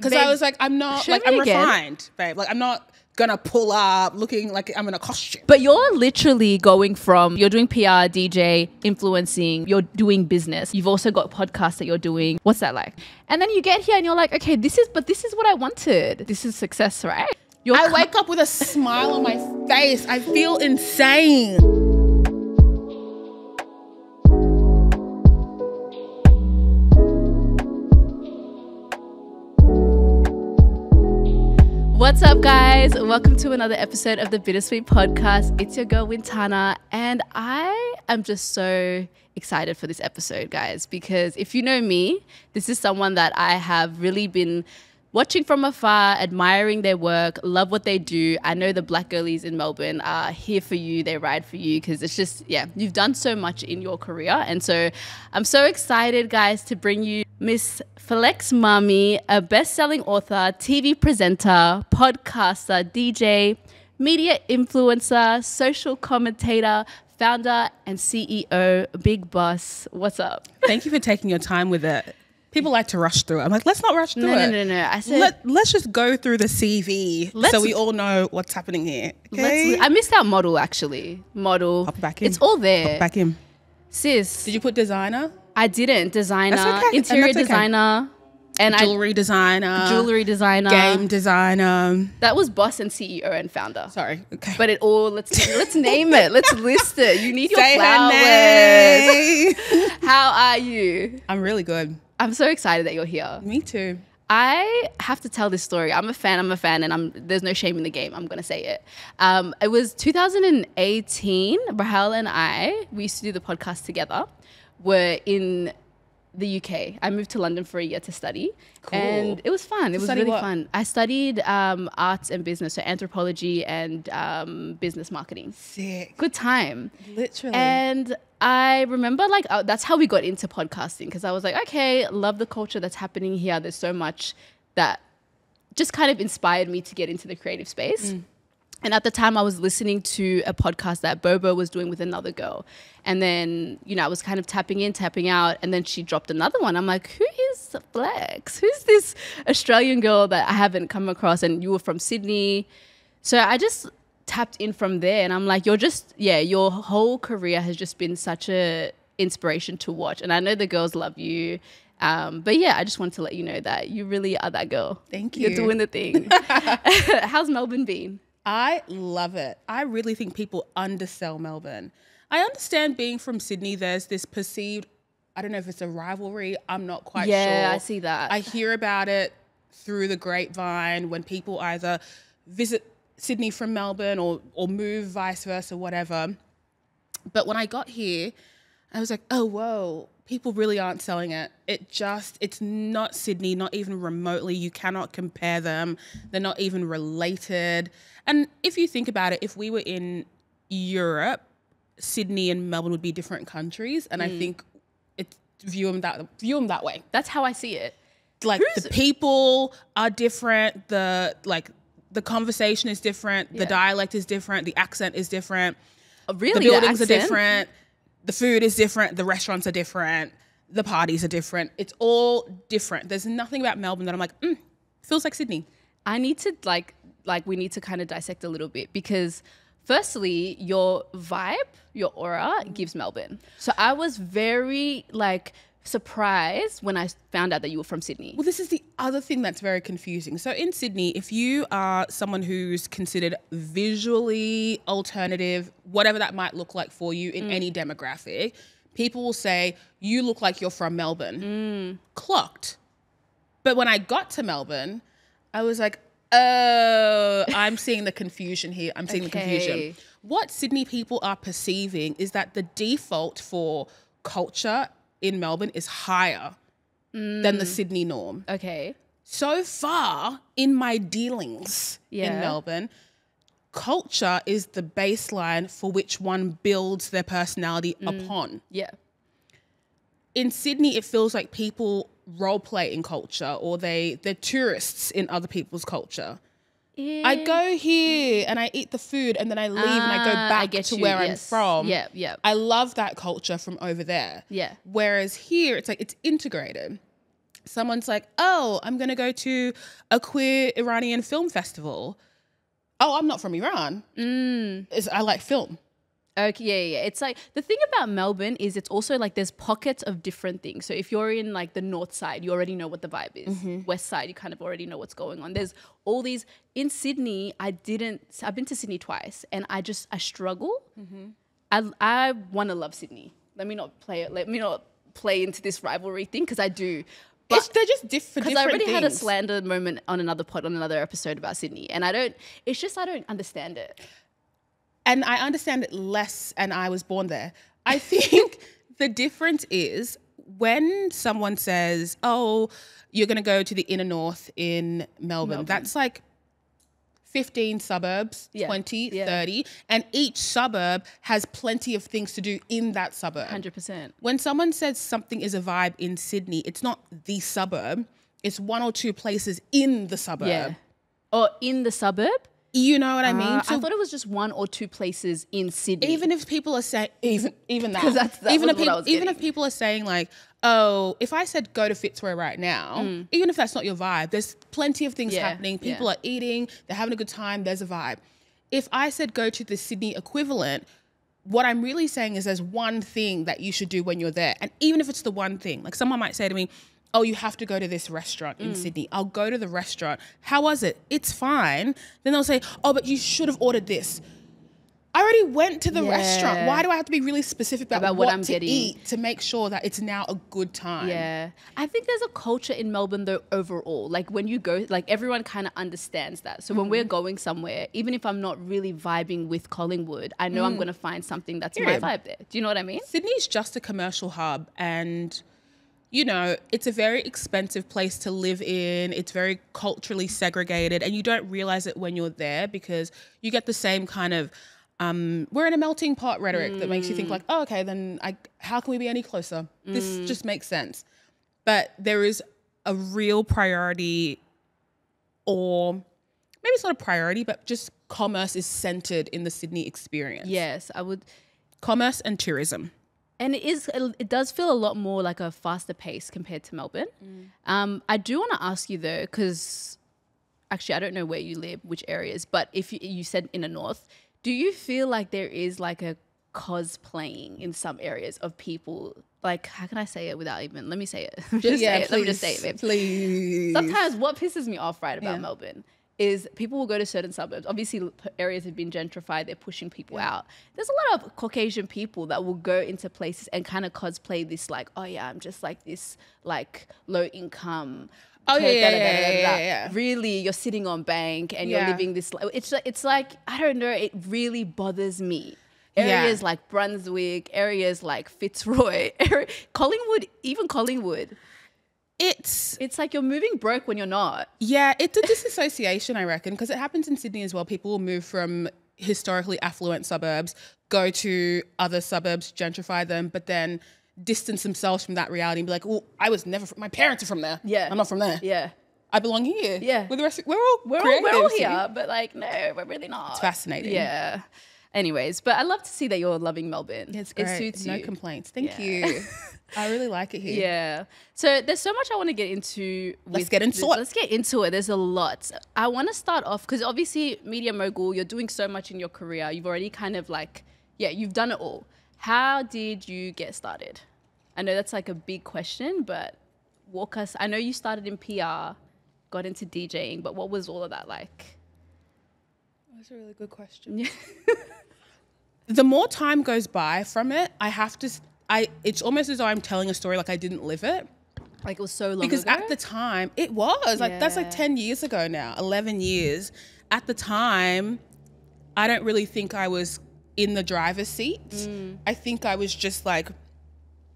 Because I was like, I'm not, like, I'm again. refined, babe. Like, I'm not gonna pull up looking like I'm in a costume. But you're literally going from, you're doing PR, DJ, influencing, you're doing business. You've also got podcasts that you're doing. What's that like? And then you get here and you're like, okay, this is what I wanted. This is success, right? I wake up with a smile on my face. I feel insane. What's up, guys? Welcome to another episode of the Bittersweet Podcast. It's your girl, Wintana, and I am just so excited for this episode, guys, because if you know me, this is someone that I have really been watching from afar, admiring their work, love what they do. I know the black girlies in Melbourne are here for you. They ride for you because it's just, yeah, you've done so much in your career. And so I'm so excited, guys, to bring you Miss Flex Mami, a best-selling author, TV presenter, podcaster, DJ, media influencer, social commentator, founder and CEO, Big Boss. What's up? Thank you for taking your time with it. People like to rush through it. I'm like, let's not rush through it. No. I said, let's just go through the CV so we all know what's happening here. Okay? I missed out model, actually. Model. Pop back in. It's all there. Pop back in. Sis. Did you put designer? I didn't. Designer. That's okay. Interior That's okay. designer. And Jewelry designer. Jewelry designer. Game designer. That was boss and CEO and founder. Sorry. Okay. But it all, let's name it. Let's list it. You need your Say flowers. her name. How are you? I'm really good. I'm so excited that you're here. Me too. I have to tell this story. I'm a fan, and there's no shame in the game. I'm going to say it. It was 2018. Rahel and we used to do the podcast together. We're in the UK. I moved to London for a year to study. Cool. And it was fun. It was really what? fun. I studied arts and business, so anthropology and business marketing. Sick. Good time. Literally. And I remember that's how we got into podcasting, because I was like, okay, love the culture that's happening here. There's so much that just kind of inspired me to get into the creative space. And at the time I was listening to a podcast that Bobo was doing with another girl. And then, I was kind of tapping in, tapping out. And then she dropped another one. I'm like, who is Flex? Who's this Australian girl that I haven't come across? And you were from Sydney. So I just tapped in from there. And I'm like, your whole career has just been such a inspiration to watch. And I know the girls love you. But yeah, I just wanted to let you know that you really are that girl. Thank you. You're doing the thing. How's Melbourne been? I love it. I really think people undersell Melbourne. I understand being from Sydney, there's this perceived, I don't know if it's a rivalry, I'm not quite sure. Yeah, I see that. I hear about it through the grapevine when people either visit Sydney from Melbourne or move vice versa, whatever. But when I got here, I was like, oh, whoa, people really aren't selling it. It's not Sydney, not even remotely. You cannot compare them. They're not even related. And if you think about it, if we were in Europe, Sydney and Melbourne would be different countries. And I think view them that way. That's how I see it. Like the people are different. The conversation is different. The dialect is different. The accent is different. Really? The buildings are different. The food is different. The restaurants are different. The parties are different. It's all different. There's nothing about Melbourne that I'm like, feels like Sydney. I need to we need to kind of dissect a little bit, because firstly, your vibe, your aura gives Melbourne. So I was very surprised when I found out that you were from Sydney. Well, this is the other thing that's very confusing. So in Sydney, if you are someone who's considered visually alternative, whatever that might look like for you in any demographic, people will say, you look like you're from Melbourne. Clocked. But when I got to Melbourne, I was like, oh, I'm seeing the confusion here. I'm seeing the confusion. What Sydney people are perceiving is that the default for culture in Melbourne is higher than the Sydney norm. Okay. So far in my dealings in Melbourne, culture is the baseline for which one builds their personality upon. Yeah. In Sydney, it feels like people role play in culture, or they're tourists in other people's culture. I go here and I eat the food and then I leave and I go back to where I'm from. Yeah, yeah. I love that culture from over there. Yeah. Whereas here, it's like it's integrated. someone's like, oh, I'm going to go to a queer Iranian film festival. Oh, I'm not from Iran. I like film. Okay, yeah. It's like the thing about Melbourne is it's also like there's pockets of different things. So if you're in like the north side, you already know what the vibe is. West side, you kind of already know what's going on. There's all these in Sydney. I've been to Sydney twice, and I struggle. I want to love Sydney. Let me not play into this rivalry thing because I do. They're just different. Because I already had a slander moment on another episode about Sydney, and I don't understand it. And I understand it less, and I was born there. I think the difference is when someone says, oh, you're going to go to the inner north in Melbourne. That's like 15 suburbs, 20, 30, and each suburb has plenty of things to do in that suburb. 100%. When someone says something is a vibe in Sydney, it's not the suburb. It's one or two places in the suburb. Yeah. Or in the suburb? You know what I mean? So I thought it was just one or two places in Sydney. Even if people are saying, even that, even if people are saying like, oh, if I said go to Fitzroy right now, even if that's not your vibe, there's plenty of things happening. People are eating, they're having a good time. There's a vibe. If I said go to the Sydney equivalent, what I'm really saying is there's one thing that you should do when you're there. And even if it's the one thing, like someone might say to me, oh, you have to go to this restaurant in Sydney. I'll go to the restaurant. How was it? It's fine. Then they'll say, oh, but you should have ordered this. I already went to the restaurant. Why do I have to be really specific about what I'm getting to eat to make sure that it's now a good time? Yeah. I think there's a culture in Melbourne though overall. Like when you go, like everyone kind of understands that. So when we're going somewhere, even if I'm not really vibing with Collingwood, I know I'm going to find something that's my vibe there. Do you know what I mean? Sydney's just a commercial hub, and you know, it's a very expensive place to live in. It's very culturally segregated, and you don't realize it when you're there because you get the same kind of we're in a melting pot rhetoric that makes you think like, oh, okay, then how can we be any closer? This just makes sense. But there is a real priority, or maybe it's not a priority, but just commerce is centered in the Sydney experience. Yes, I would. Commerce and tourism. And it does feel a lot more like a faster pace compared to Melbourne. I do want to ask you though, because actually I don't know where you live, which areas, but if you said in the north, do you feel like there is like a cosplaying in some areas of people? Like, how can I say it without even, let me say it. Let me just say it, babe. Please. Sometimes what pisses me off about Melbourne is people will go to certain suburbs. Obviously, areas have been gentrified. They're pushing people out. There's a lot of Caucasian people that will go into places and kind of cosplay this like, oh yeah, I'm just like this like low income. Oh yeah. Really, you're sitting on bank and you're living this. It's like, I don't know. It really bothers me. Areas like Brunswick, areas like Fitzroy, Collingwood, even Collingwood. It's like you're moving broke when you're not. Yeah, it's a disassociation, I reckon, because it happens in Sydney as well. People will move from historically affluent suburbs, go to other suburbs, gentrify them, but then distance themselves from that reality and be like, well, I was never, my parents are from there. Yeah. I'm not from there. Yeah. I belong here. Yeah. With the rest we're all here, but like, no, we're really not. It's fascinating. Yeah. Anyways, but I love to see that you're loving Melbourne. It's great. It suits you. No complaints. Thank you. I really like it here. Yeah. So there's so much I want to get into. Let's get into it. There's a lot. I want to start off because obviously media mogul, you're doing so much in your career. You've already kind of like, you've done it all. How did you get started? I know that's like a big question, but walk us. I know you started in PR, got into DJing, but what was all of that like? That's a really good question. The more time goes by from it, it's almost as though I'm telling a story like I didn't live it. Like it was so long because ago? At the time, it was. Like that's like 10 years ago now, 11 years. At the time, I don't really think I was in the driver's seat. I think I was just like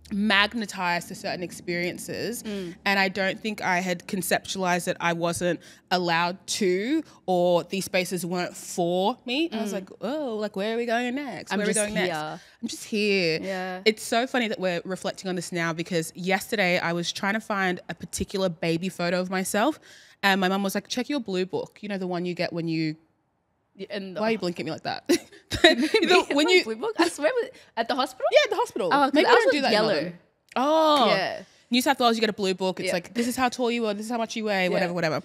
magnetized to certain experiences, and I don't think I had conceptualized that I wasn't allowed to, or these spaces weren't for me. I was like, oh, like where are we going next? I'm just here. Yeah. It's so funny that we're reflecting on this now because yesterday I was trying to find a particular baby photo of myself, and my mum was like, check your blue book. You know, the one you get when you why are you blinking at me like that? When you blue book? I swear, at the hospital? Yeah, at the hospital. Oh, maybe I I don't was do that. Yellow. Oh, yeah. New South Wales, you get a blue book. It's like, this is how tall you are, this is how much you weigh, whatever.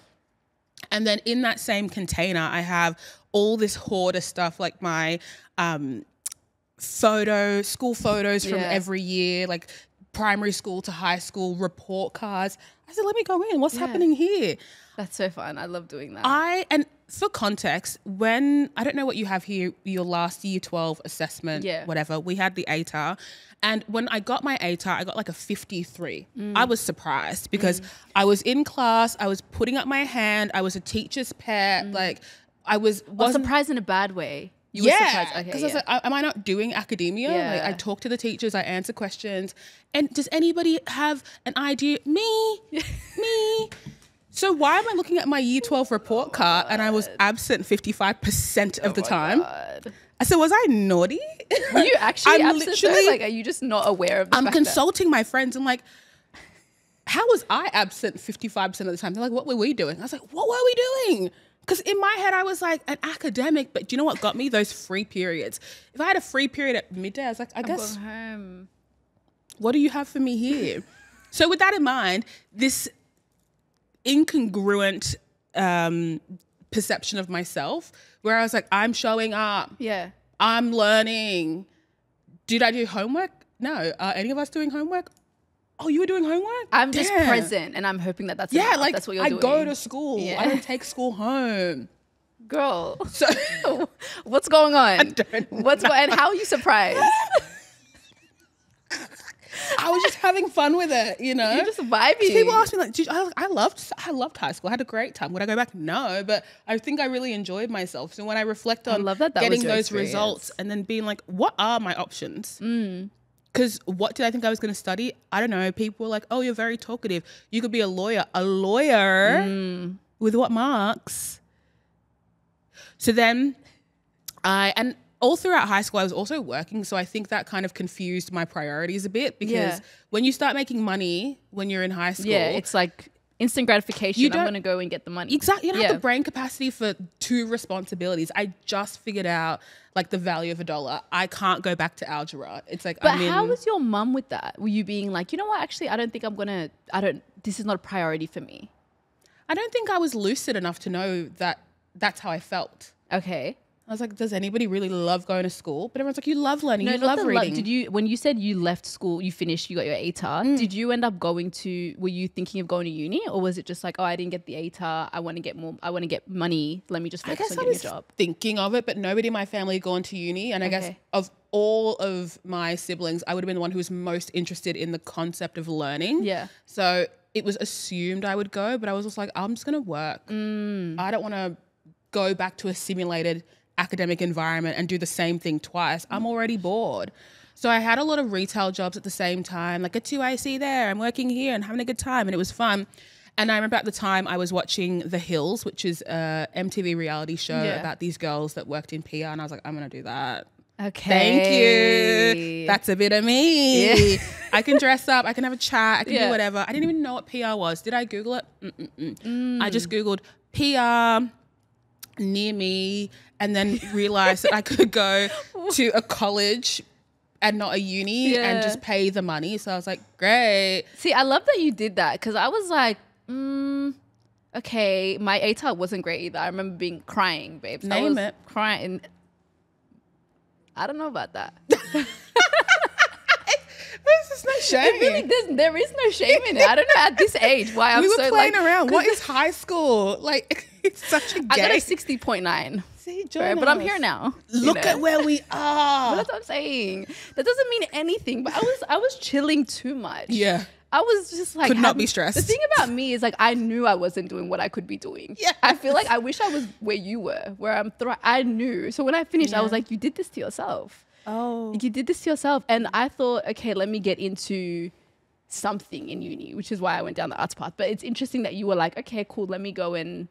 And then in that same container, I have all this hoarder stuff, like my school photos from every year, like primary school to high school, report cards. I said, let me go in. What's happening here? That's so fun. I love doing that. And for context, when, I don't know what you have here, your last year 12 assessment, whatever, we had the ATAR. And when I got my ATAR, I got like a 53. I was surprised because I was in class, I was putting up my hand, I was a teacher's pet, like I wasn't surprised in a bad way. You were surprised. Okay, because I was like, am I not doing academia? Like, I talk to the teachers, I answer questions. And does anybody have an idea? Me. So why am I looking at my year 12 report card and I was absent 55% of the time? God. I said, was I naughty? Were you actually absent though? Like, are you just not aware of the I'm fact consulting my friends. I'm like, how was I absent 55% of the time? They're like, what were we doing? I was like, what were we doing? Because in my head, I was like an academic, but do you know what got me? Those free periods. If I had a free period at midday, I was like, I guess, home. What do you have for me here? So with that in mind, this incongruent perception of myself, where I was like, I'm showing up. Yeah. I'm learning. Did I do homework? No. Are any of us doing homework? Oh, you were doing homework? I'm just present and I'm hoping that that's enough. Like that's what you're doing. I go to school. Yeah. I don't take school home. Girl. So what's going on? I don't know. And how are you surprised? I was just having fun with it, you know? You're just vibing. People ask me like, I loved high school. I had a great time. Would I go back? No, but I think I really enjoyed myself. So when I reflect on getting those results and then being like, what are my options? Because what did I think I was going to study? I don't know. People were like, oh, you're very talkative. You could be a lawyer. A lawyer? With what marks? So then and all throughout high school, I was also working. So I think that kind of confused my priorities a bit because when you start making money when you're in high school. Yeah, it's like instant gratification. I'm going to go and get the money. Exactly. You don't have the brain capacity for two responsibilities. I just figured out like the value of $1. I can't go back to algebra. It's like, but how was your mum with that? Were you being like, you know what, actually, I don't think this is not a priority for me. I don't think I was lucid enough to know that that's how I felt. Okay. I was like, does anybody really love going to school? But everyone's like, you love learning, you love reading. When you said you left school, you finished, you got your ATAR, did you end up were you thinking of going to uni, or was it just like, oh, I didn't get the ATAR, I want to get money, let me just focus on getting a job? I was thinking of it, but nobody in my family had gone to uni. And I guess of all of my siblings, I would have been the one who was most interested in the concept of learning. Yeah. So it was assumed I would go, but I was just like, I'm just going to work. I don't want to go back to a simulated academic environment and do the same thing twice. I'm already bored. So I had a lot of retail jobs at the same time, like a 2IC there, I'm working here and having a good time, and it was fun. And I remember at the time I was watching The Hills, which is a MTV reality show about these girls that worked in PR, and I was like, I'm going to do that. Okay. Thank you. That's a bit of me. Yeah. I can dress up, I can have a chat, I can do whatever. I didn't even know what PR was. Did I Google it? I just Googled PR near me and then realized that I could go to a college and not a uni and just pay the money. So I was like, great. See, I love that you did that because I was like, okay, my ATAR wasn't great either. I remember crying, babes. Name it. Crying. I don't know about that. There's no shame. There is no shame in it. I don't know at this age why I'm so We were playing around. What is high school? Like, it's such a game. I got a 60.9. See, but I'm here now. Look at where we are. But that's what I'm saying. That doesn't mean anything. But I was chilling too much. Yeah. I was just like... Could not be stressed. The thing about me is like I knew I wasn't doing what I could be doing. Yeah. I feel like I wish I was where you were, where I knew. So when I finished, I was like, you did this to yourself. Oh. You did this to yourself. And I thought, okay, let me get into something in uni, which is why I went down the arts path. But it's interesting that you were like, okay, cool, let me go and...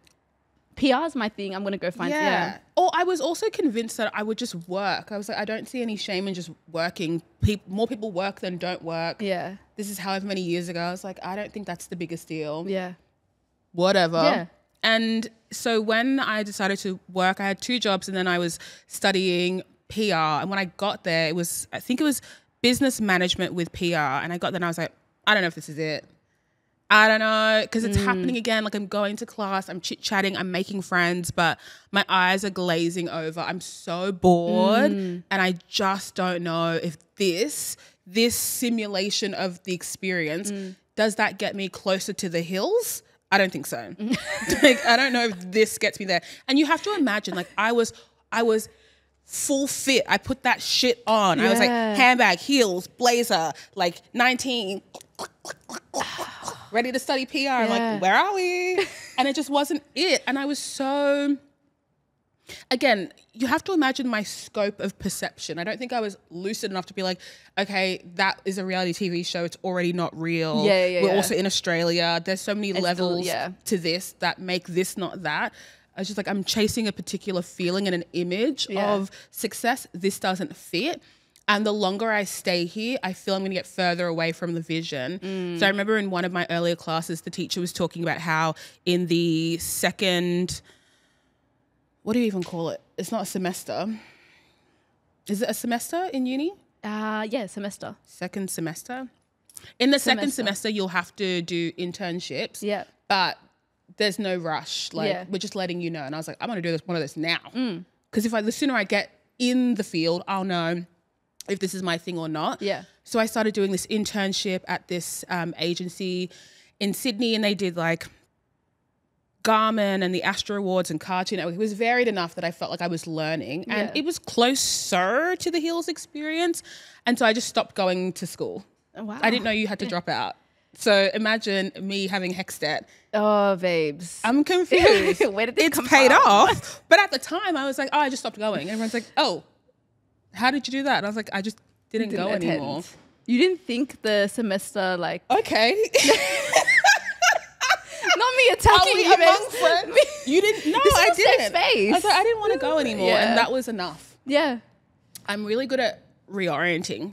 PR is my thing. I'm going to go find... Yeah. Or I was also convinced that I would just work. I was like, I don't see any shame in just working. More people work than don't work. Yeah. This is however many years ago. I was like, I don't think that's the biggest deal. Yeah. Whatever. Yeah. And so when I decided to work, I had 2 jobs and then I was studying PR. And when I got there, I think it was business management with PR. And I got there and I was like, I don't know if this is it. I don't know, because it's happening again. Like I'm going to class, I'm chit-chatting, I'm making friends, but my eyes are glazing over. I'm so bored and I just don't know if this simulation of the experience, does that get me closer to the hills? I don't think so. Like, I don't know if this gets me there. And you have to imagine, like I was full fit. I put that shit on. I was like handbag, heels, blazer, like 19, ready to study PR. I'm like, where are we? And it just wasn't it. And I was so, again, you have to imagine my scope of perception. I don't think I was lucid enough to be like, okay, that is a reality TV show. It's already not real. We're also in Australia. There's so many levels to this that make this not that. I was just like, I'm chasing a particular feeling and an image of success. This doesn't fit. And the longer I stay here, I feel I'm going to get further away from the vision. So I remember in one of my earlier classes, the teacher was talking about how in the second, what do you even call it? It's not a semester. Is it a semester in uni? Yeah, semester. Second semester. In the second semester, you'll have to do internships. Yeah. But there's no rush. Like we're just letting you know. And I was like, I'm going to do one of this now. Because the sooner I get in the field, I'll know if this is my thing or not. Yeah. So I started doing this internship at this agency in Sydney, and they did like Garmin and the Astro Awards and Cartoon Network. It was varied enough that I felt like I was learning, and it was closer to the Hills experience. And so I just stopped going to school. Oh, wow. I didn't know you had to drop out. So imagine me having Hexstat. Oh, babes. I'm confused. Where did this it's come paid from? off. But at the time I was like, oh, I just stopped going. Everyone's like, oh, how did you do that? And I was like, I just didn't go attend anymore. You didn't think the semester like... Okay. Not me attacking you, among friends? You didn't? No, I didn't. Space. I was like, I didn't want to go anymore. Yeah. And that was enough. Yeah. I'm really good at reorienting,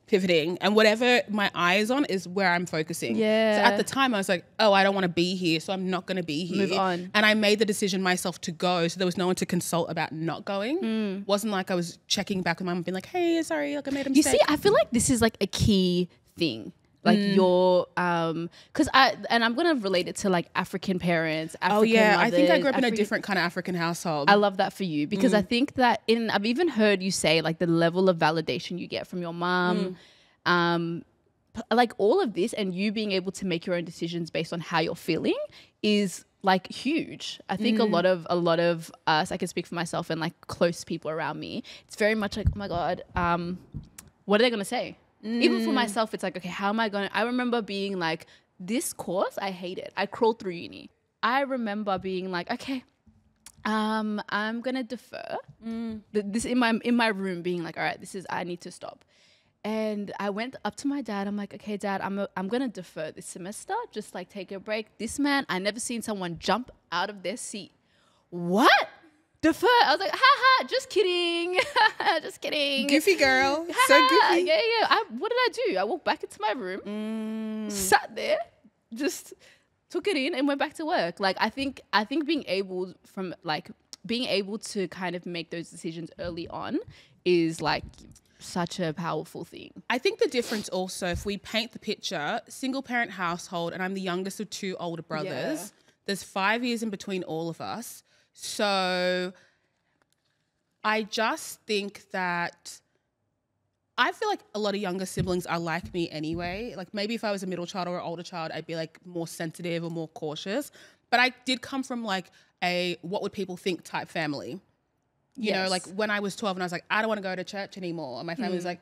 pivoting, and whatever my eye is on is where I'm focusing. Yeah. So at the time I was like, oh, I don't want to be here, so I'm not going to be here. Move on. And I made the decision myself to go, so there was no one to consult about not going. Wasn't like I was checking back with my mom and being like, hey, sorry, like I made a mistake. You see, I feel like this is like a key thing. Like your, because I'm going to relate it to like African parents, African mothers, I think I grew up in a different kind of African household. I love that for you because I think that I've even heard you say like the level of validation you get from your mom, like all of this and you being able to make your own decisions based on how you're feeling is like huge. I think a lot of us, I can speak for myself and like close people around me, it's very much like, oh my God, what are they going to say? Even for myself, it's like, okay, how am I going to... I remember being like, this course, I hate it. I crawled through uni. I remember being like, okay, I'm going to defer. This in my room being like, all right, I need to stop. And I went up to my dad. I'm like, okay, Dad, I'm going to defer this semester. Just like take a break. This man, I never seen someone jump out of their seat. What? Defer. I was like, ha, just kidding. Just kidding. Goofy girl. So goofy. Yeah. What did I do? I walked back into my room, sat there, just took it in and went back to work. Like, I think being able to kind of make those decisions early on is like such a powerful thing. I think the difference also, if we paint the picture, single parent household, and I'm the youngest of two older brothers, there's 5 years in between all of us. So I just think that I feel like a lot of younger siblings are like me anyway. Like maybe if I was a middle child or an older child, I'd be like more sensitive or more cautious. But I did come from like a what would people think type family. You know, like when I was 12 and I was like, I don't want to go to church anymore. And my family was like,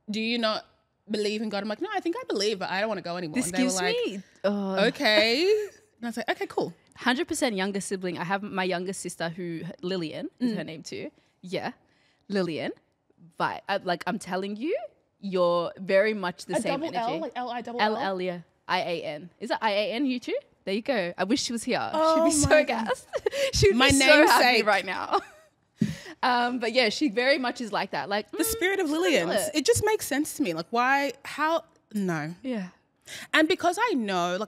do you not believe in God? I'm like, no, I think I believe, but I don't want to go anymore. This gives me... Okay. And I was like, okay, cool. 100% younger sibling. I have my youngest sister who, Lillian is her name too. Yeah, Lillian. But I'm telling you, you're very much the same energy. L, like L-I-double-L? L-L, yeah. I-A-N. Is it I-A-N, you too? There you go. I wish she was here. Oh, she'd be so gassed. She'd be so happy right now. But yeah, she very much is like that. Like the spirit of Lillian's. It just makes sense to me. Like why, how, no. Yeah. And because I know the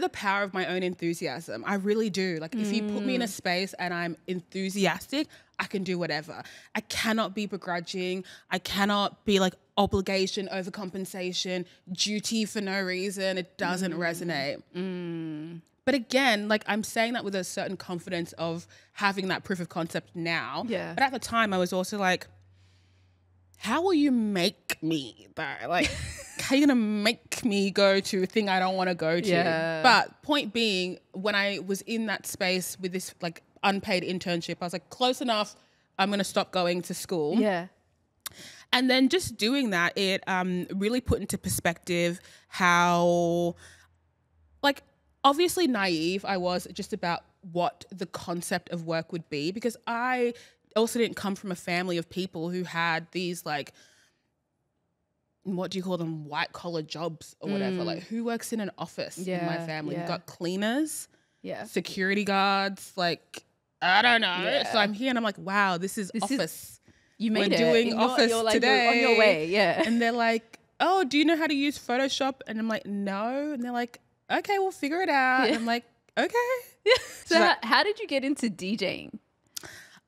power of my own enthusiasm. I really do. Like if you put me in a space and I'm enthusiastic, I can do whatever. I cannot be begrudging. I cannot be like obligation, overcompensation, duty for no reason. It doesn't resonate. But again, like I'm saying that with a certain confidence of having that proof of concept now. Yeah. But at the time I was also like, how will you make me though? Like, how are you going to make me go to a thing I don't want to go to? Yeah. But point being, when I was in that space with this like unpaid internship, I was like, close enough. I'm going to stop going to school. Yeah. And then just doing that, it really put into perspective how, like, obviously naive I was just about what the concept of work would be, because I also didn't come from a family of people who had these like, what do you call them, white collar jobs or whatever. Like, who works in an office in my family? We've got cleaners, security guards, like, I don't know. Yeah. So I'm here and I'm like, wow, this is office. You made We're it. doing office you're like, today. You're on your way, yeah. And they're like, oh, do you know how to use Photoshop? And I'm like, no. And they're like, okay, we'll figure it out. And I'm like, okay. So how did you get into DJing?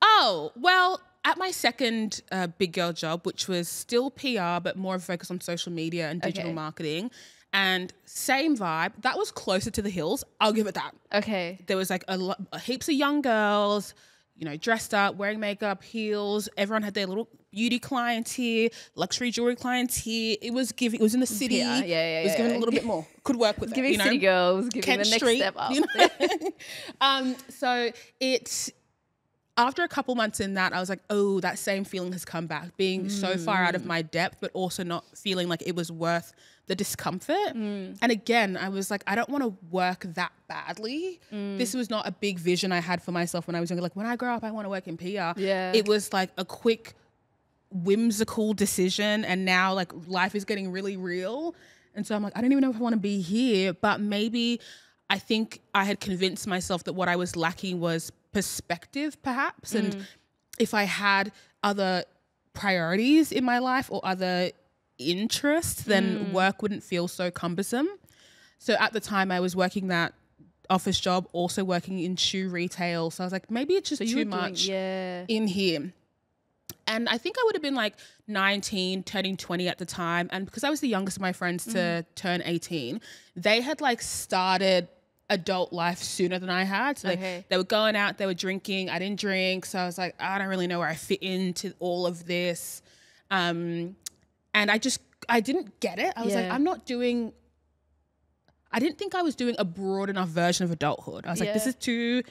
Oh, well, at my second big girl job, which was still PR, but more focused on social media and digital marketing, and same vibe, that was closer to the hills. I'll give it that. Okay. There was like heaps of young girls, you know, dressed up, wearing makeup, heels. Everyone had their little beauty clients here, luxury jewelry clients here. It was in the city. Yeah. It was giving a little bit more. Could work with giving it, you know? city girls, giving Kent the next Street, step up. You know? So it's, after a couple months in that, I was like, oh, that same feeling has come back, being so far out of my depth, but also not feeling like it was worth the discomfort. And again, I was like, I don't want to work that badly. This was not a big vision I had for myself when I was younger. Like, when I grow up, I want to work in PR. Yeah. It was like a quick, whimsical decision. And now like life is getting really real. And so I'm like, I don't even know if I want to be here, but maybe I think I had convinced myself that what I was lacking was perspective perhaps. And if I had other priorities in my life or other interests, then work wouldn't feel so cumbersome. So at the time I was working that office job, also working in shoe retail. So I was like, maybe it's just too much in here. And I think I would have been like 19, turning 20 at the time. And because I was the youngest of my friends to turn 18, they had like started adult life sooner than I had. So they were going out, they were drinking. I didn't drink. So I was like, I don't really know where I fit into all of this. And I didn't get it. I was like, I didn't think I was doing a broad enough version of adulthood. I was like, this is too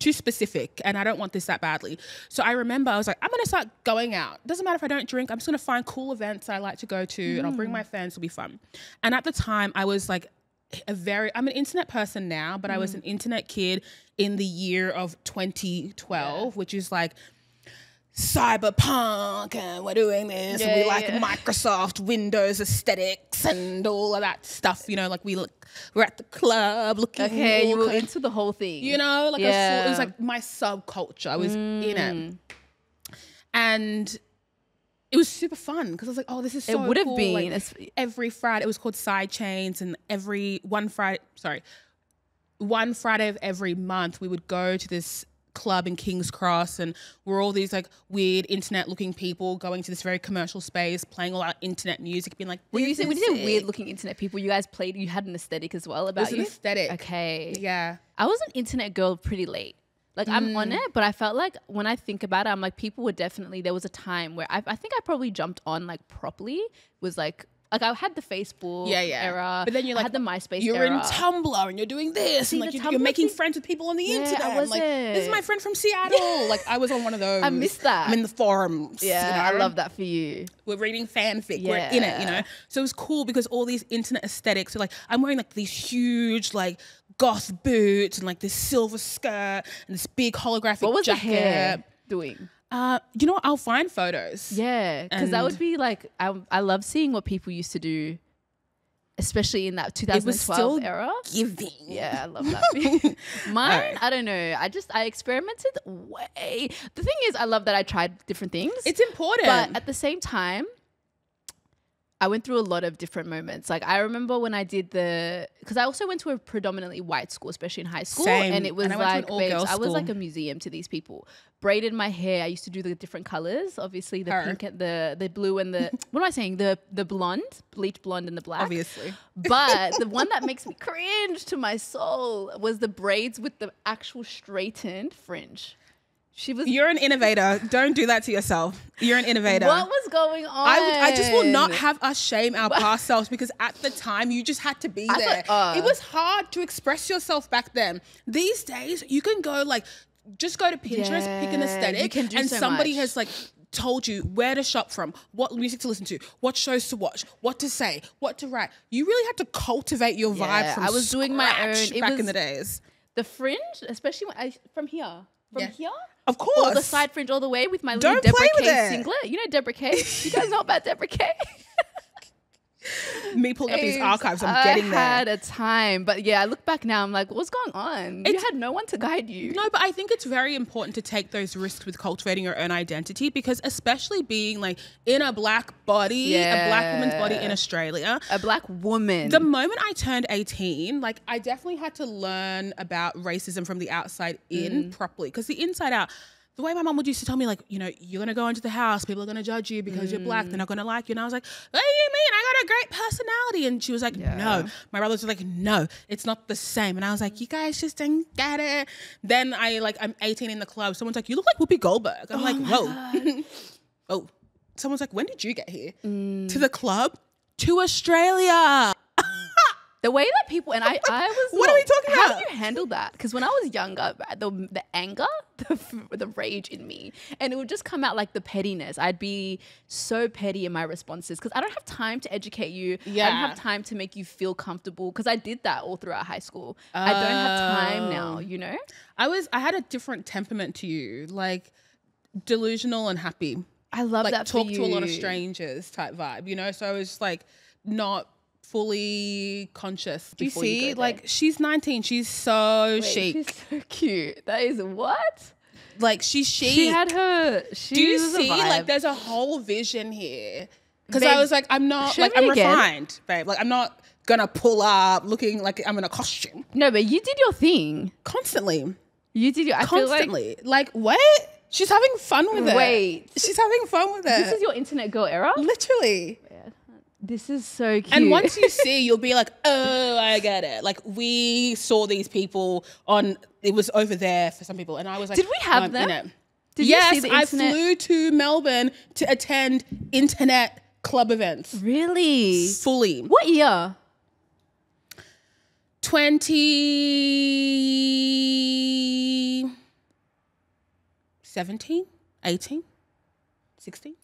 specific and I don't want this that badly. So I remember I was like, I'm going to start going out. Doesn't matter if I don't drink. I'm just going to find cool events I like to go to and I'll bring my friends. It'll be fun. And at the time I was like, I'm an internet person now, but I was an internet kid in the year of 2012, which is like cyberpunk and we're doing this and we like Microsoft Windows aesthetics and all of that stuff, you know, like we're at the club looking you were into the whole thing, you know, like it was like my subculture. I was in it, and it was super fun because I was like, oh, this is so cool. It would have been like, every Friday. It was called Side Chains, and one Friday of every month we would go to this club in King's Cross, and we're all these like weird internet looking people going to this very commercial space, playing all our internet music, being like, when you say weird looking internet people, you guys you had an aesthetic as well about you? It was an aesthetic. Okay. Yeah. I was an internet girl pretty late. Like I'm on it, but I felt like when I think about it, I'm like, people were definitely, there was a time where I think I probably jumped on like properly, was like I had the Facebook era, but then you're like, I had the MySpace you're era. in Tumblr and you're doing this, and like you're making friends with people on the internet. I'm like, this is my friend from Seattle. Like I was on one of those. I missed that. I'm in the forums. Yeah, you know? I love that for you. We're reading fanfic. We're in it, you know. So it was cool because all these internet aesthetics. So like I'm wearing like these huge like goth boots and like this silver skirt and this big holographic what was jacket. The hair doing? You know what? I'll find photos. Yeah, because that would be like I love seeing what people used to do, especially in that 2012 era. Giving. Yeah, I love that. Mine, I don't know. I experimented way. The thing is, I love that I tried different things. It's important. But at the same time, I went through a lot of different moments. Like I remember when I did because I also went to a predominantly white school, especially in high school. Same. And it was And I went to like, an all-girls babes, I was school. like a museum to these people. Braided my hair. I used to do the different colors. Obviously the pink and the blue and the, what am I saying? The blonde, bleach blonde and the black. Obviously. But the one that makes me cringe to my soul was the braids with the actual straightened fringe. You're an innovator. Don't do that to yourself. You're an innovator. What was going on? I just will not have us shame our past selves because at the time you just had to be there. It was hard to express yourself back then. These days you can go just go to Pinterest, pick an aesthetic, and somebody has told you where to shop from, what music to listen to, what shows to watch, what to say, what to write. You really had to cultivate your vibe from I was doing my own back in the days. The fringe, especially from here. From here? Of course. Or the side fringe all the way with my little Don't Deborah play with K it. singlet. You know Deborah K? You guys know about Deborah K? Me pulling up these archives, I'm getting there. I had a time. But yeah, I look back now, I'm like, what's going on? You had no one to guide you. No, but I think it's very important to take those risks with cultivating your own identity because especially being in a black body, a black woman's body in Australia. A black woman. The moment I turned 18, I definitely had to learn about racism from the outside in properly because the inside out, the way my mom would used to tell me, you're going to go into the house, people are going to judge you because you're black, they're not going to like you. And I was like, what do you mean? I got a great personality. And she was like, no. My brothers were like, no, it's not the same. And I was like, you guys just didn't get it. Then I'm 18 in the club. Someone's like, you look like Whoopi Goldberg. I'm like, whoa. Oh, someone's like, when did you get here? To the club? To Australia. The way that people, and I was what are we talking about? How do you handle that? Because when I was younger, the anger, the rage in me, and it would just come out like the pettiness. I'd be so petty in my responses because I don't have time to educate you. Yeah. I don't have time to make you feel comfortable because I did that all throughout high school. I don't have time now, you know? I had a different temperament to you, delusional and happy. I love that for talk you. to a lot of strangers type vibe, you know? So I was not fully conscious. Do you see? She's 19. She's so chic. She's so cute. That is what? She's chic. She had her. Do you see? There's a whole vision here. Because Babe, I was I'm not, I'm refined, babe. I'm not gonna pull up looking like I'm in a costume. No, but you did your thing. Constantly. You did your, I Constantly. feel like what? She's having fun with it. Wait. She's having fun with it. This is your internet girl era? Literally. This is so cute. And once you see, you'll be like, oh, I get it. We saw these people it was over there for some people. And I was like, did we have them? In it. Did yes, you see the I internet? flew to Melbourne to attend internet club events. Really? Fully. What year? 2017, 18, 16.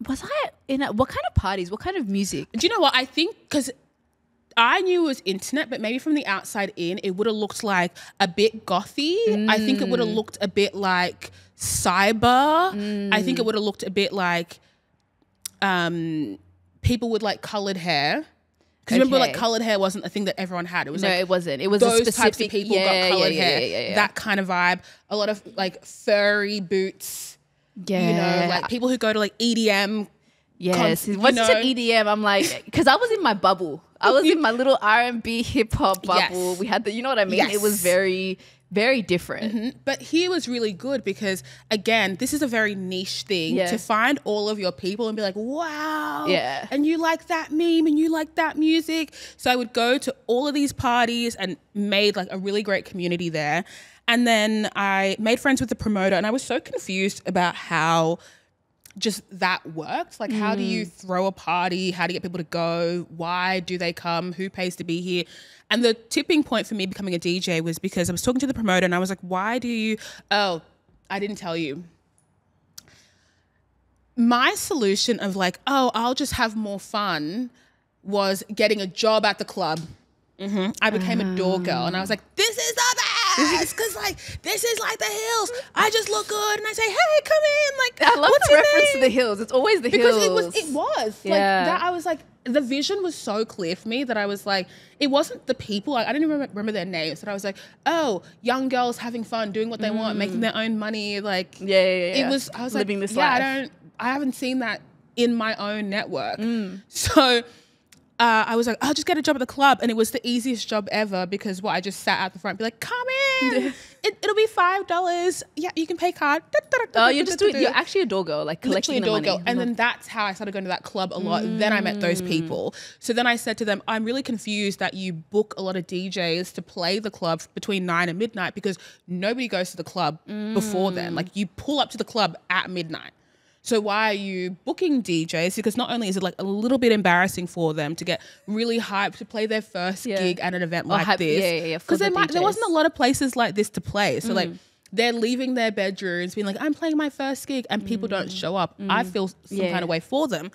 Was I in what kind of parties? What kind of music? Do you know what? I think because I knew it was internet, but maybe from the outside in, it would have looked like a bit gothy. I think it would have looked a bit like cyber. I think it would have looked a bit like people with coloured hair. Because remember, coloured hair wasn't a thing that everyone had. It was it wasn't. It was those a specific types of people got coloured hair. That kind of vibe. A lot of furry boots. Yeah. You know, people who go to EDM. Yes. Once you said EDM, I'm like, because I was in my bubble. I was in my little R&B hip hop bubble. Yes. We had you know what I mean? Yes. It was very, very different. But here was really good because, again, this is a very niche thing to find all of your people and be like, wow. Yeah. And you like that meme and you like that music. So I would go to all of these parties and made a really great community there. And then I made friends with the promoter and I was so confused about how just that works. How do you throw a party? How do you get people to go? Why do they come? Who pays to be here? And the tipping point for me becoming a DJ was because I was talking to the promoter and I was like, why do you, I didn't tell you. My solution of I'll just have more fun was getting a job at the club. I became a door girl and I was like, this is the best because this is the hills. I just look good and I say, hey, come in. I love what's the your reference name? to the hills. It's always the hills. Because it was that. I was the vision was so clear for me that I was it wasn't the people. I didn't remember their names, but I was like, oh, young girls having fun, doing what they want, making their own money. It was. I was living this life. I haven't seen that in my own network. So I was like, I'll just get a job at the club. And it was the easiest job ever because I just sat at the front and be like, come in. It'll be $5. Yeah, you can pay card. Oh, you're actually a door girl, like collecting the money. And then that's how I started going to that club a lot. Then I met those people. So then I said to them, I'm really confused that you book a lot of DJs to play the club between 9 and midnight because nobody goes to the club before then. Like you pull up to the club at midnight. So why are you booking DJs? Because not only is it like a little bit embarrassing for them to get really hyped to play their first gig at an event like this. Because there wasn't a lot of places like this to play. So like they're leaving their bedrooms being like, I'm playing my first gig and people don't show up. I feel some kind of way for them.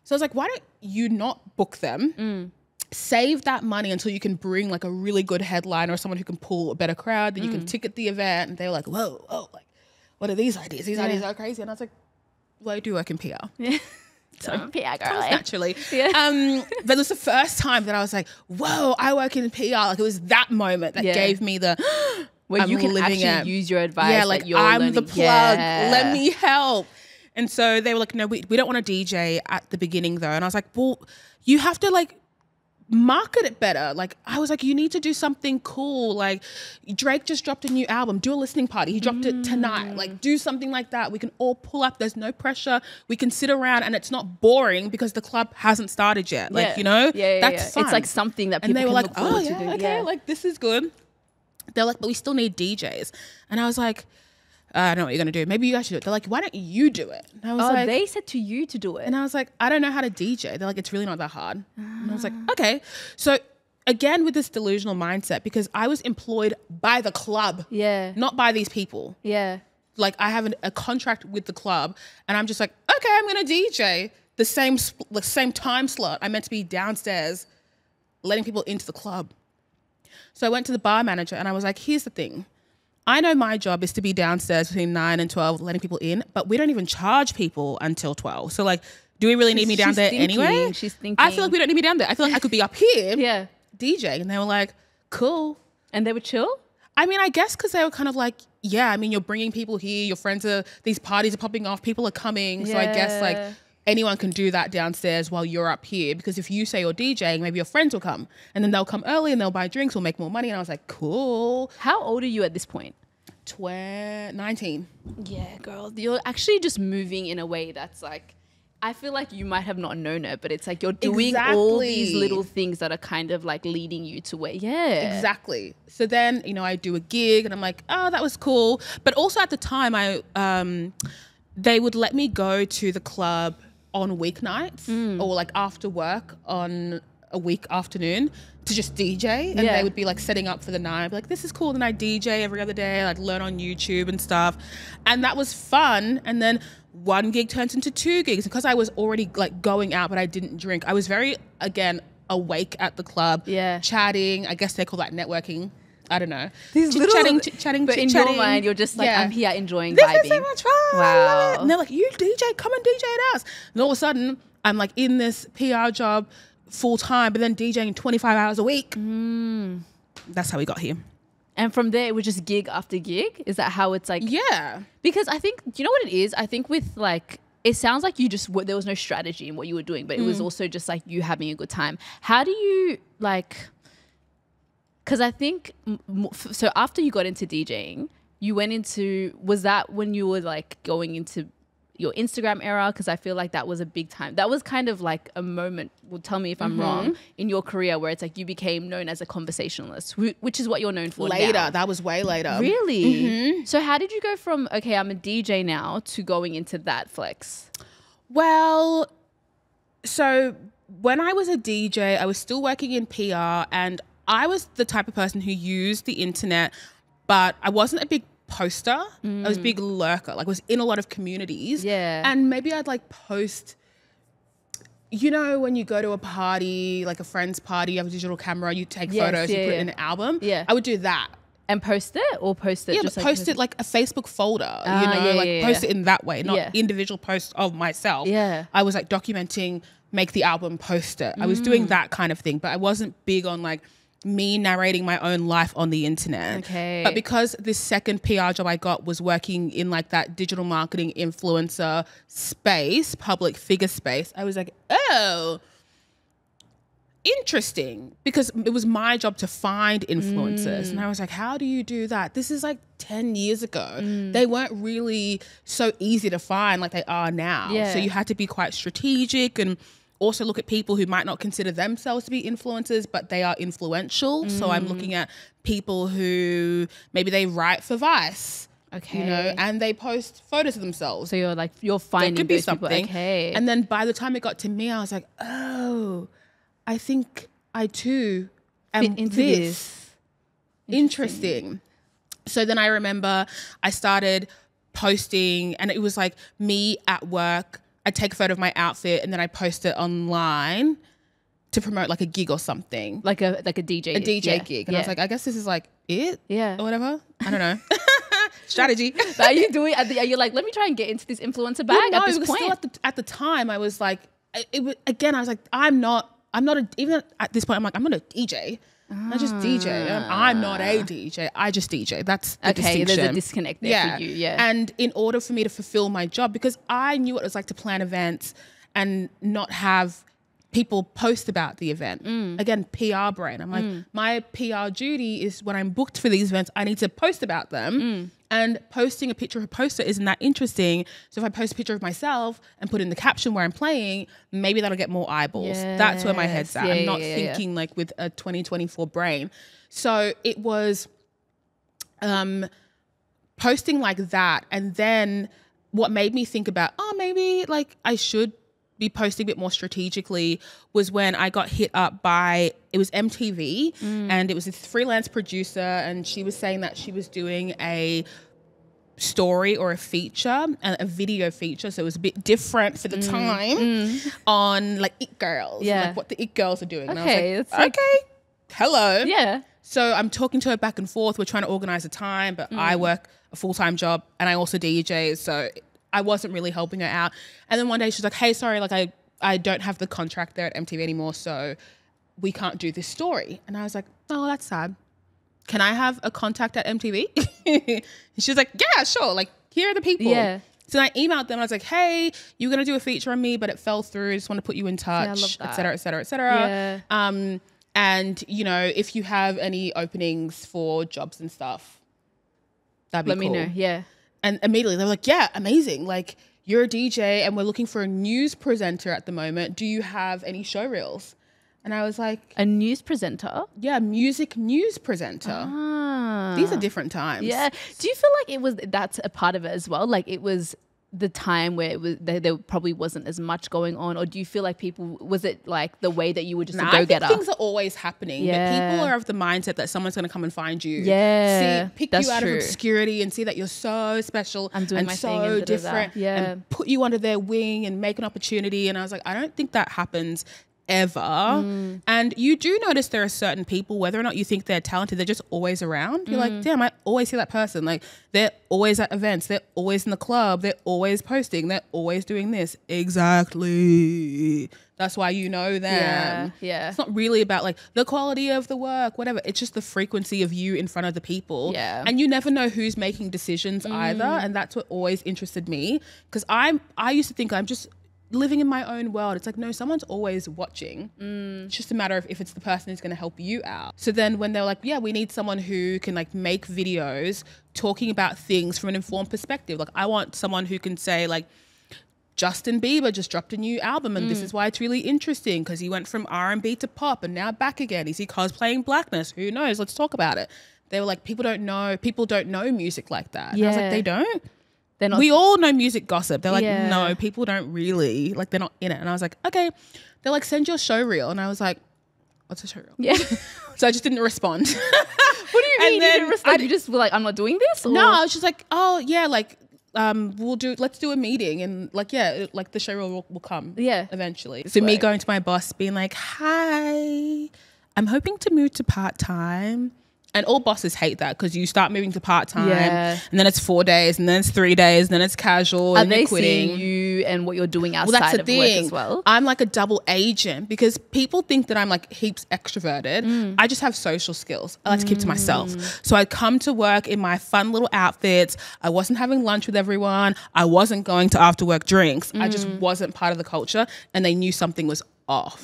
So I was like, why don't you not book them? Save that money until you can bring like a really good headliner or someone who can pull a better crowd. Then you can ticket the event. And they were like, whoa, like, what are these ideas? These ideas are crazy. And I was like, well, I do work in PR. So I'm a PR girl. Naturally. But it was the first time that I was like, whoa, I work in PR. Like it was that moment that gave me the where you can actually use your advice. Yeah, like I'm the plug. Let me help. And so they were like, no, we don't want a DJ at the beginning though. And I was like, well, you have to like market it better. Like I was like, you need to do something cool. Like Drake just dropped a new album, do a listening party. He dropped it tonight. Like do something like that. We can all pull up. There's no pressure. We can sit around and it's not boring because the club hasn't started yet. Like, you know, that's fun. It's like something that people can look forward to do. Okay, like this is good. They're like, but we still need DJs. And I was like, I don't know what you're going to do. Maybe you guys should do it. They're like, why don't you do it? And I was like, they said to you to do it. And I was like, I don't know how to DJ. They're like, it's really not that hard. And I was like, okay. So again, with this delusional mindset, because I was employed by the club, not by these people. Like I have a contract with the club and I'm just like, okay, I'm going to DJ the same time slot. I meant to be downstairs letting people into the club. So I went to the bar manager and I was like, here's the thing. I know my job is to be downstairs between 9 and 12, letting people in, but we don't even charge people until 12. So like, do we really need me down there anyway? She's thinking. I feel like we don't need me down there. I feel like I could be up here DJ. And they were like, cool. And they were chill? I mean, I guess because they were kind of like, yeah, I mean, you're bringing people here. Your friends these parties are popping off. People are coming. So I guess like anyone can do that downstairs while you're up here. Because if you say you're DJing, maybe your friends will come. And then they'll come early and they'll buy drinks or make more money. And I was like, cool. How old are you at this point? 19. Yeah, girl. You're actually just moving in a way that's like, I feel like you might have not known it, but it's like you're doing all these little things that are kind of like leading you to where, Exactly. So then, you know, I do a gig and I'm like, oh, that was cool. But also at the time, they would let me go to the club on weeknights or like after work on a week afternoon to just DJ. And they would be like setting up for the night. I'd be like, this is cool. Then I DJ every other day. I'd learn on YouTube and stuff. And that was fun. And then one gig turns into 2 gigs. Because I was already like going out, but I didn't drink. I was very, again, awake at the club, chatting. I guess they call that networking. I don't know. These chatting. But in your mind, you're just like, I'm here enjoying this vibing. This is so much fun. Wow. And they're like, you DJ, come and DJ at us. And all of a sudden, I'm like in this PR job full time, but then DJing 25 hours a week. That's how we got here. And from there, it was just gig after gig? Is that how it's like? Yeah. Because I think, you know what it is? I think with like, it sounds like you just, there was no strategy in what you were doing, but it was also just like you having a good time. How do you like, because I think, so after you got into DJing, you went into, was that when you were like going into your Instagram era? Because I feel like that was a big time. That was kind of like a moment, well, tell me if I'm wrong, in your career where it's like you became known as a conversationalist, which is what you're known for later. now. That was way later. Really? So how did you go from, okay, I'm a DJ now, to going into that, Flex? Well, so when I was a DJ, I was still working in PR and I was the type of person who used the internet, but I wasn't a big poster. I was a big lurker. Like I was in a lot of communities. Yeah. And maybe I'd like post, you know, when you go to a party, like a friend's party, you have a digital camera, you take photos, you put it in an album. Yeah. I would do that. And post it or post it? Yeah, just but like post it like a Facebook folder, you know, post it in that way, not individual posts of myself. Yeah. I was like documenting, make the album, post it. I was doing that kind of thing, but I wasn't big on like me narrating my own life on the internet. Okay. But because this second PR job I got was working in like that digital marketing influencer space, public figure space, I was like, oh, interesting, because it was my job to find influencers. And I was like, how do you do that? This is like 10 years ago. They weren't really so easy to find like they are now. Yeah. So you had to be quite strategic and also look at people who might not consider themselves to be influencers, but they are influential. So I'm looking at people who maybe they write for Vice. Okay. You know, and they post photos of themselves. So you're finding There could be those people. something. Okay. And then by the time it got to me, I was like, oh, I think I too am Fit into this. Interesting. So then I remember I started posting, and it was like me at work. I'd take a photo of my outfit and then I post it online to promote like a gig or something. Like a DJ. A DJ gig. And I was like, I guess this is like it? Yeah. Or whatever. I don't know. Strategy. Are you doing? Are you like, let me try and get into this influencer bag Well, no, at this it was point? still at the time. I was like, it was, again. I was like, I'm not even at this point. I'm like, I'm not a DJ. I just DJ. I'm not a DJ. I just DJ. That's the distinction. There's a disconnect there for you. Yeah. And in order for me to fulfill my job, because I knew what it was like to plan events and not have people post about the event. Again, PR brain. I'm like, my PR duty is when I'm booked for these events, I need to post about them. And posting a picture of a poster isn't that interesting. So if I post a picture of myself and put in the caption where I'm playing, maybe that'll get more eyeballs. That's where my head's at. I'm not thinking like with a 2024 brain. So it was posting like that. And then what made me think about, oh, maybe like I should be posting a bit more strategically was when I got hit up by, it was MTV and it was this freelance producer, and she was saying that she was doing a story or a feature, a video feature, so it was a bit different for the time on like It Girls, like what the It Girls are doing. Okay, and I was like, okay, hello. Yeah. So I'm talking to her back and forth. We're trying to organize a time, but I work a full-time job and I also DJ, so I wasn't really helping her out. And then one day she's like, hey, sorry, like I don't have the contract there at MTV anymore, so we can't do this story. And I was like, oh, that's sad. Can I have a contact at MTV? And she was like, yeah, sure. Like, here are the people. Yeah. So I emailed them. I was like, hey, you're going to do a feature on me, but it fell through. I just want to put you in touch, et cetera, et cetera, et cetera. Yeah. And, you know, if you have any openings for jobs and stuff, that'd be cool. Let me know. Yeah. And immediately they were like, yeah, amazing. Like, you're a DJ and we're looking for a news presenter at the moment. Do you have any show reels? And I was like, a news presenter? Yeah, music news presenter. These are different times. Yeah. Do you feel like that's a part of it as well? Like it was the time where it was there probably wasn't as much going on, or do you feel like was it like the way that you were just a go-getter? I think things are always happening, but people are of the mindset that someone's going to come and find you, pick you out of obscurity and see that you're so special and my so thing different, and put you under their wing and make an opportunity. And I was like, I don't think that happens ever. And you do notice there are certain people, whether or not you think they're talented, they're just always around. You're like, damn, I always see that person. Like, they're always at events, they're always in the club, they're always posting, they're always doing this. Exactly. That's why you know them. Yeah. It's not really about like the quality of the work, whatever. It's just the frequency of you in front of the people. Yeah. And you never know who's making decisions either. And that's what always interested me, because I used to think I'm just living in my own world. It's like, no, someone's always watching. It's just a matter of if it's the person who's going to help you out. So then when they're like, yeah, we need someone who can like make videos talking about things from an informed perspective. Like, I want someone who can say like, Justin Bieber just dropped a new album and this is why it's really interesting, because he went from R&B to pop and now back again. Is he cosplaying blackness? Who knows? Let's talk about it. They were like, people don't know music like that. And I was like, they don't? We all know music gossip. They're like, no, people don't really. Like, they're not in it. And I was like, okay. They're like, send your show reel. And I was like, what's a show reel? Yeah. So I just didn't respond. What do you mean you didn't respond? You just were like, I'm not doing this? Or? No, I was just like, oh, yeah, like, let's do a meeting. And like, yeah, like the show reel will come eventually. So me going to my boss being like, hi, I'm hoping to move to part-time. And all bosses hate that because you start moving to part-time Yeah. and then it's 4 days and then it's 3 days and then it's casual Are and they you're quitting. seeing you and what you're doing Well, that's outside the of work thing. as well? I'm like a double agent because people think that I'm like heaps extroverted. I just have social skills. I like to keep to myself. So I come to work in my fun little outfits. I wasn't having lunch with everyone. I wasn't going to after work drinks. I just wasn't part of the culture and they knew something was off.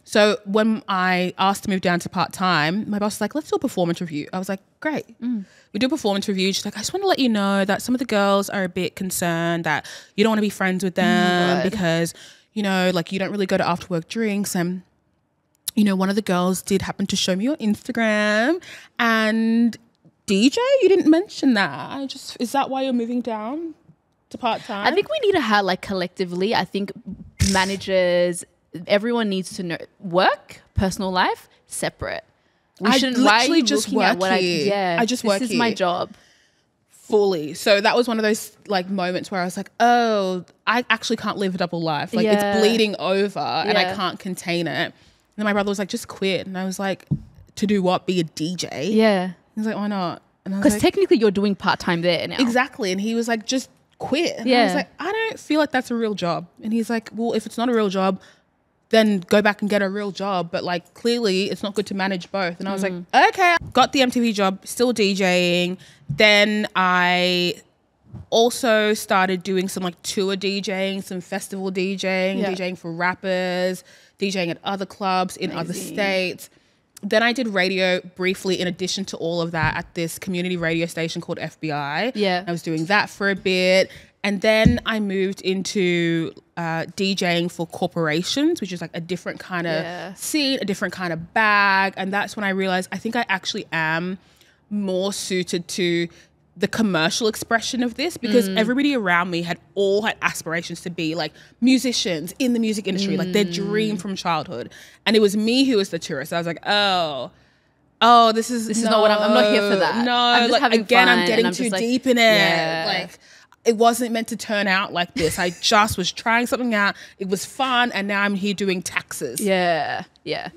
So when I asked to move down to part-time, my boss was like, let's do a performance review. I was like, great. We do a performance review. She's like, I just want to let you know that some of the girls are a bit concerned that you don't want to be friends with them because, you know, like you don't really go to after work drinks. And, you know, one of the girls did happen to show me your Instagram and DJ, you didn't mention that. Is that why you're moving down to part-time? I think we need to have like collectively, I think managers, everyone needs to know work, personal life, separate. We shouldn't. Why are you just looking at what I just work here. This is my job. Fully. So that was one of those like moments where I was like, oh, I actually can't live a double life. Like it's bleeding over and I can't contain it. And then my brother was like, just quit. And I was like, to do what? Be a DJ? Yeah. He was like, why not? Because like, technically you're doing part-time there now. Exactly. And he was like, just quit. And I was like, I don't feel like that's a real job. And he's like, well, if it's not a real job, then go back and get a real job. But like clearly it's not good to manage both. And I was like, okay. Got the MTV job, still DJing. Then I also started doing some like tour DJing, some festival DJing, DJing for rappers, DJing at other clubs in other states. Then I did radio briefly in addition to all of that at this community radio station called FBI. Yeah. I was doing that for a bit. And then I moved into DJing for corporations, which is like a different kind of scene, a different kind of bag. And that's when I realized I think I actually am more suited to the commercial expression of this because everybody around me had aspirations to be like musicians in the music industry, like their dream from childhood. And it was me who was the tourist. I was like, oh, this is not what I'm not here for that. No, I'm just like having again, fun I'm getting I'm too like, deep in it. Like it wasn't meant to turn out like this. I just was trying something out. It was fun. And now I'm here doing taxes. Yeah. Yeah.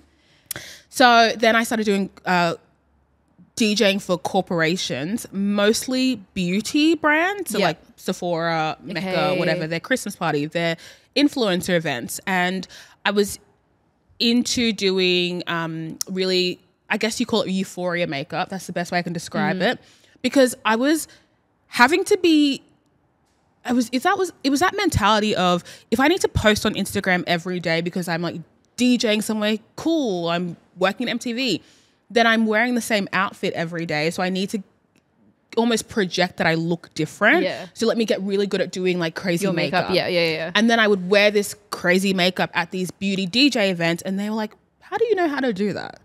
So then I started doing DJing for corporations, mostly beauty brands. So like Sephora, Mecca, whatever, their Christmas party, their influencer events. And I was into doing really, I guess you call it euphoria makeup. That's the best way I can describe it. Because I was having to be, it was that mentality of if I need to post on Instagram every day because I'm like DJing somewhere cool, I'm working at MTV, then I'm wearing the same outfit every day. So I need to almost project that I look different. Yeah. So let me get really good at doing like crazy makeup. Yeah. And then I would wear this crazy makeup at these beauty DJ events and they were like, how do you know how to do that?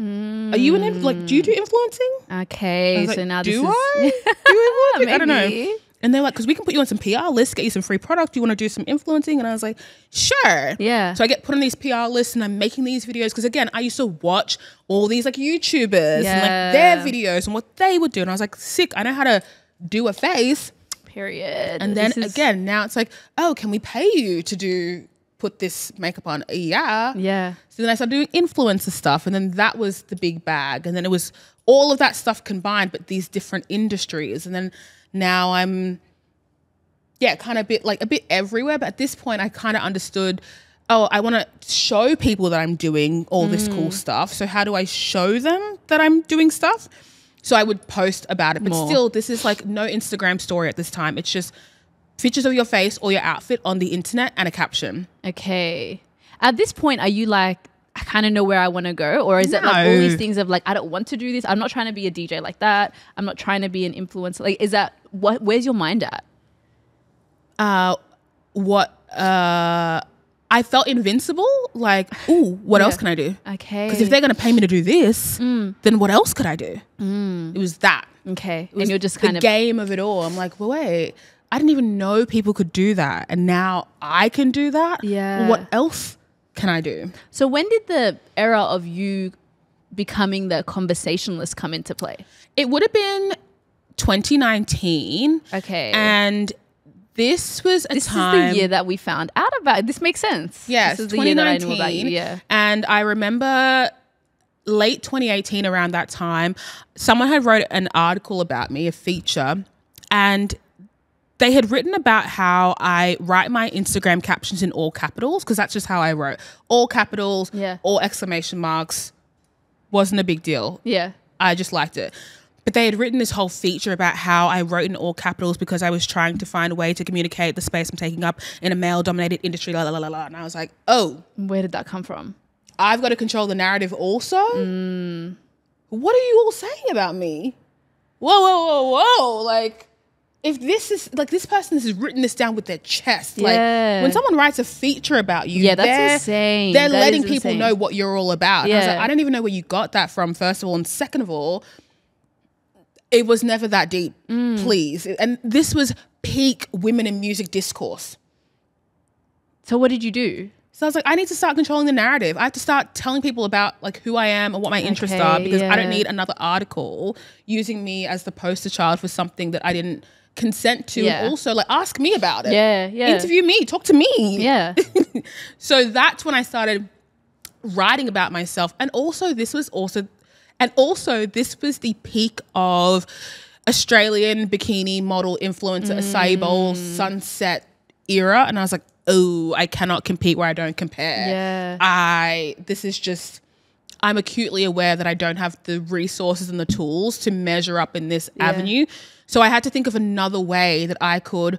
Are you do you do influencing? Okay, so like, now do this is... I? Do influencing? I don't know. Maybe. And they're like, because we can put you on some PR lists, get you some free product. Do you want to do some influencing? And I was like, sure. Yeah. So I get put on these PR lists and I'm making these videos. Because again, I used to watch all these like YouTubers and like their videos and what they would do. And I was like, sick. I know how to do a face. Period. And then again, now it's like, oh, can we pay you to put this makeup on? Yeah. So then I started doing influencer stuff. And then that was the big bag. And then it was all of that stuff combined, but these different industries. And then now I'm, kind of a bit everywhere. But at this point, I kind of understood, I want to show people that I'm doing all this cool stuff. So how do I show them that I'm doing stuff? So I would post about it. But still, this is like no Instagram story at this time. It's just pictures of your face or your outfit on the internet and a caption. Okay. At this point, are you like, I kind of know where I want to go? Or is it like all these things of like, I don't want to do this. I'm not trying to be a DJ like that. I'm not trying to be an influencer. Like, is that, where's your mind at? I felt invincible. Like, ooh, what else can I do? Okay. Because if they're going to pay me to do this, then what else could I do? It was that. Okay. It was and you're just kind the of game of it all. I'm like, well, wait, I didn't even know people could do that. And now I can do that. Yeah. Well, what else can I do? So when did the era of you becoming the conversationalist come into play? It would have been 2019. Okay. And this was a time. This is the year that we found out about it. This makes sense. Yes, this is 2019. The year that I knew about you. Yeah. And I remember late 2018, around that time, someone had wrote an article about me, a feature, and they had written about how I write my Instagram captions in all capitals, because that's just how I wrote. All capitals, all exclamation marks. Wasn't a big deal. Yeah. I just liked it. But they had written this whole feature about how I wrote in all capitals because I was trying to find a way to communicate the space I'm taking up in a male-dominated industry, la, la, la, la, la. And I was like, oh. Where did that come from? I've got to control the narrative also? What are you all saying about me? Whoa, whoa, whoa, whoa. Like, if this is, like, this person has written this down with their chest. Like, when someone writes a feature about you, that's insane. They're letting people know what you're all about. And I was like, I don't even know where you got that from, first of all. And second of all, it was never that deep, please. And this was peak women in music discourse. So what did you do? So I was like, I need to start controlling the narrative. I have to start telling people about like who I am and what my interests are, because I don't need another article using me as the poster child for something that I didn't consent to. And also like ask me about it. Interview me, talk to me. So that's when I started writing about myself. And also this was the peak of Australian bikini model influencer acai bowl sunset era. And I was like, oh, I cannot compete where I don't compare. I'm acutely aware that I don't have the resources and the tools to measure up in this avenue. So I had to think of another way that I could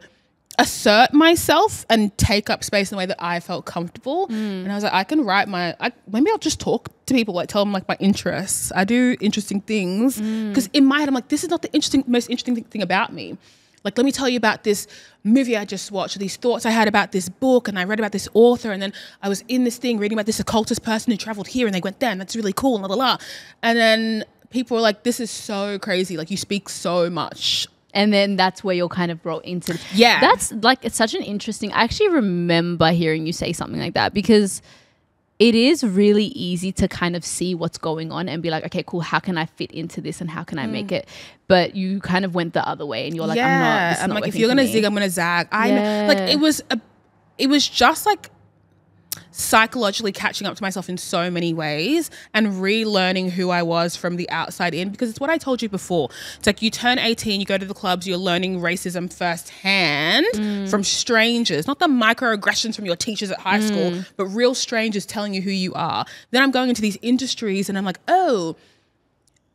assert myself and take up space in the way that I felt comfortable. And I was like, I can write maybe I'll just talk to people, like tell them like my interests. I do interesting things, because in my head I'm like, this is not the most interesting thing about me. Like, let me tell you about this movie I just watched, or these thoughts I had about this book, and I read about this author, and then I was in this thing reading about this occultist person who traveled here and they went there, and that's really cool, and blah, blah, blah. And then people were like, this is so crazy. Like, you speak so much. And then that's where you're kind of brought into. Yeah. That's like, it's such an interesting, I actually remember hearing you say something like that, because it is really easy to kind of see what's going on and be like, okay, cool, how can I fit into this and how can I make it? But you kind of went the other way and you're like, I'm like, if you're going to zig, I'm going to zag. Like, it was just like psychologically catching up to myself in so many ways and relearning who I was from the outside in, because it's what I told you before. It's like you turn 18, you go to the clubs, you're learning racism firsthand from strangers, not the microaggressions from your teachers at high school, but real strangers telling you who you are. Then I'm going into these industries and I'm like, oh,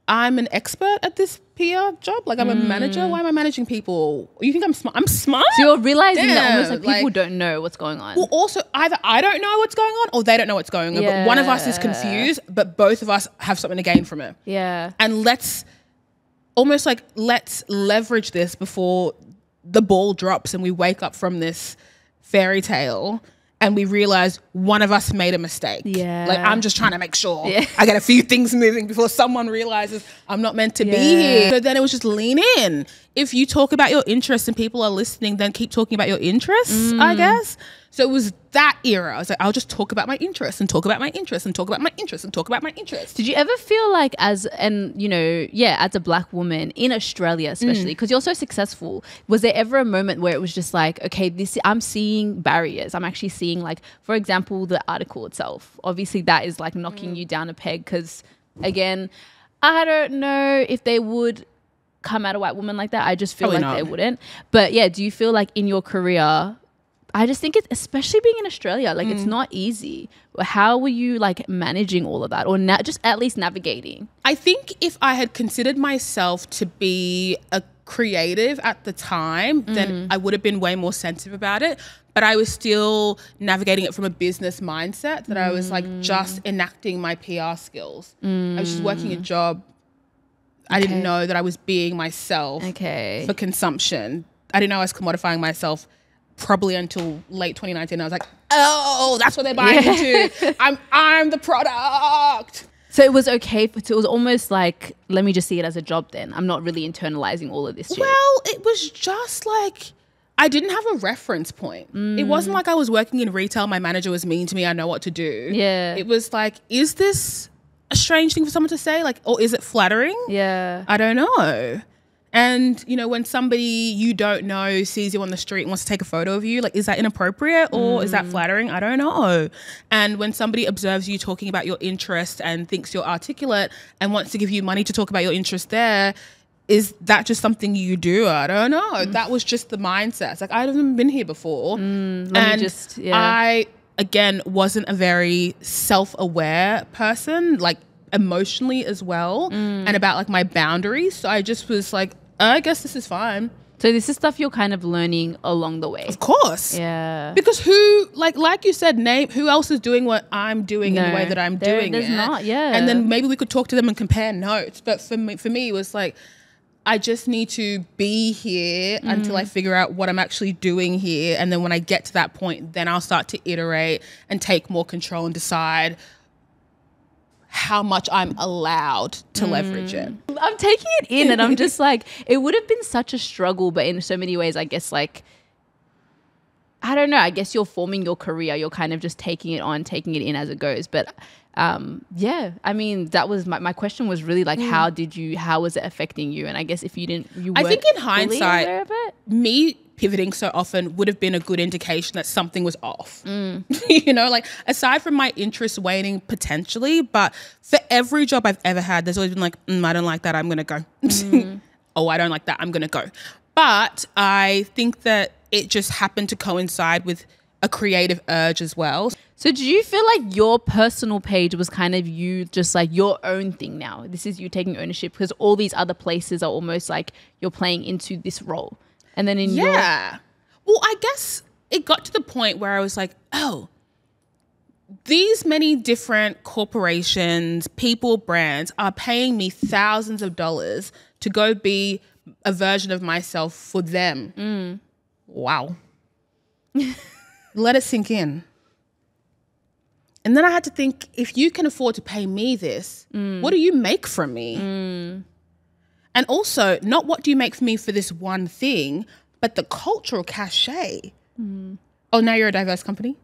I'm an expert at this PR job. Like, I'm a manager. Why am I managing people? You think I'm smart? I'm smart. So you're realizing that almost like people don't know what's going on. Well, also either I don't know what's going on or they don't know what's going on. But one of us is confused, but both of us have something to gain from it. Yeah. And let's leverage this before the ball drops and we wake up from this fairy tale and we realize one of us made a mistake. Yeah. Like, I'm just trying to make sure I get a few things moving before someone realizes I'm not meant to be here. So then it was just lean in. If you talk about your interests and people are listening, then keep talking about your interests, I guess. So it was that era. I was like, I'll just talk about my interests and talk about my interests and talk about my interests and talk about my interests. Did you ever feel like as a black woman in Australia, especially because you're so successful, was there ever a moment where it was just like, okay, I'm seeing barriers. I'm actually seeing, like, for example, the article itself. Obviously that is like knocking you down a peg because, again, I don't know if they would come at a white woman like that. I just feel Probably like not. they wouldn't. But yeah, do you feel like in your career, I just think it's, especially being in Australia, like it's not easy. How were you like managing all of that, or just at least navigating? I think if I had considered myself to be a creative at the time, then I would have been way more sensitive about it. But I was still navigating it from a business mindset that I was like just enacting my PR skills. I was just working a job. I didn't know that I was being myself for consumption. I didn't know I was commodifying myself probably until late 2019. I was like, oh, that's what they're buying into. I'm the product. So it was okay. It was almost like, let me just see it as a job then. I'm not really internalizing all of this shit. Well, it was just like, I didn't have a reference point. It wasn't like I was working in retail. My manager was mean to me. I know what to do. Yeah. It was like, is this a strange thing for someone to say? Like, or is it flattering? Yeah. I don't know. And, you know, when somebody you don't know sees you on the street and wants to take a photo of you, like, is that inappropriate or is that flattering? I don't know. And when somebody observes you talking about your interest and thinks you're articulate and wants to give you money to talk about your interest there, is that just something you do? I don't know. That was just the mindset. It's like, I haven't been here before. I, again, wasn't a very self-aware person, like emotionally as well, and about like my boundaries. So I just was like, I guess this is fine. So this is stuff you're kind of learning along the way. Of course. Yeah. Because who, like you said, name who else is doing what I'm doing in the way that I'm doing there's it? not, yeah. And then maybe we could talk to them and compare notes. But for me, it was like, I just need to be here until I figure out what I'm actually doing here. And then when I get to that point, then I'll start to iterate and take more control and decide how much I'm allowed to leverage it. I'm taking it in and I'm just like, it would have been such a struggle, but in so many ways, I guess, like, I don't know, I guess you're forming your career. You're kind of just taking it on, taking it in as it goes. But yeah, I mean, that was my question was really like, how was it affecting you? And I guess if you I think in hindsight, me pivoting so often would have been a good indication that something was off. You know, like aside from my interest waning potentially, but for every job I've ever had, there's always been like, I don't like that, I'm going to go. Oh, I don't like that, I'm going to go. But I think that it just happened to coincide with a creative urge as well. So do you feel like your personal page was kind of you just like your own thing now? This is you taking ownership because all these other places are almost like you're playing into this role. And then in well, I guess it got to the point where I was like, oh, these many different corporations, people, brands are paying me thousands of dollars to go be a version of myself for them. Wow. Let it sink in. And then I had to think, if you can afford to pay me this, what do you make from me? And also, not what do you make for me for this one thing, but the cultural cachet. Oh, now you're a diverse company?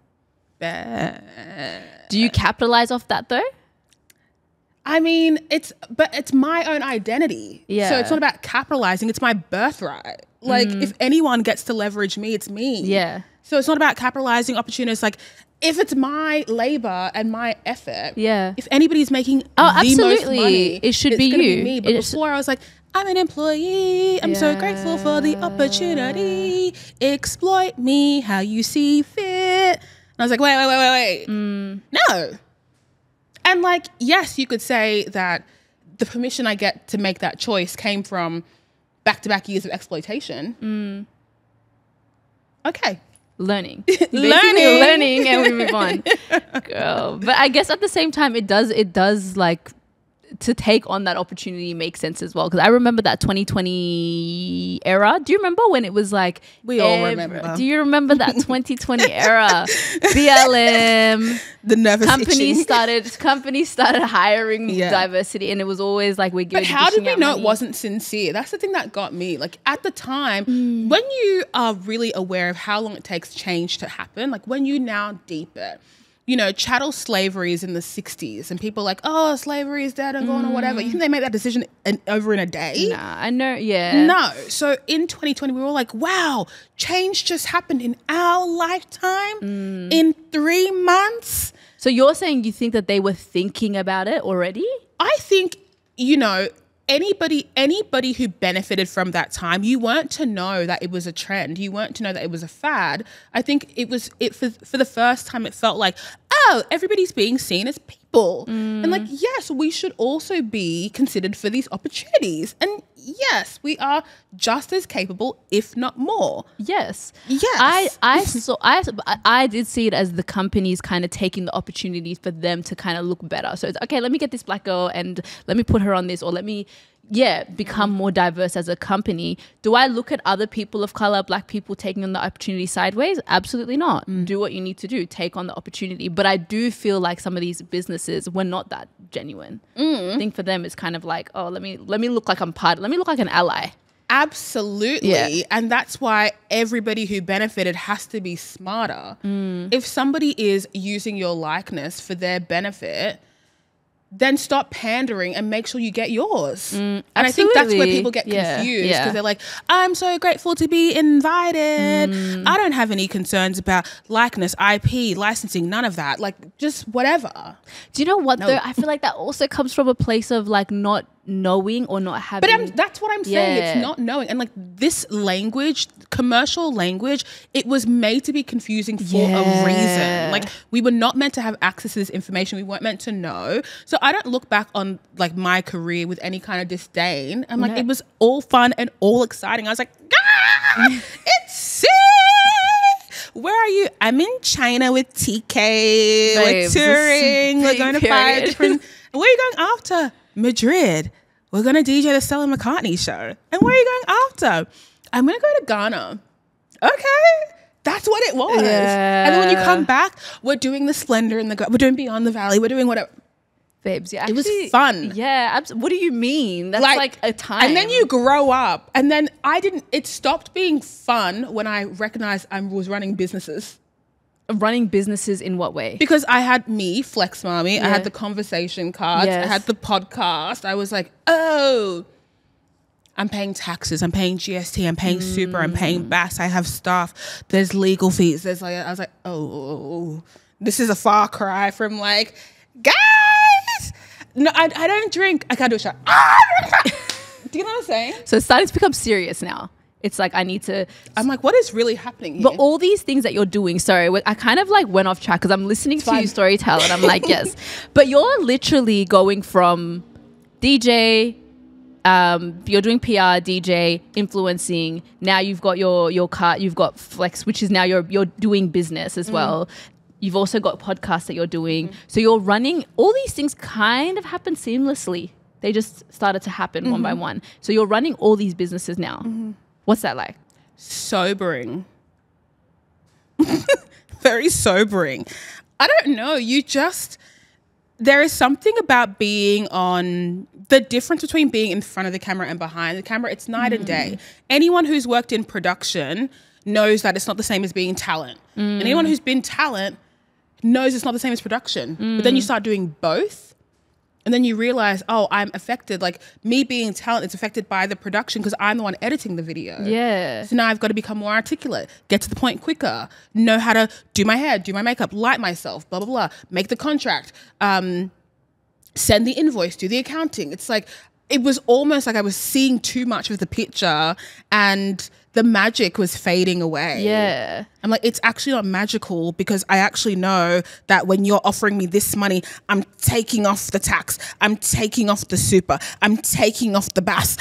Do you capitalize off that though? I mean, it's my own identity. Yeah. So it's not about capitalizing, it's my birthright. Like if anyone gets to leverage me, it's me. Yeah. So it's not about capitalizing opportunities. Like if it's my labor and my effort, if anybody's making the most money, it should it's be gonna you. Be me. But before I was like, I'm an employee. I'm so grateful for the opportunity. Exploit me how you see fit. And I was like, wait. No. And like, yes, you could say that the permission I get to make that choice came from back-to-back years of exploitation. Okay. Learning, learning, and we move on, girl. But I guess at the same time, it does like to take on that opportunity makes sense as well. Because I remember that 2020 era. Do you remember when it was like we all remember? Do you remember that 2020 era? BLM, the nervous companies started hiring diversity, and it was always like we're giving. But how did we know it wasn't sincere? That's the thing that got me. Like at the time, when you are really aware of how long it takes change to happen, like when you now deep it. You know, chattel slavery is in the 60s and people are like, oh, slavery is dead and gone or whatever. You think they make that decision over in a day? Nah, I know, yeah. No. So in 2020, we were all like, wow, change just happened in our lifetime in 3 months. So you're saying you think that they were thinking about it already? I think, you know, anybody who benefited from that time, you weren't to know that it was a trend. You weren't to know that it was a fad. I think for the first time, it felt like, oh, everybody's being seen as people. And like, yes, we should also be considered for these opportunities. And yes, we are just as capable, if not more. Yes. Yes. I did see it as the companies kind of taking the opportunities for them to kind of look better. So it's okay, let me get this black girl and let me put her on this, or let me become more diverse as a company. Do I look at other people of color, black people taking on the opportunity sideways? Absolutely not. Do what you need to do, take on the opportunity. But I do feel like some of these businesses were not that genuine. I think for them it's kind of like, oh, let me look like I'm part, let me look like an ally. Absolutely. Yeah. And that's why everybody who benefited has to be smarter. If somebody is using your likeness for their benefit, then stop pandering and make sure you get yours. And I think that's where people get confused because they're like, I'm so grateful to be invited. I don't have any concerns about likeness, IP, licensing, none of that. Like, just whatever. Do you know what though? I feel like that also comes from a place of like not knowing or not having. But that's what I'm saying. It's not knowing. And like this language, commercial language, it was made to be confusing for a reason. Like we were not meant to have access to this information. We weren't meant to know. So I don't look back on like my career with any kind of disdain. I'm like, it was all fun and all exciting. I was like, it's sick. Where are you? I'm in China with TK. Babes, we're touring. We're going to 5 different. Where are you going after? Madrid. We're going to DJ the Stella McCartney show. And where are you going after? I'm going to go to Ghana. Okay. That's what it was. Yeah. And then when you come back, we're doing the Splendor we're doing Beyond the Valley. We're doing whatever. Babes, it was fun. Yeah. What do you mean? That's like a time. And then you grow up. And then it stopped being fun when I recognized I was running businesses. Running businesses in what way? Because I had Flex Mami. I had the conversation cards. I had the podcast. I was like, oh, I'm paying taxes. I'm paying GST. I'm paying super. I'm paying BAS. I have staff. There's legal fees. I was like, oh, this is a far cry from like, guys. No, I don't drink. I can't do a shot. Do you know what I'm saying? So it's starting to become serious now. It's like I'm like, what is really happening here? But all these things that you're doing, sorry, I kind of like went off track because I'm listening to you storytell and I'm like, yes. But you're literally going from DJ, you're doing PR, DJ, influencing. Now you've got your car, you've got Flex, which is now you're doing business as well. You've also got podcasts that you're doing. So you're running, all these things kind of happen seamlessly. They just started to happen one by one. So you're running all these businesses now. What's that like? Sobering. Very sobering. I don't know. There is something about being on the difference between being in front of the camera and behind the camera. It's night and day. Anyone who's worked in production knows that it's not the same as being talent. And anyone who's been talent knows it's not the same as production. But then you start doing both. And then you realize, oh, I'm affected. Like me being talent is affected by the production because I'm the one editing the video. Yeah. So now I've got to become more articulate, get to the point quicker, know how to do my hair, do my makeup, light myself, blah, blah, blah, make the contract, send the invoice, do the accounting. It's like, it was almost like I was seeing too much of the picture and the magic was fading away. Yeah. I'm like, it's actually not magical because I actually know that when you're offering me this money, I'm taking off the tax. I'm taking off the super. I'm taking off the BAS.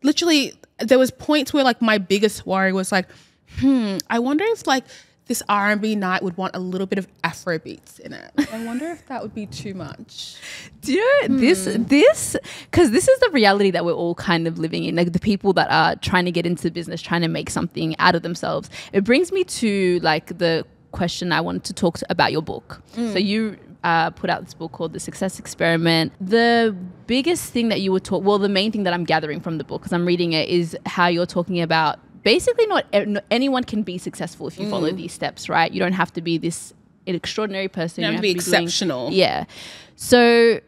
Literally, there was points where like my biggest worry was like, I wonder if like this R&B night would want a little bit of Afro beats in it. I wonder if that would be too much. Do you know this, because this is the reality that we're all kind of living in, like the people that are trying to get into business, trying to make something out of themselves. It brings me to like the question I wanted to talk about your book. So you put out this book called The Success Experiment. The biggest thing that you would talk, well, the main thing that I'm gathering from the book, because I'm reading it, is how you're talking about basically not anyone can be successful if you follow these steps, right? You don't have to be this extraordinary person. You have to be exceptional. Yeah. So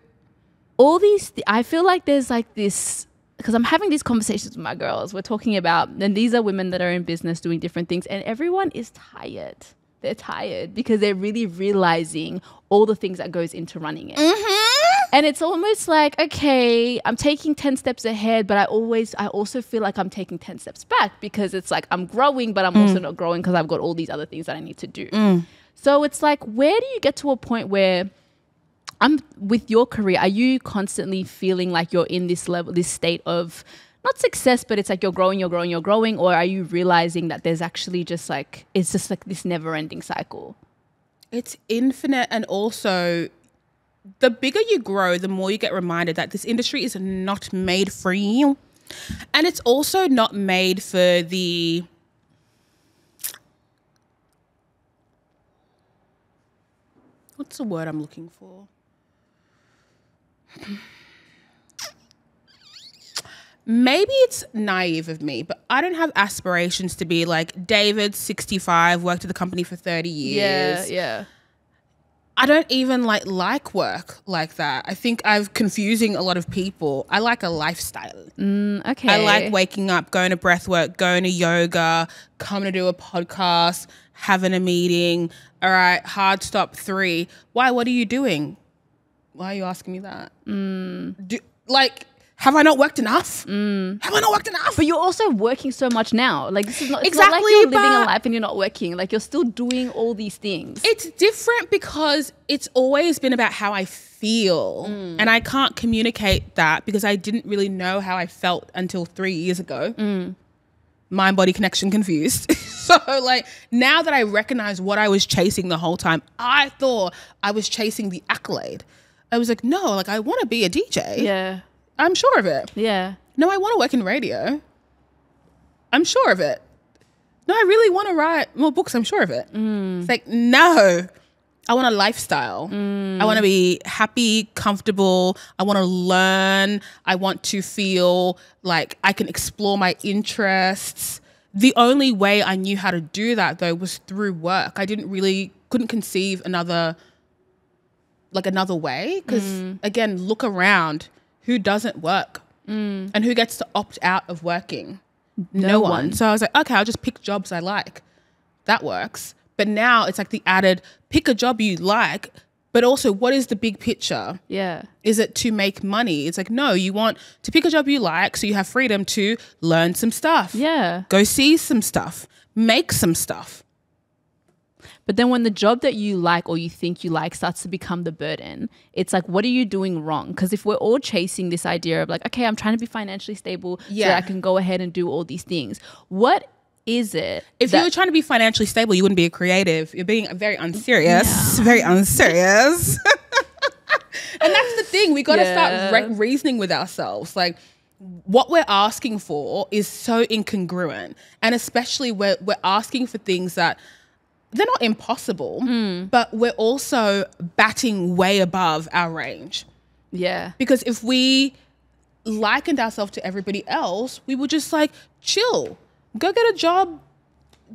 all these, I feel like there's like this, because I'm having these conversations with my girls. We're talking about, and these are women that are in business doing different things, and everyone is tired. They're tired because they're really realizing all the things that goes into running it. And it's almost like, okay, I'm taking 10 steps ahead, but I also feel like I'm taking 10 steps back because it's like I'm growing, but I'm also not growing because I've got all these other things that I need to do. So it's like, where do you get to a point where with your career, are you constantly feeling like you're in this level, this state of not success, but it's like you're growing, or are you realizing that there's actually just like, it's just like this never ending cycle? It's infinite. And also the bigger you grow, the more you get reminded that this industry is not made for you. And it's also not made for the what's the word I'm looking for? Maybe it's naive of me, but I don't have aspirations to be like David, 65, worked at the company for 30 years. Yeah. I don't even like work like that. I think I'm confusing a lot of people. I like a lifestyle. Okay. I like waking up, going to breath work, going to yoga, coming to do a podcast, having a meeting. All right, hard stop 3. Why? What are you doing? Why are you asking me that? Have I not worked enough? Have I not worked enough? But you're also working so much now. Like, this is not, it's Exactly, not like you're living a life and you're not working. Like, you're still doing all these things. It's different because it's always been about how I feel. And I can't communicate that because I didn't really know how I felt until 3 years ago. Mind body connection confused. So now that I recognize what I was chasing the whole time, I thought I was chasing the accolade. I was like, no, I want to be a DJ. Yeah. I'm sure of it. Yeah. No, I want to work in radio. I'm sure of it. No, I really want to write more books. I'm sure of it. It's like, no, I want a lifestyle. I want to be happy, comfortable. I want to learn. I want to feel like I can explore my interests. The only way I knew how to do that, though, was through work. I couldn't conceive another way. Because, again, look around. Who doesn't work? And who gets to opt out of working? No one. So I was like, okay, I'll just pick jobs I like. That works. But now it's like the added, pick a job you like, but also what is the big picture? Yeah. Is it to make money? It's like, no, you want to pick a job you like so you have freedom to learn some stuff. Yeah. Go see some stuff. Make some stuff. But then when the job that you like or you think you like starts to become the burden, it's like, what are you doing wrong? Because if we're all chasing this idea of like, okay, I'm trying to be financially stable so that I can go ahead and do all these things. What is it? If you were trying to be financially stable, you wouldn't be a creative. You're being very unserious. Yeah. Very unserious. And that's the thing. We got to start reasoning with ourselves. Like, what we're asking for is so incongruent. And especially we're asking for things that they're not impossible, but we're also batting way above our range. Yeah. Because if we likened ourselves to everybody else, we would just chill. Go get a job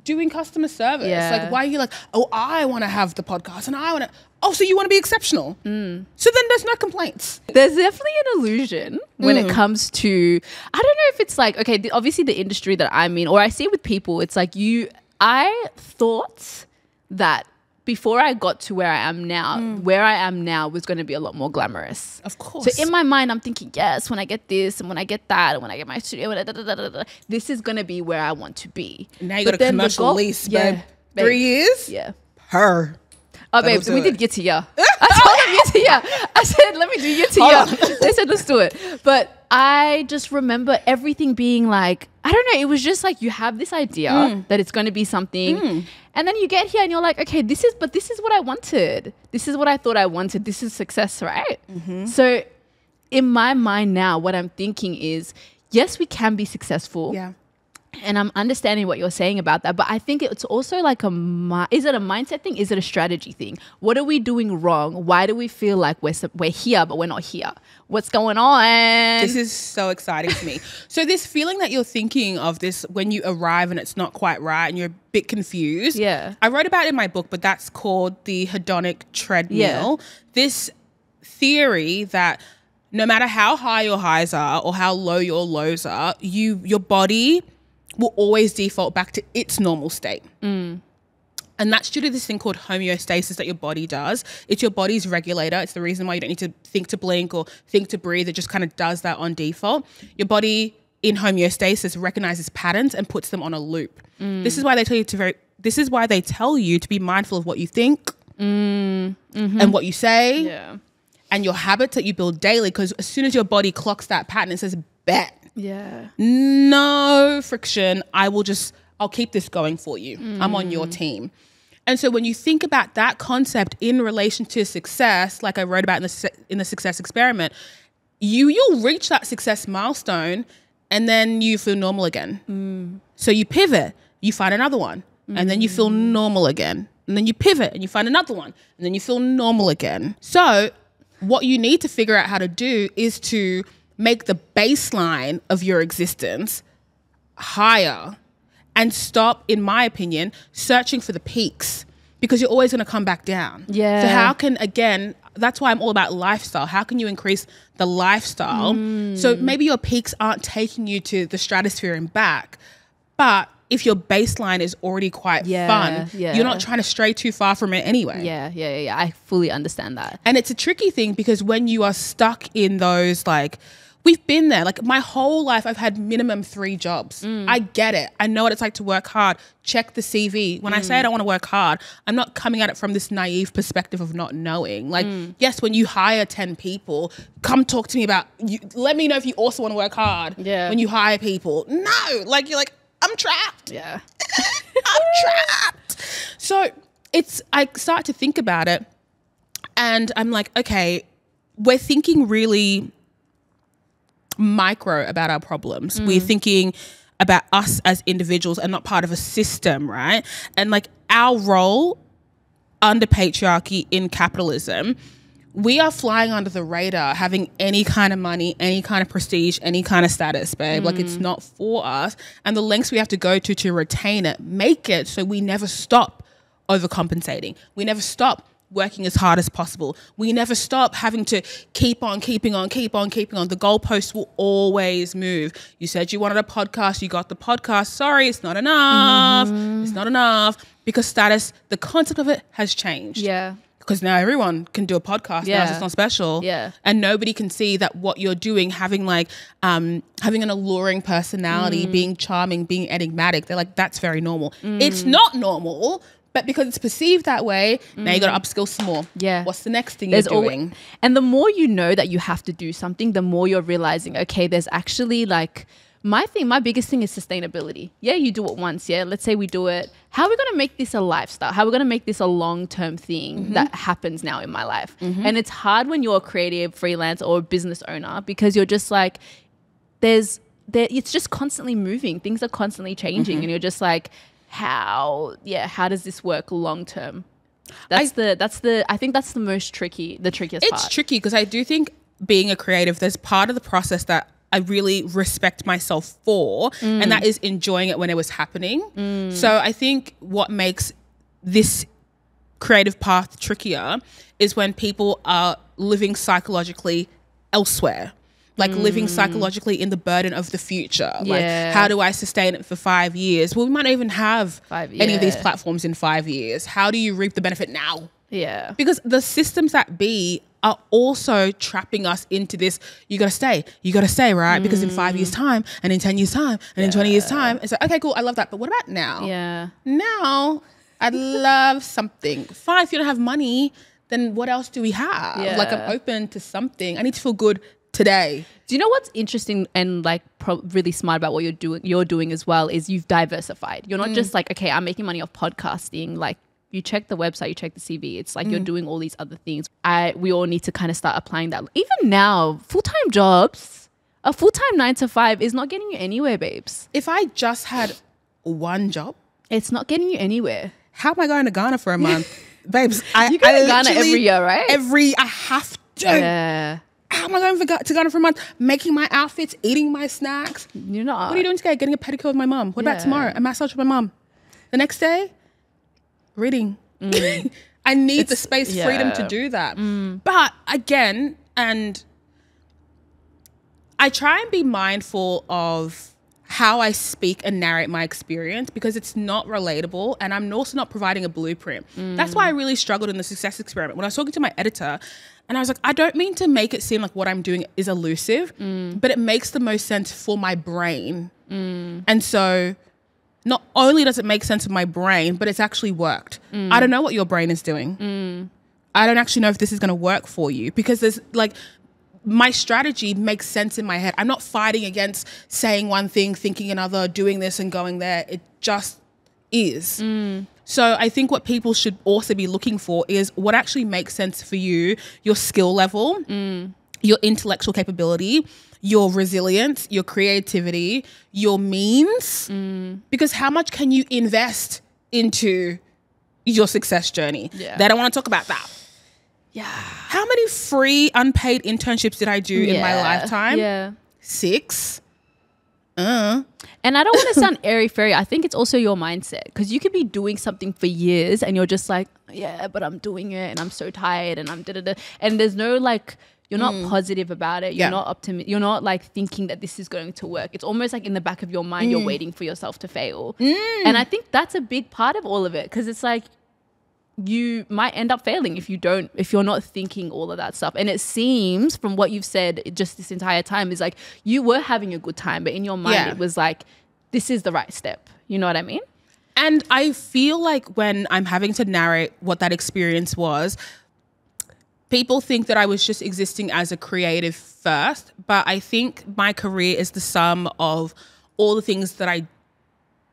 doing customer service. Yeah. Why are you oh, I want to have the podcast and I want to, oh, so you want to be exceptional. So then there's no complaints. There's definitely an illusion when it comes to, I don't know if it's okay, obviously the industry that I'm in, or I see it with people, it's I thought that before I got to where I am now was going to be a lot more glamorous. Of course. So in my mind, I'm thinking, yes, when I get this and when I get that and when I get my studio, this is going to be where I want to be. Now you got a commercial lease, babe. 3 years? Yeah. Her. Oh, babe, we did get to year. I told them year to year. I said, let me do year to year. They said, let's do it. But I just remember everything being I don't know, it was just you have this idea that it's going to be something. And then you get here and you're like, okay, this is what I wanted. This is what I thought I wanted. This is success, right? So in my mind now, what I'm thinking is, yes, we can be successful. Yeah. And I'm understanding what you're saying about that. But I think it's also is it a mindset thing? Is it a strategy thing? What are we doing wrong? Why do we feel like we're here, but we're not here? What's going on? This is so exciting to me. So this feeling that you're thinking of this when you arrive and it's not quite right and you're a bit confused. Yeah. I wrote about it in my book, but that's called the hedonic treadmill. Yeah. This theory that no matter how high your highs are or how low your lows are, your body will always default back to its normal state. And that's due to this thing called homeostasis that your body does. It's your body's regulator. It's the reason why you don't need to think to blink or think to breathe. It just kind of does that on default. Your body in homeostasis recognizes patterns and puts them on a loop. This is why they tell you to be mindful of what you think and what you say and your habits that you build daily, because as soon as your body clocks that pattern, it says, bet. Yeah. No friction. I'll keep this going for you. I'm on your team. And so when you think about that concept in relation to success, like I wrote about in the success experiment, you'll reach that success milestone and then you feel normal again. So you pivot, you find another one, and then you feel normal again. And then you pivot and you find another one, and then you feel normal again. So what you need to figure out how to do is to make the baseline of your existence higher and stop, in my opinion, searching for the peaks. because you're always going to come back down. Yeah. So how can, again, that's why I'm all about lifestyle. How can you increase the lifestyle? So maybe your peaks aren't taking you to the stratosphere and back, but if your baseline is already quite fun, you're not trying to stray too far from it anyway. Yeah. I fully understand that. And it's a tricky thing because when you are stuck in those, like, we've been there. Like, my whole life, I've had minimum 3 jobs. I get it. I know what it's like to work hard. Check the CV. When I say I don't want to work hard, I'm not coming at it from this naive perspective of not knowing. Like, yes, when you hire 10 people, come talk to me about, let me know if you also want to work hard when you hire people. No, like, you're like, I'm trapped. Yeah. I'm trapped. So I start to think about it and I'm like, okay, we're thinking really micro about our problems. We're thinking about us as individuals and not part of a system, right? And like our role under patriarchy in capitalism, we are flying under the radar, having any kind of money, any kind of prestige, any kind of status, babe. Like, it's not for us. And the lengths we have to go to retain it, make it so we never stop overcompensating. We never stop working as hard as possible. We never stop having to keep on keeping on. The goalposts will always move. You said you wanted a podcast, you got the podcast. Sorry, it's not enough. It's not enough because status, the concept of it has changed. Yeah. Because now everyone can do a podcast now, so it's not special. Yeah. And nobody can see that what you're doing, having like, having an alluring personality, being charming, being enigmatic, they're like, that's very normal. It's not normal. But because it's perceived that way, now you got to upskill some more. Yeah. What's the next thing you're doing? And the more you know that you have to do something, the more you're realizing, okay, there's actually like, my biggest thing is sustainability. Yeah, you do it once. Yeah, let's say we do it. How are we going to make this a lifestyle? How are we going to make this a long-term thing that happens now in my life? And it's hard when you're a creative, freelance or a business owner because you're just like, it's just constantly moving. Things are constantly changing and you're just like, how does this work long term? I think that's the trickiest part. It's tricky because I do think being a creative, there's part of the process that I really respect myself for, and that is enjoying it when it was happening. So I think what makes this creative path trickier is when people are living psychologically elsewhere. Like living psychologically in the burden of the future. Like, how do I sustain it for 5 years? Well, we might not even have any of these platforms in 5 years. How do you reap the benefit now? Yeah. Because the systems that be are also trapping us into this, you got to stay, right? Because in 5 years time and in 10 years time and in 20 years time, it's like, okay, cool, I love that. But what about now? Yeah. Now, I'd love something. Fine, if you don't have money, then what else do we have? Yeah. Like, I'm open to something. I need to feel good today. Do you know what's interesting and like really smart about what you're doing as well is you've diversified. You're not just like, okay, I'm making money off podcasting. Like, you check the website, you check the CV. It's like you're doing all these other things. We all need to kind of start applying that. Even now, full-time jobs, a full-time 9 to 5 is not getting you anywhere, babes. If I just had one job, it's not getting you anywhere. How am I going to Ghana for a month? Babes, you go to Ghana every year, right? I have to. Yeah. How am I going to Ghana for a month? Making my outfits, eating my snacks. You're not. What are you doing today? Getting a pedicure with my mum. What about tomorrow? A massage with my mum. The next day, reading. I need the space, freedom to do that. But again, and I try and be mindful of how I speak and narrate my experience because it's not relatable and I'm also not providing a blueprint. That's why I really struggled in the success experiment. When I was talking to my editor and I was like, I don't mean to make it seem like what I'm doing is elusive, but it makes the most sense for my brain. And so not only does it make sense for my brain, but it's actually worked. I don't know what your brain is doing. I don't actually know if this is going to work for you because there's like, my strategy makes sense in my head. I'm not fighting against saying one thing, thinking another, doing this and going there. It just is. So I think what people should also be looking for is what actually makes sense for you, your skill level, your intellectual capability, your resilience, your creativity, your means. Because how much can you invest into your success journey? They don't want to talk about that. How many free unpaid internships did I do in my lifetime? 6. And I don't want to sound airy-fairy. I think it's also your mindset, because you could be doing something for years and you're just like, yeah, but I'm doing it and I'm so tired and I'm da-da-da. And there's no like, you're not positive about it. You're not optimistic. You're not like thinking that this is going to work. It's almost like in the back of your mind, you're waiting for yourself to fail. And I think that's a big part of all of it, because it's like, you might end up failing if you're not thinking all of that stuff. And it seems from what you've said just this entire time is like you were having a good time, but in your mind it was like, this is the right step. You know what I mean? And I feel like when I'm having to narrate what that experience was, people think that I was just existing as a creative first, but I think my career is the sum of all the things that I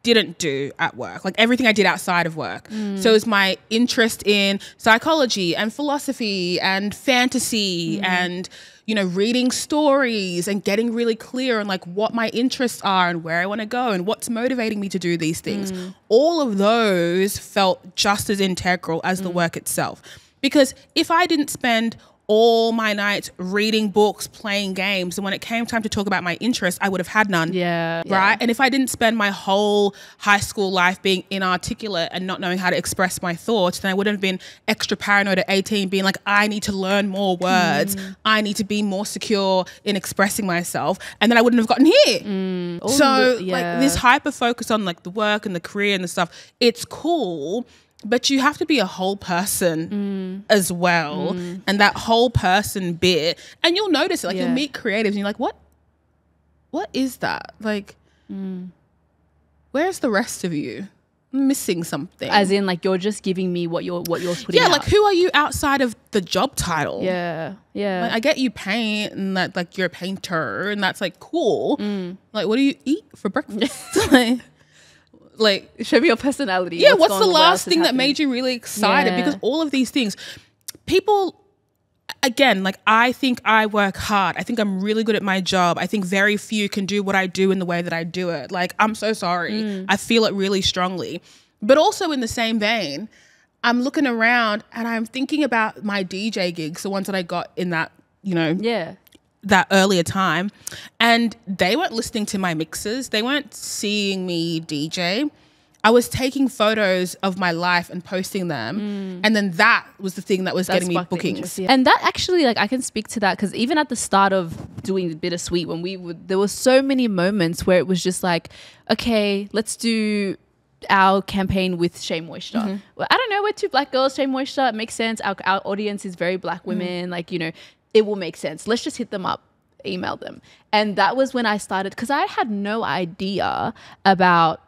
didn't do at work, like everything I did outside of work. So it's my interest in psychology and philosophy and fantasy and, you know, reading stories and getting really clear on like what my interests are and where I want to go and what's motivating me to do these things. All of those felt just as integral as the work itself. Because if I didn't spend all my nights reading books, playing games, and when it came time to talk about my interests, I would have had none. Right? And if I didn't spend my whole high school life being inarticulate and not knowing how to express my thoughts, then I would have been extra paranoid at 18, being like, I need to learn more words. I need to be more secure in expressing myself. And then I wouldn't have gotten here. So like this hyper focus on like the work and the career and the stuff, it's cool. But you have to be a whole person as well. And that whole person bit, and you'll notice it, like you'll meet creatives and you're like, what is that? Like, where's the rest of you? I'm missing something. As in like, you're just giving me what you're putting out. Like who are you outside of the job title? Like, I get you paint and that like you're a painter and that's like cool. Like, what do you eat for breakfast? Like, show me your personality. Yeah, what's the last thing that made you really excited? Because all of these things, people, again, like I think I work hard. I think I'm really good at my job. I think very few can do what I do in the way that I do it. Like, I'm so sorry. I feel it really strongly. But also in the same vein, I'm looking around and I'm thinking about my DJ gigs, the ones that I got in that, you know, that earlier time, and they weren't listening to my mixes. They weren't seeing me DJ. I was taking photos of my life and posting them. And then that was the thing that was getting me bookings. And that actually, like, I can speak to that because even at the start of doing Bittersweet, when there were so many moments where it was just like, okay, let's do our campaign with Shea Moisture. Well, I don't know, we're two black girls, Shea Moisture, it makes sense. Our audience is very black women, like, you know, it will make sense. Let's just hit them up, email them. And that was when I started, because I had no idea about,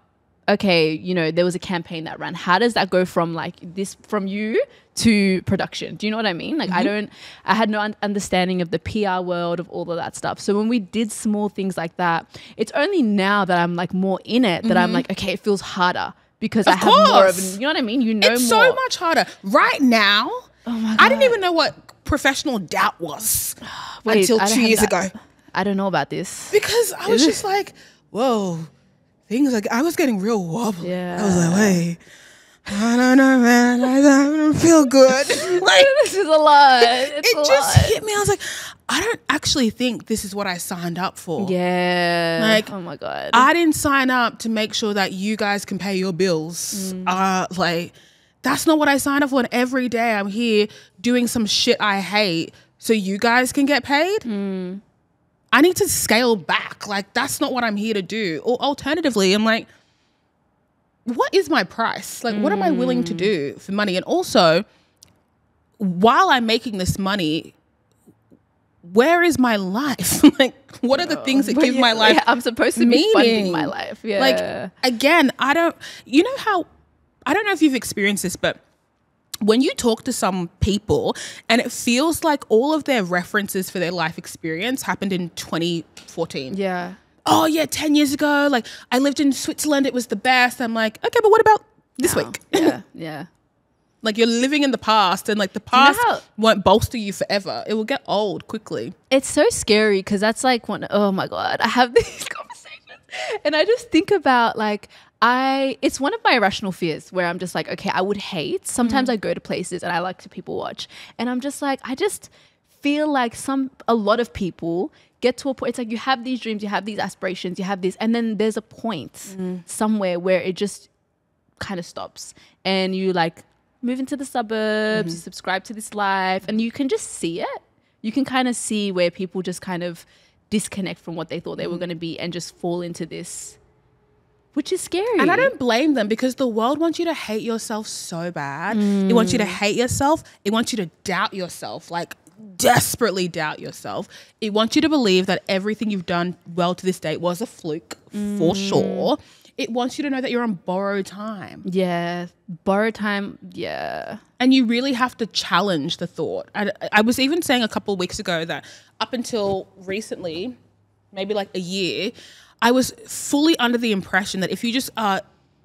okay, you know, there was a campaign that ran. How does that go from like this, from you to production? Do you know what I mean? Like I had no understanding of the PR world, of all of that stuff. So when we did small things like that, it's only now that I'm like more in it that I'm like, okay, it feels harder because I have more of, you know what I mean? You know, it's more. So much harder right now. Oh my God. I didn't even know what professional doubt was until 2 years ago. I don't know about this. Because I was just like, whoa, things like, I was getting real wobbly. Yeah. I was like, wait, I don't know, man. I don't feel good. Like, this is a lot. It just hit me. I was like, I don't actually think this is what I signed up for. Yeah. Like, oh my God. I didn't sign up to make sure that you guys can pay your bills. Like, that's not what I signed up for. And every day I'm here doing some shit I hate so you guys can get paid. I need to scale back. Like, that's not what I'm here to do. Or alternatively, I'm like, what is my price? Like, what am I willing to do for money? And also, while I'm making this money, where is my life? Like, what are the things that give my life I'm supposed to be funding my life. Yeah. Like, again, I don't know if you've experienced this, but when you talk to some people and it feels like all of their references for their life experience happened in 2014. Yeah. Oh yeah, 10 years ago, like I lived in Switzerland, it was the best. I'm like, okay, but what about this week? Yeah. Like, you're living in the past, and like the past won't bolster you forever. It will get old quickly. It's so scary because that's like oh my God, I have these conversations and I just think about like, it's one of my irrational fears where I'm just like, okay, I would hate. Sometimes I go to places and I like to people watch and I'm just like, I just feel like a lot of people get to a point. It's like you have these dreams, you have these aspirations, you have this, and then there's a point somewhere where it just kind of stops, and you like move into the suburbs, you subscribe to this life, and you can just see it. You can kind of see where people just kind of disconnect from what they thought they were going to be and just fall into this, which is scary. And I don't blame them, because the world wants you to hate yourself so bad. It wants you to hate yourself. It wants you to doubt yourself, like desperately doubt yourself. It wants you to believe that everything you've done well to this date was a fluke, for sure. It wants you to know that you're on borrowed time. Yeah, borrowed time, yeah. And you really have to challenge the thought. I was even saying a couple of weeks ago that up until recently, maybe like a year, I was fully under the impression that if you just are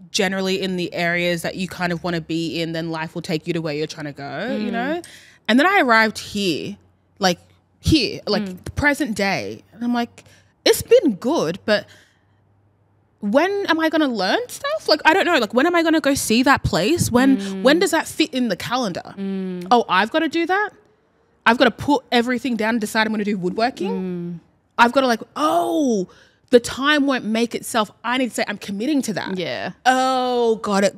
generally in the areas that you kind of want to be in, then life will take you to where you're trying to go, you know? And then I arrived here, like present day. And I'm like, it's been good, but when am I going to learn stuff? Like, I don't know. Like, when am I going to go see that place? When does that fit in the calendar? Oh, I've got to do that? I've got to put everything down and decide I'm going to do woodworking? I've got to like, oh, the time won't make itself. I need to say I'm committing to that. Yeah. Oh, got it.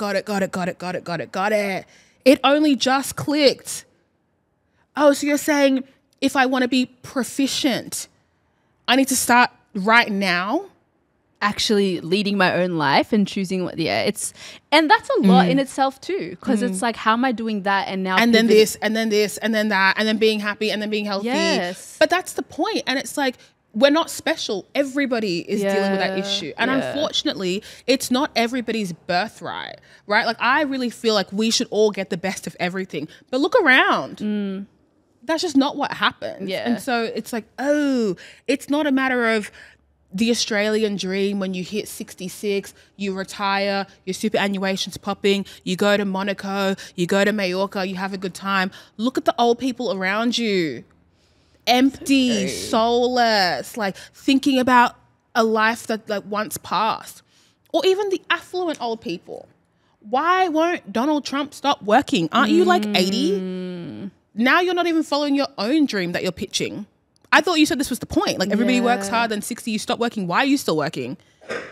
It only just clicked. Oh, so you're saying if I want to be proficient, I need to start right now? Actually leading my own life and choosing what, and that's a lot in itself too, because it's like, how am I doing that? And now, and then this, and then this, and then that, and then being happy, and then being healthy. Yes. But that's the point. And it's like, we're not special. Everybody is dealing with that issue. And unfortunately, it's not everybody's birthright, right? Like, I really feel like we should all get the best of everything. But look around. That's just not what happens. Yeah. And so it's like, oh, it's not a matter of the Australian dream. When you hit 66, you retire, your superannuation's popping, you go to Monaco, you go to Mallorca, you have a good time. Look at the old people around you. Empty, soulless, like thinking about a life that like once passed. Or even the affluent old people. Why won't Donald Trump stop working? Aren't you like 80? Now you're not even following your own dream that you're pitching. I thought you said this was the point. Like, everybody works hard, then 60 you stop working. Why are you still working?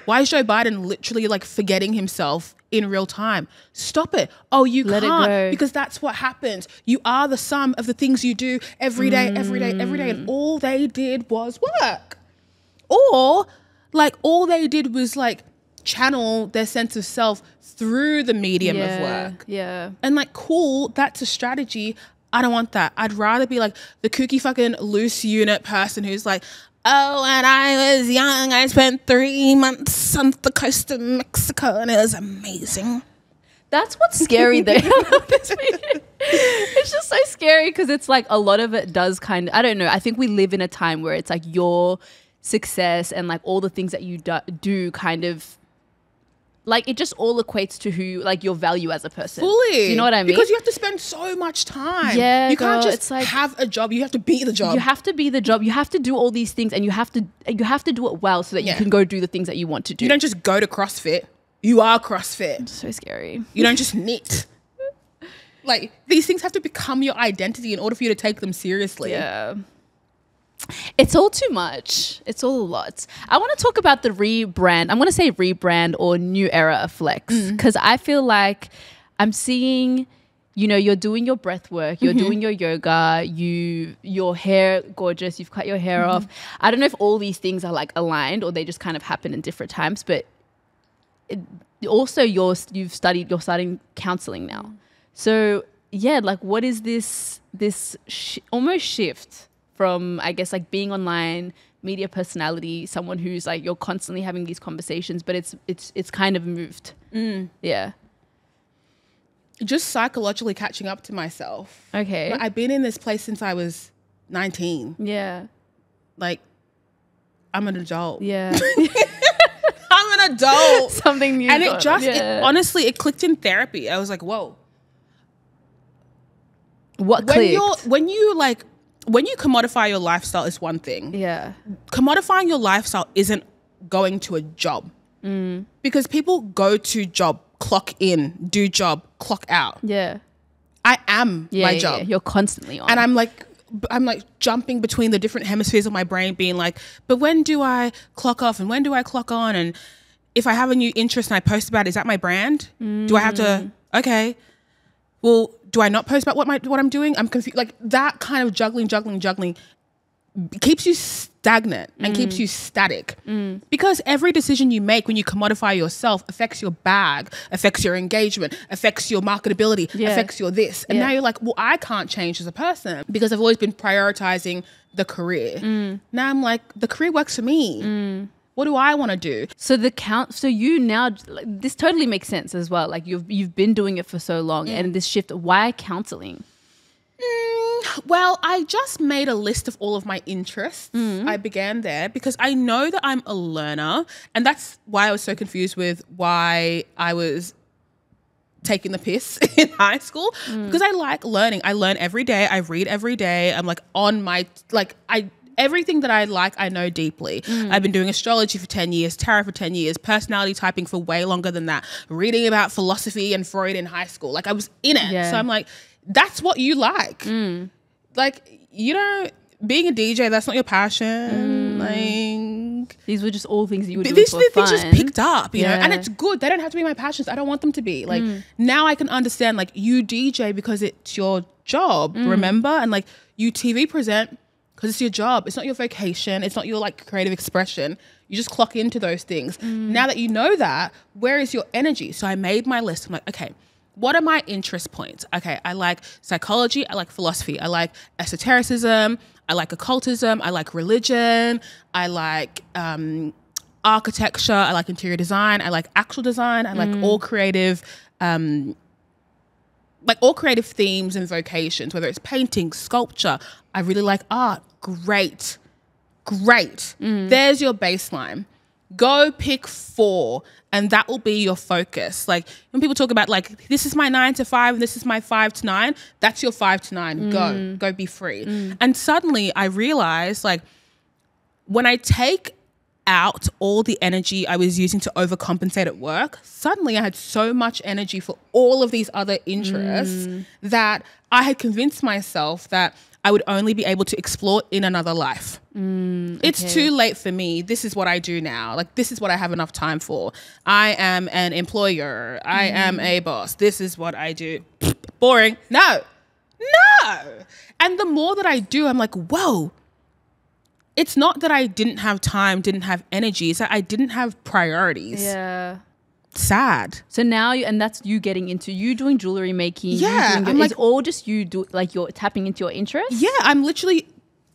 Why is Joe Biden literally like forgetting himself in real time? Stop it. Oh, you Let can't, it go. because that's what happens. You are the sum of the things you do every day. And all they did was work. Or like all they did was like channel their sense of self through the medium of work. Yeah. And like, cool, that's a strategy. I don't want that. I'd rather be like the kooky fucking loose unit person who's like, oh, when I was young, I spent 3 months on the coast of Mexico and it was amazing. That's what's scary though. It's just so scary, because it's like a lot of it does kind of, I don't know. I think we live in a time where it's like your success and like all the things that you do kind of, like, it just all equates to who, like, your value as a person. Fully. Do you know what I mean? Because you have to spend so much time. Yeah, you can't girl, just it's like, have a job. You have to be the job. You have to be the job. You have to do all these things, and you have to do it well so that you can go do the things that you want to do. You don't just go to CrossFit. You are CrossFit. So scary. You don't just knit. Like, these things have to become your identity in order for you to take them seriously. Yeah. It's all too much. It's all a lot. I want to talk about the rebrand. I'm going to say rebrand or new era of Flex, because I feel like I'm seeing, you know, you're doing your breath work, you're doing your yoga, your hair gorgeous, you've cut your hair off. I don't know if all these things are like aligned or they just kind of happen in different times, but also you're starting counseling now. So yeah, like, what is this almost shift from, I guess, like being online, media personality, someone who's like, you're constantly having these conversations, but it's kind of moved. Yeah. Just psychologically catching up to myself. Okay. Like, I've been in this place since I was 19. Yeah. Like, I'm an adult. Yeah. I'm an adult. Something new. And honestly, it clicked in therapy. I was like, whoa. What clicked? When you commodify your lifestyle is one thing. Yeah. Commodifying your lifestyle isn't going to a job. Because people go to job, clock in, do job, clock out. Yeah. I am my job. Yeah. You're constantly on. And I'm like, jumping between the different hemispheres of my brain, being like, but when do I clock off and when do I clock on? And if I have a new interest and I post about it, is that my brand? Do I have to, okay, well, do I not post about what I'm doing? I'm confused. Like that kind of juggling keeps you stagnant and keeps you static, because every decision you make when you commodify yourself affects your bag, affects your engagement, affects your marketability, affects your this. And now you're like, well, I can't change as a person because I've always been prioritizing the career. Now I'm like, the career works for me. What do I want to do? So you now, this totally makes sense as well. Like you've been doing it for so long, and this shift. Why counseling? Well, I just made a list of all of my interests. I began there because I know that I'm a learner, and that's why I was so confused with why I was taking the piss in high school, because I like learning. I learn every day. I read every day. I'm like on my, everything that I like, I know deeply. I've been doing astrology for 10 years, tarot for 10 years, personality typing for way longer than that, reading about philosophy and Freud in high school. Like I was in it. So I'm like, that's what you like. Like, you know, being a DJ, that's not your passion. Like, these were just all things you were doing these for things fun. just picked up, you know, and it's good. They don't have to be my passions. I don't want them to be. Like, now I can understand, like, you DJ because it's your job, remember? And like, you TV present because it's your job. It's not your vocation. It's not your like creative expression. You just clock into those things. Now that you know that, where is your energy? So I made my list. I'm like, okay, what are my interest points? Okay, I like psychology. I like philosophy. I like esotericism. I like occultism. I like religion. I like architecture. I like interior design. I like actual design. I like all creative themes and vocations, whether it's painting, sculpture. I really like art. Great. There's your baseline. Go pick 4 and that will be your focus. Like when people talk about like, this is my 9 to 5 and this is my 5 to 9, that's your 5 to 9. Go be free. And suddenly I realized, like, when I take out all the energy I was using to overcompensate at work, suddenly I had so much energy for all of these other interests that I had convinced myself that I would only be able to explore in another life. It's too late for me. This is what I do now. Like, this is what I have enough time for. I am an employer. I am a boss. This is what I do. Boring. No. And the more that I do, I'm like, whoa. It's not that I didn't have time, didn't have energy. It's that I didn't have priorities. Yeah. Sad. So now, and that's you getting into, you doing jewelry making. Yeah. It's all just you do, like you're tapping into your interests? Yeah. I'm literally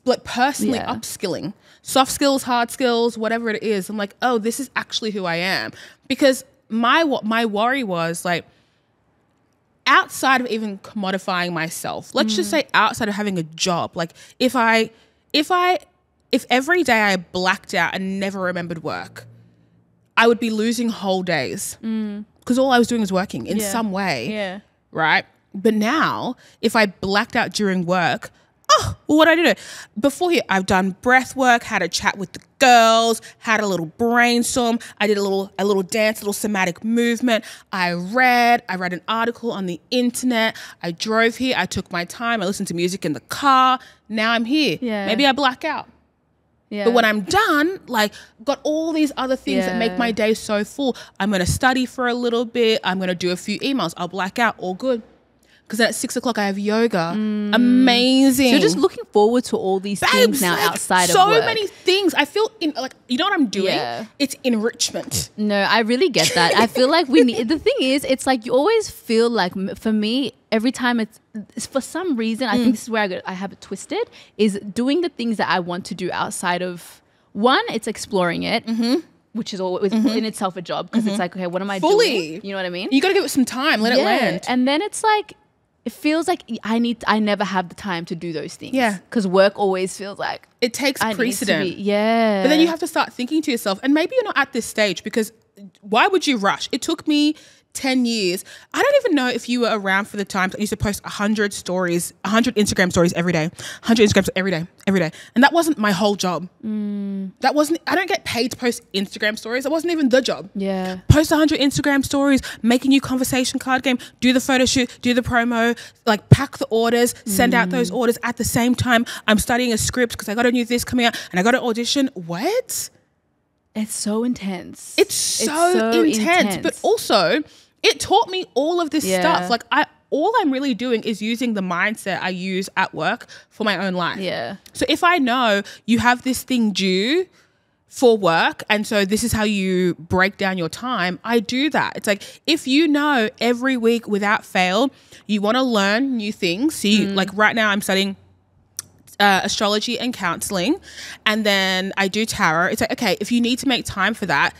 like personally upskilling. Soft skills, hard skills, whatever it is. I'm like, oh, this is actually who I am. Because my worry was like, outside of even commodifying myself, let's just say outside of having a job, like if every day I blacked out and never remembered work, I would be losing whole days because all I was doing was working in some way. Yeah. Right. But now if I blacked out during work, what did I do? Before here, I've done breath work, had a chat with the girls, had a little brainstorm. I did a little dance, a little somatic movement. I read an article on the internet. I drove here. I took my time. I listened to music in the car. Now I'm here. Yeah. Maybe I black out. Yeah. But when I'm done, like, got all these other things that make my day so full. I'm going to study for a little bit. I'm going to do a few emails. I'll black out. All good. Because then at 6 o'clock I have yoga. Amazing. So you're just looking forward to all these things now, like, outside of work. So many things. I feel like, you know what I'm doing? Yeah. It's enrichment. No, I really get that. I feel like we need, the thing is, it's like you always feel like, for me, every time it's for some reason, I think this is where I have it twisted, is doing the things that I want to do outside of, one, it's exploring it. Which is always in itself a job, because it's like, okay, what am I doing? You know what I mean? You got to give it some time, let it land. And then it's like, it feels like I never have the time to do those things. Yeah. Because work always feels like it takes precedent. But then you have to start thinking to yourself, and maybe you're not at this stage, because why would you rush? It took me 10 years, I don't even know if you were around for the times I used to post 100 stories, 100 Instagram stories every day, 100 Instagrams every day. And that wasn't my whole job. That wasn't, I don't get paid to post Instagram stories. That wasn't even the job. Yeah. Post 100 Instagram stories, make a new conversation card game, do the photo shoot, do the promo, like pack the orders, send out those orders at the same time. I'm studying a script because I got a new this coming out and I got an audition. What? It's so intense. It's so intense. But also, it taught me all of this stuff. Like all I'm really doing is using the mindset I use at work for my own life. Yeah. So if I know you have this thing due for work, and so this is how you break down your time, I do that. It's like, if you know every week without fail, you want to learn new things. So you, like right now I'm studying astrology and counseling, and then I do tarot. It's like, okay, if you need to make time for that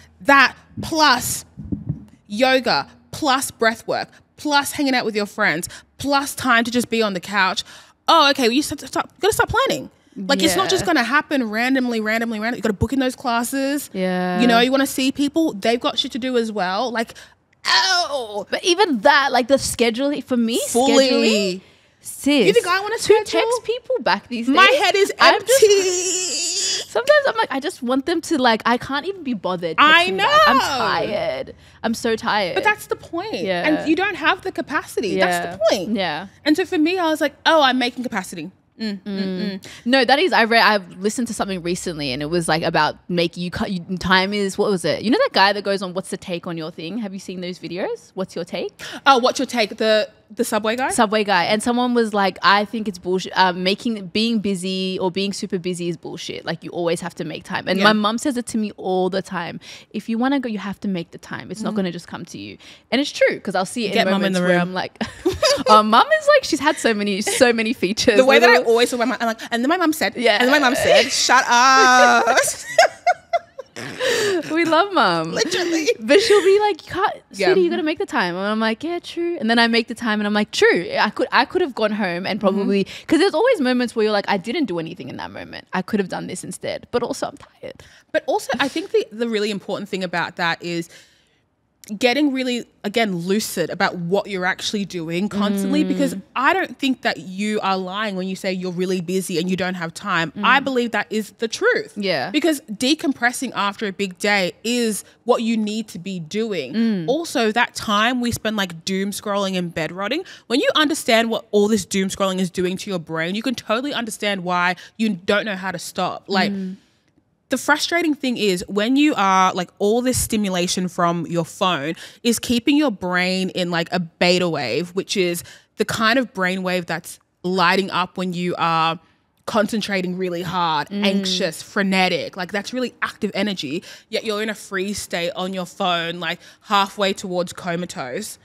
plus yoga, plus breath work, plus hanging out with your friends, plus time to just be on the couch. Oh, okay, well, you gotta start planning. Like it's not just gonna happen randomly. You gotta book in those classes. Yeah. You know, you wanna see people, they've got shit to do as well. Like, but even that, like the scheduling for me, fully. Sis, You think I want to text people back these days? My head is empty. Sometimes I'm like, I just want them to like, I can't even be bothered. I know. I'm tired. I'm so tired. But that's the point. Yeah. And you don't have the capacity. Yeah. That's the point. Yeah. And so for me, I was like, oh, I'm making capacity. No, that is, I listened to something recently and it was like about time is, what was it? You know that guy that goes on, what's the take on your thing? Have you seen those videos? What's your take? Oh, what's your take? The Subway guy? Subway guy. And someone was like, I think it's bullshit. Being busy or being super busy is bullshit. Like you always have to make time. And my mum says it to me all the time. If you want to go, you have to make the time. It's not going to just come to you. And it's true because I'll see it in moments where I'm like, mum is like, she's had so many features. The way that I always talk about I'm like, and then my mum said, and then my mum said, shut up. We love mum. Literally. But she'll be like, sweetie, you gotta make the time. And I'm like, yeah, true. And then I make the time and I'm like, true. I could have gone home and probably, because there's always moments where you're like, I didn't do anything in that moment. I could have done this instead. But also I'm tired. But also I think the really important thing about that is getting really, again, lucid about what you're actually doing constantly, because I don't think that you are lying when you say you're really busy and you don't have time. I believe that is the truth. Yeah. Because decompressing after a big day is what you need to be doing. Also, that time we spend like doom scrolling and bed rotting, when you understand what all this doom scrolling is doing to your brain, you can totally understand why you don't know how to stop. Like, the frustrating thing is when you are like, all this stimulation from your phone is keeping your brain in like a beta wave, which is the kind of brain wave that's lighting up when you are concentrating really hard, anxious, frenetic. Like that's really active energy, yet you're in a freeze state on your phone, like halfway towards comatose.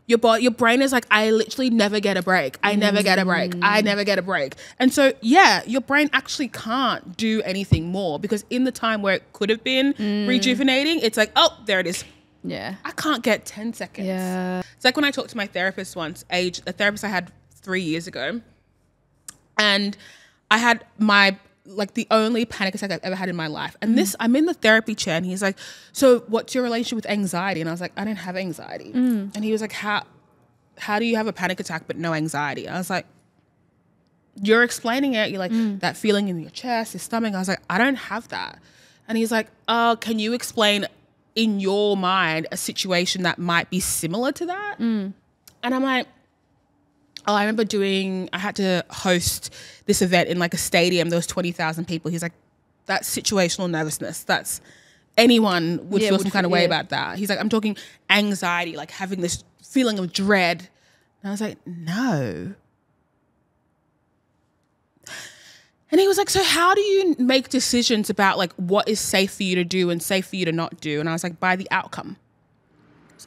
Your brain is like, I literally never get a break. I never get a break. I never get a break. And so, yeah, your brain actually can't do anything more, because in the time where it could have been rejuvenating, it's like, oh, there it is. Yeah. I can't get 10 seconds. Yeah. It's like when I talked to my therapist once, a therapist I had 3 years ago, and I had the only panic attack I've ever had in my life. And I'm in the therapy chair and he's like, so what's your relationship with anxiety? And I was like, I don't have anxiety. And he was like, how do you have a panic attack but no anxiety? I was like, you're explaining it. You're like, that feeling in your chest, your stomach. I was like, I don't have that. And he's like, can you explain in your mind a situation that might be similar to that? And I'm like, oh, I remember I had to host this event in like a stadium. There was 20,000 people. He's like, that's situational nervousness. That's, anyone would feel some kind of way about that. He's like, I'm talking anxiety, like having this feeling of dread. And I was like, no. And he was like, so how do you make decisions about like what is safe for you to do and safe for you to not do? And I was like, by the outcome.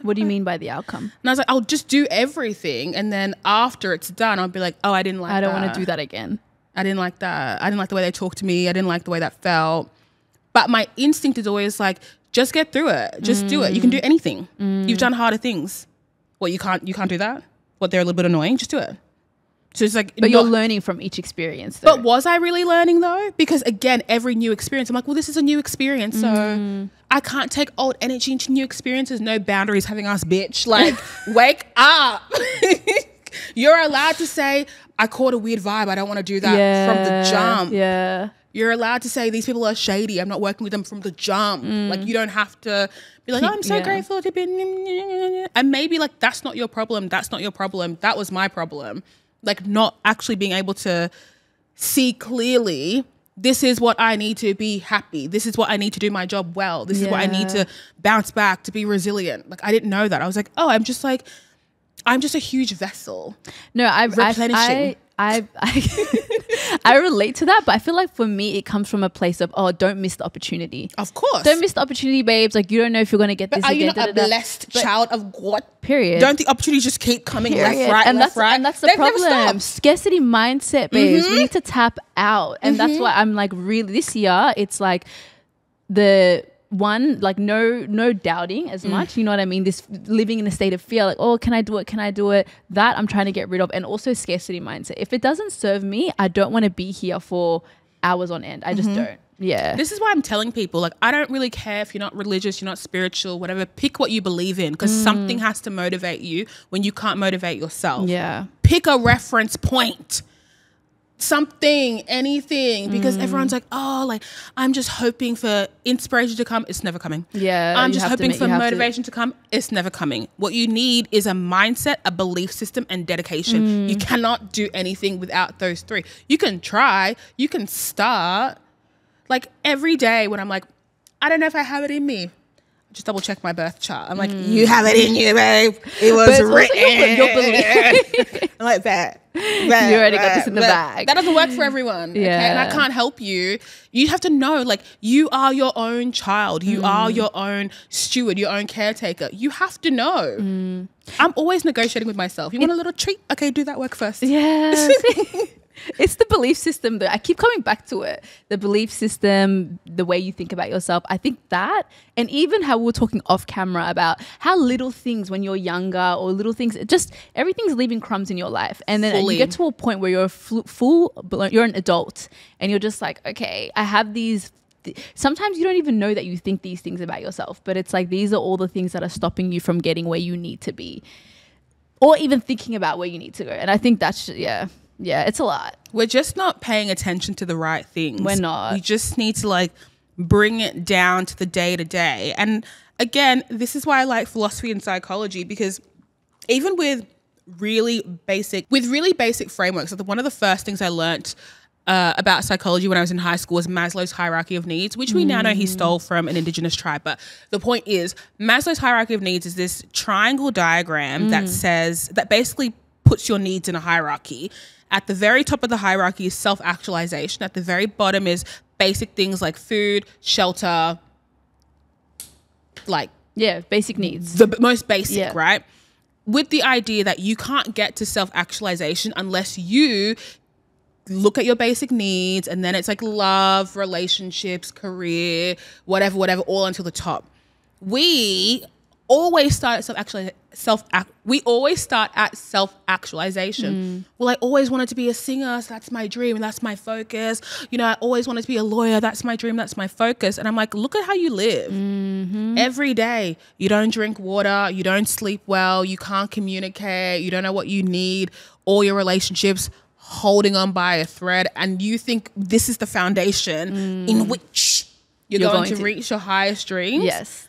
What do you mean by the outcome? And I was like, I'll just do everything. And then after it's done, I'll be like, oh, I don't want to do that again. I didn't like that. I didn't like the way they talked to me. I didn't like the way that felt. But my instinct is always like, just get through it. Just do it. You can do anything. You've done harder things. What, you can't do that? What, they're a little bit annoying? Just do it. So it's like, but you're learning from each experience though. But was I really learning though? Because again, every new experience, I'm like, well, this is a new experience. So I can't take old energy into new experiences. No boundaries having us, bitch. Like, wake up. You're allowed to say, I caught a weird vibe. I don't want to do that from the jump. Yeah. You're allowed to say, these people are shady. I'm not working with them from the jump. Like, you don't have to be like, oh, I'm so grateful to be... And maybe, like, that's not your problem. That's not your problem. That was my problem. Like, not actually being able to see clearly, this is what I need to be happy. This is what I need to do my job well. This is what I need to bounce back, to be resilient. Like, I didn't know that. I was like, oh, I'm just a huge vessel. No, I relate to that, but I feel like for me, it comes from a place of, oh, don't miss the opportunity. Of course. Don't miss the opportunity, babes. Like, you don't know if you're going to get this again. Are you not a blessed child of God? Period. Don't the opportunities just keep coming left, right, and left, right? And that's the problem. Scarcity mindset, babes. We need to tap out. And that's why I'm like, really, this year, it's like the... one, like no doubting as much, you know what I mean? This living in a state of fear, like, oh, can I do it? That I'm trying to get rid of. And also scarcity mindset. If it doesn't serve me, I don't want to be here for hours on end. I just don't. Yeah. This is why I'm telling people, like, I don't really care if you're not religious, you're not spiritual, whatever. Pick what you believe in, because something has to motivate you when you can't motivate yourself. Yeah. Pick a reference point. Something, anything, because everyone's like, oh, like, I'm just hoping for inspiration to come. It's never coming. Yeah. I'm just hoping for motivation to come. It's never coming. What you need is a mindset, a belief system, and dedication. You cannot do anything without those three. You can try, you can start. Like, every day when I'm like, I don't know if I have it in me, just double check my birth chart. I'm like, you have it in you, babe. It was written. Your belief. I'm like, that. You already got this in the bag. That doesn't work for everyone. Okay? And I can't help you. You have to know, like, you are your own child. You are your own steward, your own caretaker. You have to know. I'm always negotiating with myself. You want a little treat? Okay, do that work first. Yes. It's the belief system though. I keep coming back to it. The belief system, the way you think about yourself. I think that, and even how we were talking off camera about how little things when you're younger or little things, just everything's leaving crumbs in your life. And then you get to a point where you're you're an adult and you're just like, okay, I have these. Sometimes you don't even know that you think these things about yourself, but it's like, these are all the things that are stopping you from getting where you need to be or even thinking about where you need to go. And I think that's, yeah, it's a lot. We're just not paying attention to the right things. We're not. We just need to, like, bring it down to the day to day. And again, this is why I like philosophy and psychology, because even with really basic frameworks, like one of the first things I learnt about psychology when I was in high school was Maslow's hierarchy of needs, which we now know he stole from an indigenous tribe. But the point is, Maslow's hierarchy of needs is this triangle diagram that basically puts your needs in a hierarchy. At the very top of the hierarchy is self-actualization. At the very bottom is basic things like food, shelter, like... yeah, basic needs. The most basic, right? With the idea that you can't get to self-actualization unless you look at your basic needs, and then it's like love, relationships, career, whatever, all until the top. We always start at self-actualization. Well, I always wanted to be a singer, so that's my dream, and that's my focus. You know, I always wanted to be a lawyer, that's my dream, that's my focus. And I'm like, look at how you live. Every day, you don't drink water, you don't sleep well, you can't communicate, you don't know what you need, all your relationships holding on by a thread, and you think this is the foundation in which you're going to reach your highest dreams. Yes.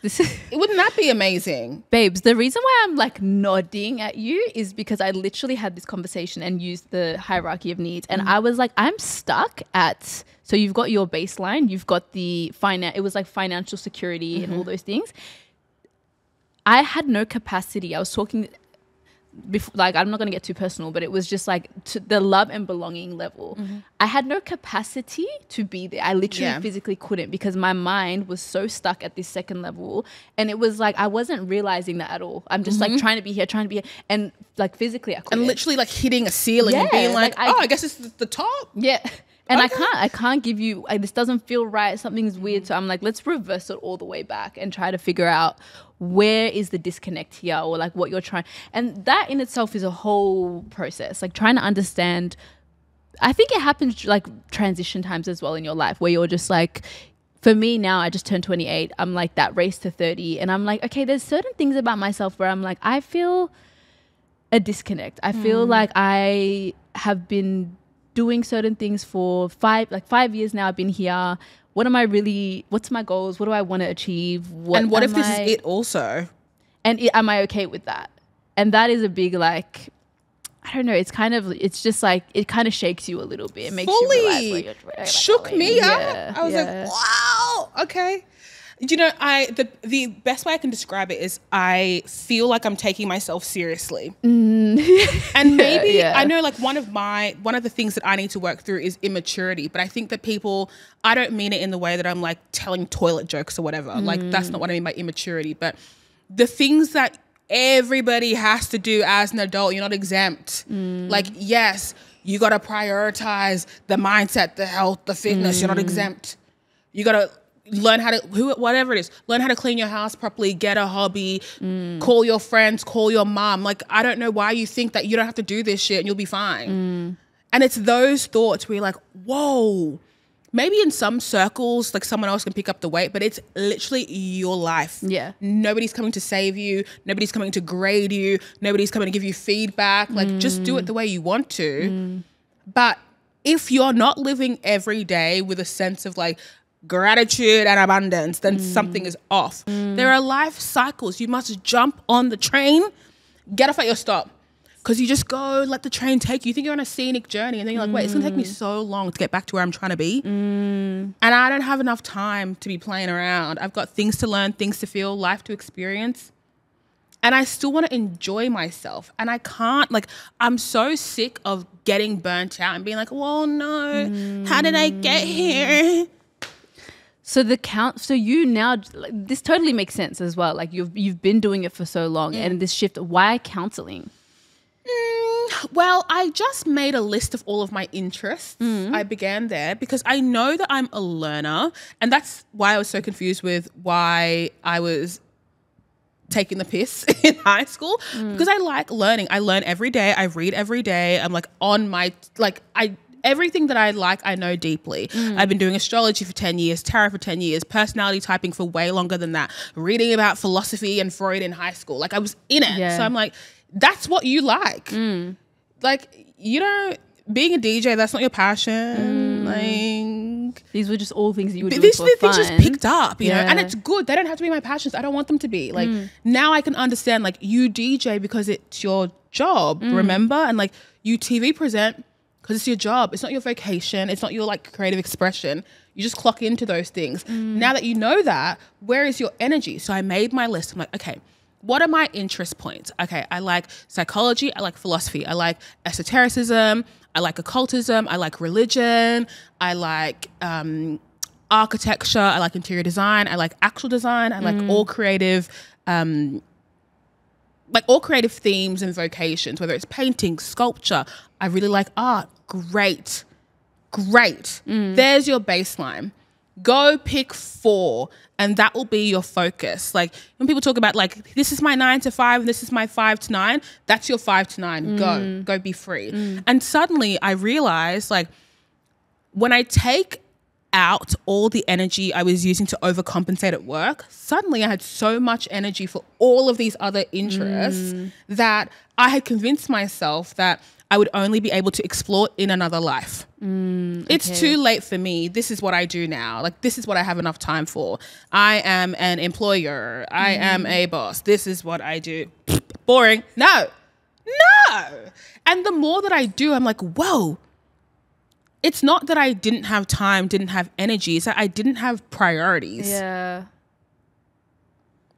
Wouldn't that be amazing? Babes, the reason why I'm like nodding at you is because I literally had this conversation and used the hierarchy of needs. And I was like, I'm stuck at, so you've got your baseline, you've got the it was like financial security and all those things. I had no capacity. I was talking before, like, I'm not going to get too personal, but it was just like to the love and belonging level. I had no capacity to be there. I literally physically couldn't, because my mind was so stuck at this second level, and it was like I wasn't realizing that at all. I'm just like trying to be here, and like physically I couldn't. And literally like hitting a ceiling and being like I guess it's the top. Yeah. And I can't give you, like, this doesn't feel right. Something's weird. So I'm like, let's reverse it all the way back and try to figure out where is the disconnect here, or like what you're trying. And that in itself is a whole process, like trying to understand. I think it happens like transition times as well in your life, where you're just like, for me now, I just turned 28. I'm like that race to 30. And I'm like, okay, there's certain things about myself where I'm like, I feel a disconnect. I feel like I have been doing certain things for 5 years now. I've been here. What's my goals? What do I want to achieve? What if this is it also? And am I okay with that? And that is a big, like, I don't know. It's just like, it kind of shakes you a little bit. It makes you realize where you're shook me up. Yeah, I was like, wow, okay. You know, the best way I can describe it is I feel like I'm taking myself seriously. And maybe I know like one of the things that I need to work through is immaturity. But I think that I don't mean it in the way that I'm like telling toilet jokes or whatever. Like that's not what I mean by immaturity. But the things that everybody has to do as an adult, you're not exempt. Like, yes, you got to prioritize the mindset, the health, the fitness. You're not exempt. You got to learn how to, whatever it is, learn how to clean your house properly, get a hobby, call your friends, call your mom. Like, I don't know why you think that you don't have to do this shit and you'll be fine. And it's those thoughts where you're like, whoa, maybe in some circles, like someone else can pick up the weight, but it's literally your life. Yeah. Nobody's coming to save you. Nobody's coming to grade you. Nobody's coming to give you feedback. Like, just do it the way you want to. But if you're not living every day with a sense of like, gratitude and abundance, then something is off. There are life cycles. You must jump on the train, get off at your stop, because you just go, let the train take you. You think you're on a scenic journey, and then you're like, wait, it's gonna take me so long to get back to where I'm trying to be. And I don't have enough time to be playing around. I've got things to learn, things to feel, life to experience. And I still want to enjoy myself. And I can't, like, I'm so sick of getting burnt out and being like, well, no, how did I get here? So you now, like, this totally makes sense as well. Like you've been doing it for so long, and this shift. Why counseling? Well, I just made a list of all of my interests. I began there because I know that I'm a learner, and that's why I was so confused with why I was taking the piss in high school, because I like learning. I learn every day. I read every day. I'm like on my everything that I like, I know deeply. I've been doing astrology for 10 years, tarot for 10 years, personality typing for way longer than that, reading about philosophy and Freud in high school. Like, I was in it. Yeah. So I'm like, that's what you like. Like, you know, being a DJ, that's not your passion. Like, these were just all things that you were doing these for fun. things just picked up, you know, and it's good. They don't have to be my passions. I don't want them to be. Like, now I can understand, like, you DJ because it's your job, remember? And like, you TV present because it's your job. It's not your vocation. It's not your like creative expression. You just clock into those things. Now that you know that, where is your energy? So I made my list. I'm like, okay, what are my interest points? Okay, I like psychology. I like philosophy. I like esotericism. I like occultism. I like religion. I like architecture. I like interior design. I like actual design. I like all creative themes and vocations, whether it's painting, sculpture. I really like art. Great. There's your baseline. Go pick 4, and that will be your focus. Like, when people talk about like, this is my 9 to 5 and this is my 5 to 9, that's your 5 to 9. Go be free. And suddenly I realized, like, when I take out all the energy I was using to overcompensate at work, suddenly I had so much energy for all of these other interests that I had convinced myself that I would only be able to explore in another life. It's too late for me. This is what I do now. Like, this is what I have enough time for. I am an employer. I am a boss. This is what I do. Boring. No. And the more that I do, I'm like, whoa. It's not that I didn't have time, didn't have energy. It's that I didn't have priorities. Yeah.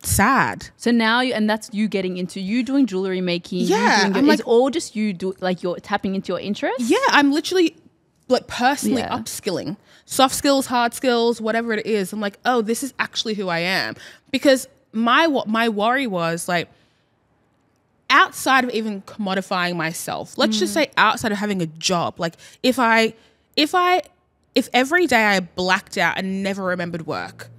Sad. So now, and that's you getting into, you doing jewelry making. Yeah. It's all just you do, like, you're tapping into your interest? Yeah, I'm literally like personally upskilling. Soft skills, hard skills, whatever it is. I'm like, oh, this is actually who I am. Because my worry was like, outside of even commodifying myself, let's just say outside of having a job, like if every day I blacked out and never remembered work,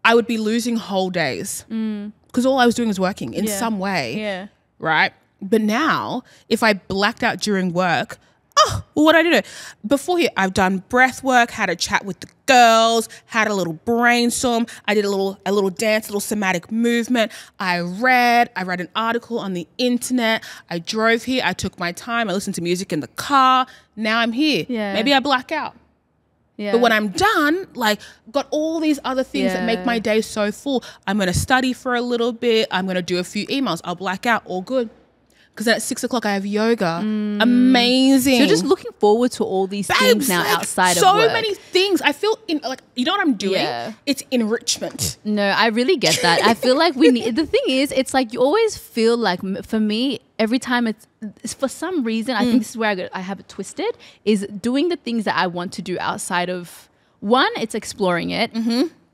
I would be losing whole days because all I was doing was working in some way. Yeah. Right. But now if I blacked out during work, oh, well, what I do? Before here, I've done breath work, had a chat with the girls, had a little brainstorm. I did a little dance, a little somatic movement. I read an article on the internet. I drove here. I took my time. I listened to music in the car. Now I'm here. Yeah. Maybe I black out. Yeah. But when I'm done, like, got all these other things that make my day so full. I'm going to study for a little bit. I'm going to do a few emails. I'll black out. All good. Because then at 6 o'clock I have yoga. Amazing. So you're just looking forward to all these things now, like, outside of work. So many things. I feel like, you know what I'm doing? Yeah. It's enrichment. No, I really get that. I feel like we need, the thing is, it's like you always feel like, for me, every time it's for some reason, I think this is where I have it twisted, is doing the things that I want to do outside of, one, it's exploring it.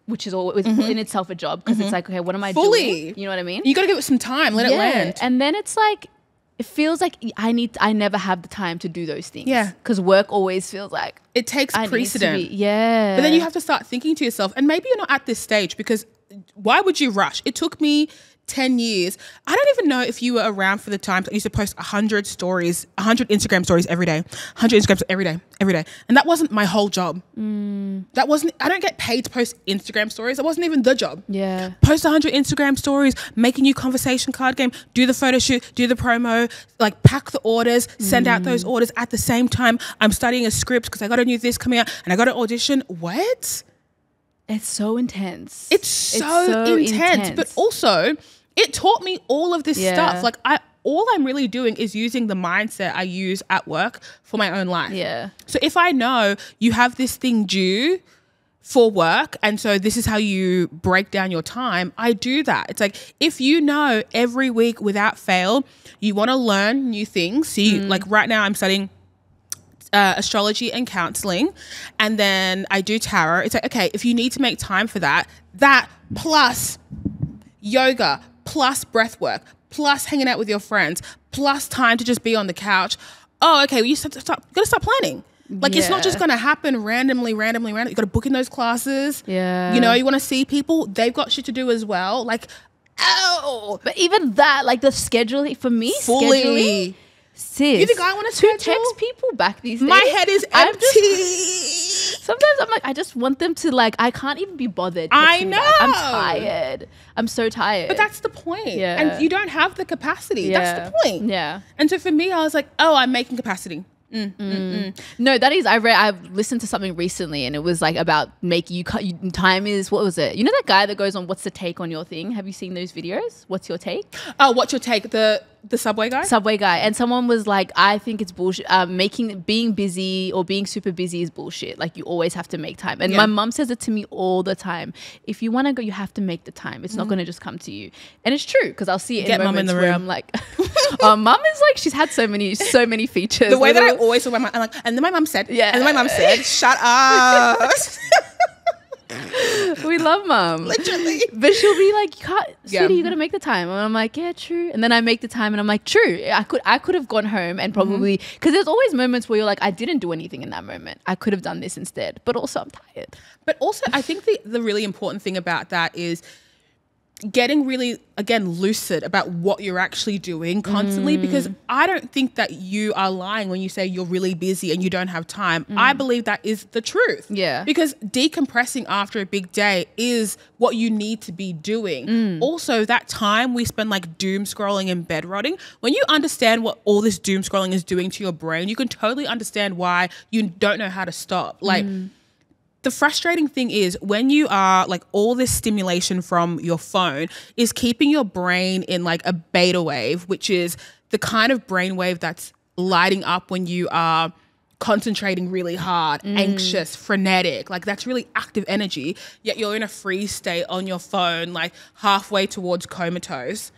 Which is always in itself a job, because it's like, okay, what am I doing? You know what I mean? You got to give it some time, let it land. And then it's like, it feels like I never have the time to do those things. Yeah. Because work always feels like it takes precedent. Yeah. But then you have to start thinking to yourself, and maybe you're not at this stage, because why would you rush? It took me 10 years. I don't even know if you were around for the times I used to post 100 stories, 100 Instagram stories every day, 100 Instagrams every day. And that wasn't my whole job. That wasn't, I don't get paid to post Instagram stories. That wasn't even the job. Yeah. Post 100 Instagram stories, make a new conversation card game, do the photo shoot, do the promo, like pack the orders, send out those orders. At the same time, I'm studying a script because I got a new this coming out and I got an audition. What? It's so intense. It's so intense. But also, it taught me all of this stuff. Like, all I'm really doing is using the mindset I use at work for my own life. Yeah. So if I know you have this thing due for work, and so this is how you break down your time, I do that. It's like, if you know every week without fail, you want to learn new things. So you, like right now I'm studying astrology and counseling, and then I do tarot. It's like, okay, if you need to make time for that plus yoga, plus breath work, plus hanging out with your friends, plus time to just be on the couch. Oh, okay, well, you got to start planning. Like, it's not just going to happen randomly. You got to book in those classes. Yeah. You know, you want to see people, they've got shit to do as well. Like, but even that, like the scheduling, for me, scheduling, sis, you think I want to text people back these days? My head is empty. Sometimes I'm like, I just want them to, like, I can't even be bothered. I know. I'm tired. I'm so tired. But that's the point. Yeah. And you don't have the capacity. Yeah. That's the point. Yeah. And so for me, I was like, oh, I'm making capacity. No, that is, I listened to something recently, and it was like about time is, what was it? You know that guy that goes on, what's the take on your thing? Have you seen those videos? What's your take? Oh, what's your take? The Subway guy? Subway guy. And someone was like, I think it's bullshit. Being busy or being super busy is bullshit. Like, you always have to make time. And my mum says it to me all the time. If you want to go, you have to make the time. It's not going to just come to you. And it's true, because I'll see it in moments where I'm like, mum is like, she's had so many features. The way that I always talk about my, I'm like, and then my mum said, and then my mum said, shut up. We love mum. Literally. But she'll be like, sweetie, you got to make the time. And I'm like, yeah, true. And then I make the time and I'm like, true. I could have gone home and probably, because there's always moments where you're like, I didn't do anything in that moment. I could have done this instead. But also I'm tired. But also, I think the really important thing about that is getting really, again, lucid about what you're actually doing constantly, because I don't think that you are lying when you say you're really busy and you don't have time. I believe that is the truth. Yeah. Because decompressing after a big day is what you need to be doing. Also, that time we spend like doom scrolling and bed rotting, when you understand what all this doom scrolling is doing to your brain, you can totally understand why you don't know how to stop. Like, the frustrating thing is when you are like, all this stimulation from your phone is keeping your brain in like a beta wave, which is the kind of brain wave that's lighting up when you are concentrating really hard, anxious, frenetic. Like, that's really active energy, yet you're in a freeze state on your phone, like halfway towards comatose.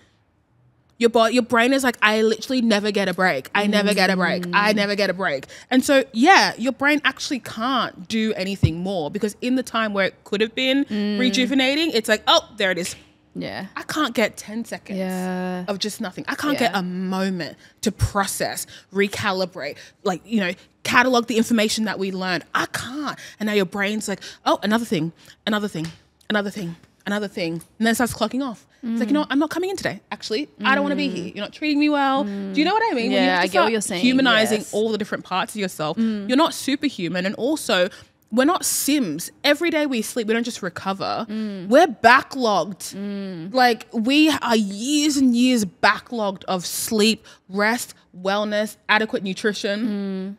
Your brain is like, I literally never get a break. I never get a break. I never get a break. And so, yeah, your brain actually can't do anything more, because in the time where it could have been rejuvenating, it's like, oh, there it is. Yeah. I can't get 10 seconds of just nothing. I can't get a moment to process, recalibrate, like, you know, catalog the information that we learned. I can't. And now your brain's like, oh, another thing, another thing, another thing. another thing. And then it starts clocking off. It's like, you know what? I'm not coming in today. Actually, I don't want to be here. You're not treating me well. Do you know what I mean? When you Yeah, have to I get start what you're saying. humanizing Yes. all the different parts of yourself. You're not superhuman. And also, we're not Sims. Every day we sleep, we don't just recover. We're backlogged. Like, we are years and years backlogged of sleep, rest, wellness, adequate nutrition.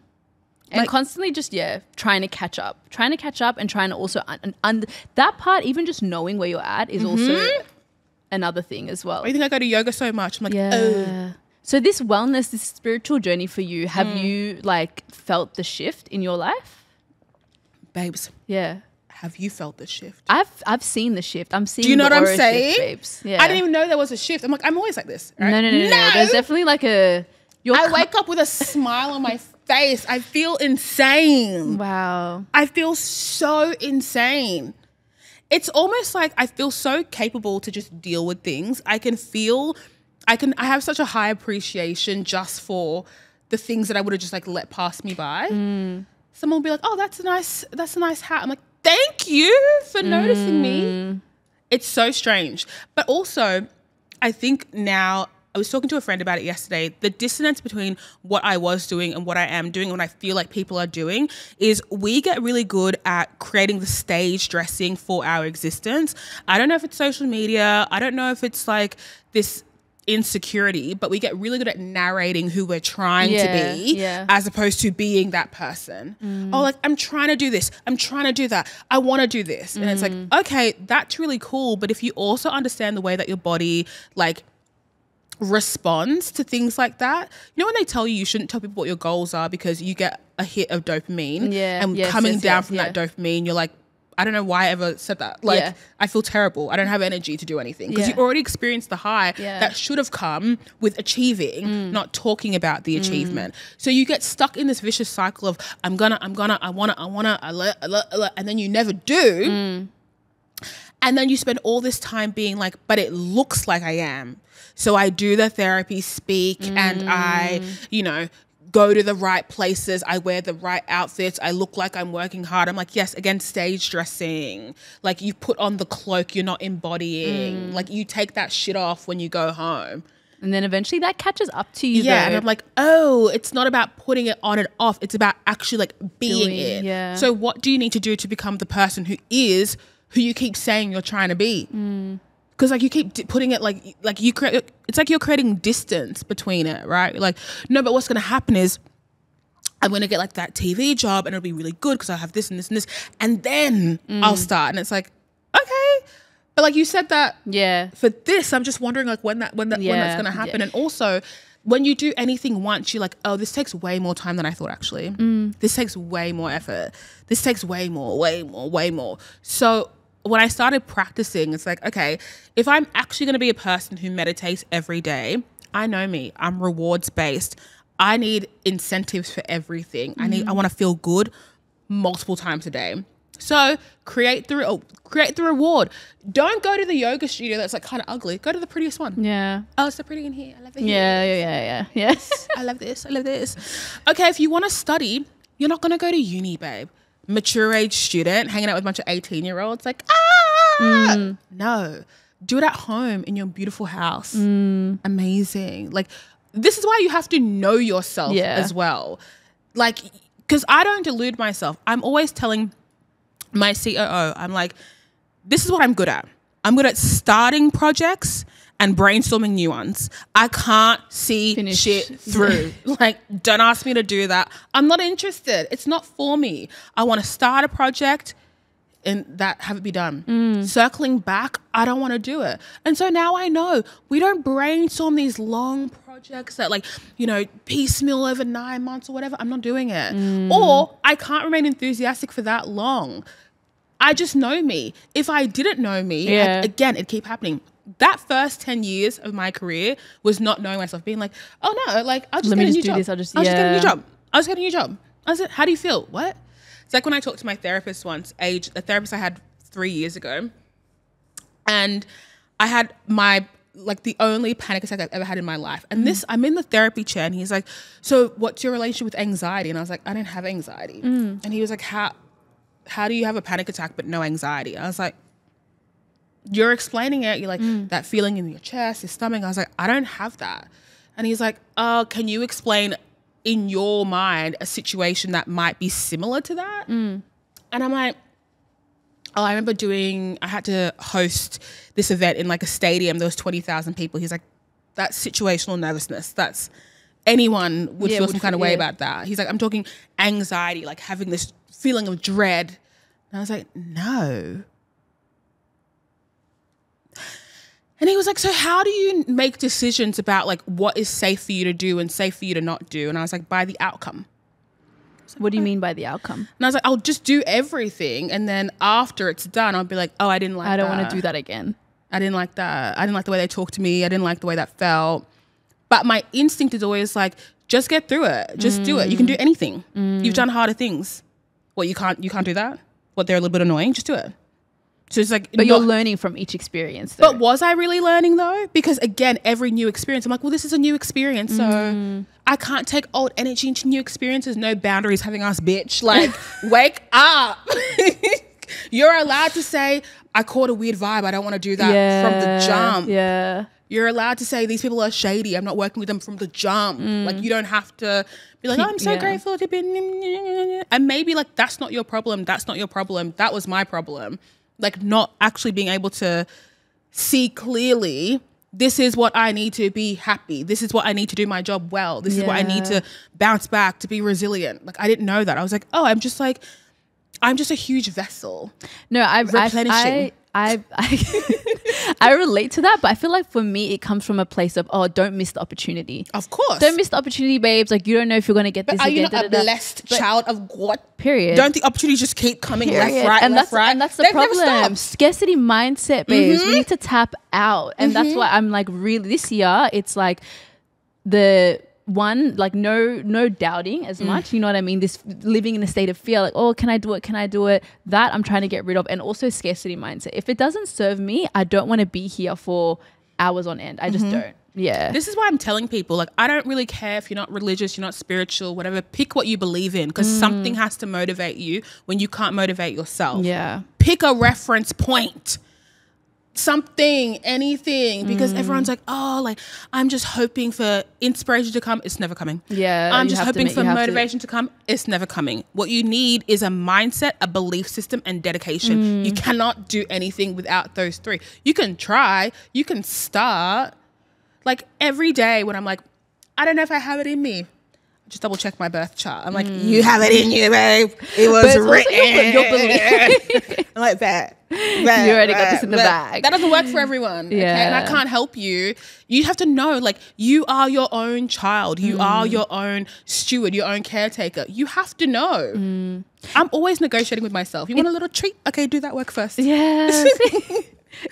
And constantly just, trying to catch up and trying to also, that part, even just knowing where you're at is also another thing as well. I think I go to yoga so much. I'm like, oh. So this wellness, this spiritual journey for you, have you like felt the shift in your life? Babes, Yeah. have you felt the shift? I've seen the shift. I'm seeing Do you know the what I'm aura saying? shift, babes. Yeah. I didn't even know there was a shift. I'm like, I'm always like this. Right? No. There's definitely like a... I wake up with a smile on my face. I feel insane. Wow. I feel so insane. It's almost like I feel so capable to just deal with things. I have such a high appreciation just for the things that I would have just like let pass me by. Someone will be like, oh, that's a nice hat. I'm like, thank you for noticing me. It's so strange. But also, I think now, I was talking to a friend about it yesterday, the dissonance between what I was doing and what I am doing and what I feel like people are doing is we get really good at creating the stage dressing for our existence. I don't know if it's social media. I don't know if it's like this insecurity, but we get really good at narrating who we're trying to be as opposed to being that person. Oh, like, I'm trying to do this. I'm trying to do that. I want to do this. And it's like, okay, that's really cool. But if you also understand the way that your body like responds to things like that, you know, when they tell you shouldn't tell people what your goals are because you get a hit of dopamine and coming down from that dopamine, you're like, I don't know why I ever said that. Like, I feel terrible. I don't have energy to do anything because you already experienced the high that should have come with achieving, not talking about the achievement. So you get stuck in this vicious cycle of I wanna, and then you never do. And then you spend all this time being like, but it looks like I am. So I do the therapy speak and I, you know, go to the right places. I wear the right outfits. I look like I'm working hard. I'm like, yes, again, stage dressing. Like, you put on the cloak you're not embodying. Like, you take that shit off when you go home. And then eventually that catches up to you. Yeah, and I'm like, oh, it's not about putting it on and off. It's about actually like being it. Yeah. So what do you need to do to become the person who you keep saying you're trying to be? Because like you keep putting it like you create, it's like you're creating distance between it, right? Like, no, but what's going to happen is I'm going to get like that TV job and it'll be really good because I have this and this and this, and then I'll start. And it's like, okay, but like you said that for this, I'm just wondering like when that's going to happen. And also, when you do anything once, you're like, oh, this takes way more time than I thought, actually. This takes way more effort. This takes way more. So when I started practicing, it's like, okay, if I'm actually going to be a person who meditates every day, I know me, I'm rewards based. I need incentives for everything. I want to feel good multiple times a day. So create the reward. Don't go to the yoga studio that's like kind of ugly. Go to the prettiest one. Yeah. Oh, it's so pretty in here. I love it. Yeah. Yes. I love this. Okay, if you want to study, you're not going to go to uni, babe. Mature age student hanging out with a bunch of 18-year-olds like, no, do it at home in your beautiful house. Amazing. Like, this is why you have to know yourself as well. Like, because I don't delude myself. I'm always telling my COO, I'm like, this is what I'm good at. I'm good at starting projects and brainstorming new ones. I can't see shit through. Like, don't ask me to do that. I'm not interested. It's not for me. I want to start a project and have it be done. Circling back, I don't want to do it. And so now I know we don't brainstorm these long projects that like, you know, piecemeal over 9 months or whatever. I'm not doing it. Or I can't remain enthusiastic for that long. I just know me. If I didn't know me, again, it'd keep happening. That first 10 years of my career was not knowing myself, being like, oh no, like I'll just get a new job. I'll just get a new job. I said, how do you feel? What? It's like when I talked to my therapist once, a therapist I had 3 years ago, and I had the only panic attack I've ever had in my life. And I'm in the therapy chair and he's like, so what's your relationship with anxiety? And I was like, I don't have anxiety. And he was like, how do you have a panic attack but no anxiety? I was like, you're explaining it. You're like, that feeling in your chest, your stomach. I was like, I don't have that. And he's like, can you explain in your mind a situation that might be similar to that? And I'm like, oh, I remember I had to host this event in like a stadium. There was 20,000 people. He's like, that's situational nervousness. That's anyone would feel some kind of way about that. He's like, I'm talking anxiety, like having this feeling of dread. And I was like, no. And he was like, so how do you make decisions about like what is safe for you to do and safe for you to not do? And I was like, by the outcome. What do you mean by the outcome? And I was like, I'll just do everything. And then after it's done, I'll be like, oh, I didn't like that. I don't want to do that again. I didn't like that. I didn't like the way they talked to me. I didn't like the way that felt. But my instinct is always like, just get through it. Just do it. You can do anything. You've done harder things. What, you can't do that? What, they're a little bit annoying? Just do it. So it's like, but you're learning from each experience, though. But was I really learning though? Because again, every new experience, I'm like, well, this is a new experience. So I can't take old energy into new experiences. No boundaries having us, bitch. Like, wake up. You're allowed to say, I caught a weird vibe. I don't want to do that from the jump. Yeah. You're allowed to say, these people are shady. I'm not working with them from the jump. Like, you don't have to be like, oh, I'm so grateful to be. And maybe like, that's not your problem. That's not your problem. That was my problem. Like, not actually being able to see clearly, this is what I need to be happy. This is what I need to do my job well. This is what I need to bounce back, to be resilient. Like, I didn't know that. I was like, oh, I'm just a huge vessel. No, I relate to that, but I feel like for me, it comes from a place of, oh, don't miss the opportunity. Of course. Don't miss the opportunity, babes. Like, you don't know if you're going to get this again. Are you not a blessed child of God? Period. Don't the opportunities just keep coming left, right, and left, right? And that's the problem. Scarcity mindset, babes. We need to tap out. And that's why I'm like, really, this year, it's like the one, like no doubting as much, you know what I mean? This living in a state of fear, like, oh, can I do it? That I'm trying to get rid of. And also scarcity mindset. If it doesn't serve me, I don't want to be here for hours on end. I just don't. Yeah. This is why I'm telling people, like, I don't really care if you're not religious, you're not spiritual, whatever. Pick what you believe in, because something has to motivate you when you can't motivate yourself. Yeah. Pick a reference point. Something, anything, because everyone's like, oh, like, I'm just hoping for inspiration to come. It's never coming. Yeah. I'm just hoping for motivation to come. It's never coming. What you need is a mindset, a belief system, and dedication. You cannot do anything without those three. You can try, you can start. Like, every day when I'm like, I don't know if I have it in me, just double check my birth chart. I'm like, you have it in you, babe. It was written. Your belief. I'm like, that. You already got this in the bag. That doesn't work for everyone. Okay? And I can't help you. You have to know, like, you are your own child. You are your own steward, your own caretaker. You have to know. I'm always negotiating with myself. You want a little treat? Okay, do that work first. Yes.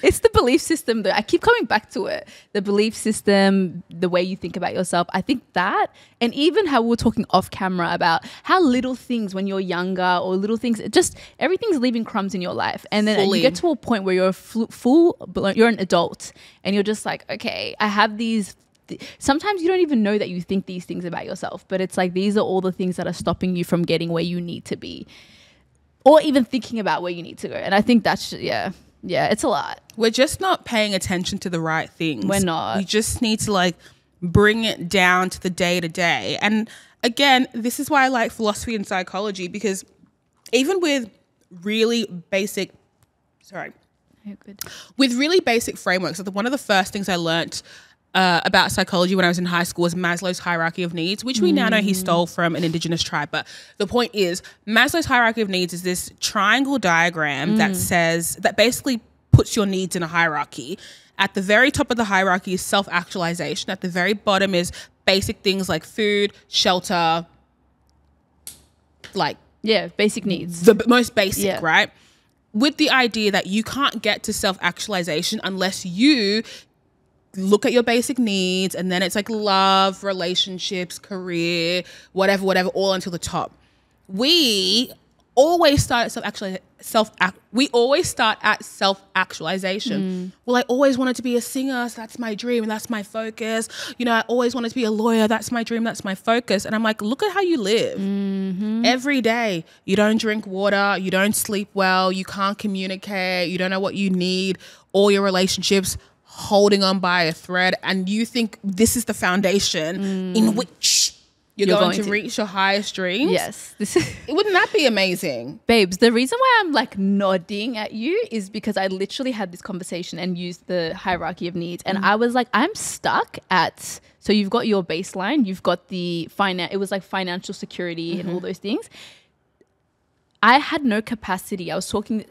It's the belief system though. I keep coming back to it. The belief system, the way you think about yourself. I think that, and even how we were talking off camera about how little things when you're younger, or little things, just everything's leaving crumbs in your life. And then you get to a point where you're you're an adult and you're just like, okay, I have these. Sometimes you don't even know that you think these things about yourself, but it's like, these are all the things that are stopping you from getting where you need to be, or even thinking about where you need to go. And I think that's, yeah, it's a lot. We're just not paying attention to the right things. We're not. We just need to like bring it down to the day to day. And again, this is why I like philosophy and psychology, because even with really basic, with really basic frameworks, like one of the first things I learned about psychology when I was in high school was Maslow's hierarchy of needs, which we now know he stole from an indigenous tribe. But the point is, Maslow's hierarchy of needs is this triangle diagram that basically puts your needs in a hierarchy. At the very top of the hierarchy is self-actualization. At the very bottom is basic things like food, shelter, like... yeah, basic needs. The most basic, right? With the idea that you can't get to self-actualization unless you look at your basic needs, and then it's like love, relationships, career, whatever, all until the top. We always start at we always start at self-actualization. Well, I always wanted to be a singer, so that's my dream and that's my focus. You know, I always wanted to be a lawyer, that's my dream, that's my focus. And I'm like, look at how you live. Every day. You don't drink water, you don't sleep well, you can't communicate, you don't know what you need, all your relationships holding on by a thread, and you think this is the foundation in which you're going to reach your highest dreams. Yes. Wouldn't that be amazing? Babes, the reason why I'm like nodding at you is because I literally had this conversation and used the hierarchy of needs. And I was like, I'm stuck at, so you've got your baseline, you've got the it was like financial security and all those things. I had no capacity. I was talking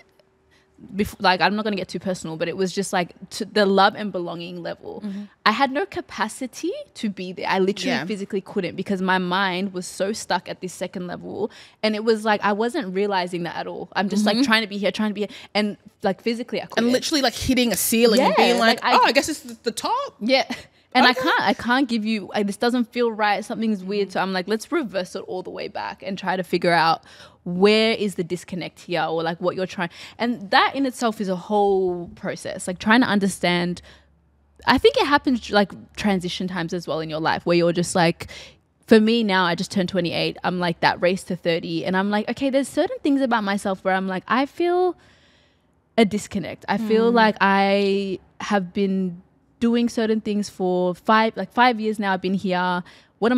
before, like, I'm not going to get too personal, but it was just like to the love and belonging level. I had no capacity to be there. I literally physically couldn't, because my mind was so stuck at this second level, and it was like I wasn't realizing that at all. I'm just like trying to be here, and like physically I couldn't. And literally like hitting a ceiling and being like I guess it's the top. And I can't give you, this doesn't feel right, something's weird. So I'm like, let's reverse it all the way back and try to figure out where is the disconnect here, or like what you're trying. And that in itself is a whole process, like trying to understand. I think it happens like transition times as well in your life, where you're just like, for me now, I just turned 28. I'm like that race to 30. And I'm like, okay, there's certain things about myself where I'm like, I feel a disconnect. I feel like I have been doing certain things for 5 years now. I've been here. What's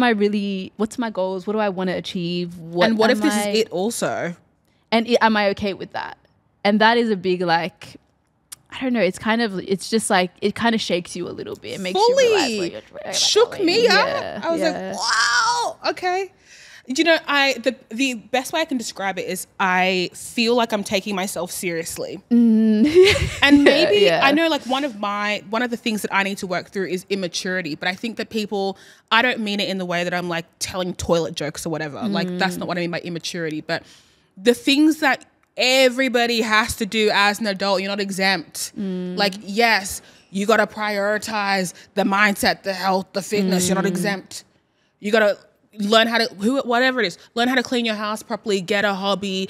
my goals? What do I want to achieve? And what if this is it also? And am I okay with that? And that is a big, like, I don't know. It's just like, it kind of shakes you a little bit. It makes you realize what you're doing. Shook me up. I was like, wow, okay. You know, the best way I can describe it is I feel like I'm taking myself seriously. And maybe I know, like, one of the things that I need to work through is immaturity. But I think that I don't mean it in the way that I'm like telling toilet jokes or whatever. Like, that's not what I mean by immaturity. But the things that everybody has to do as an adult, you're not exempt. Like, yes, you got to prioritize the mindset, the health, the fitness. You're not exempt. You got to learn how to, whatever it is, learn how to clean your house properly, get a hobby,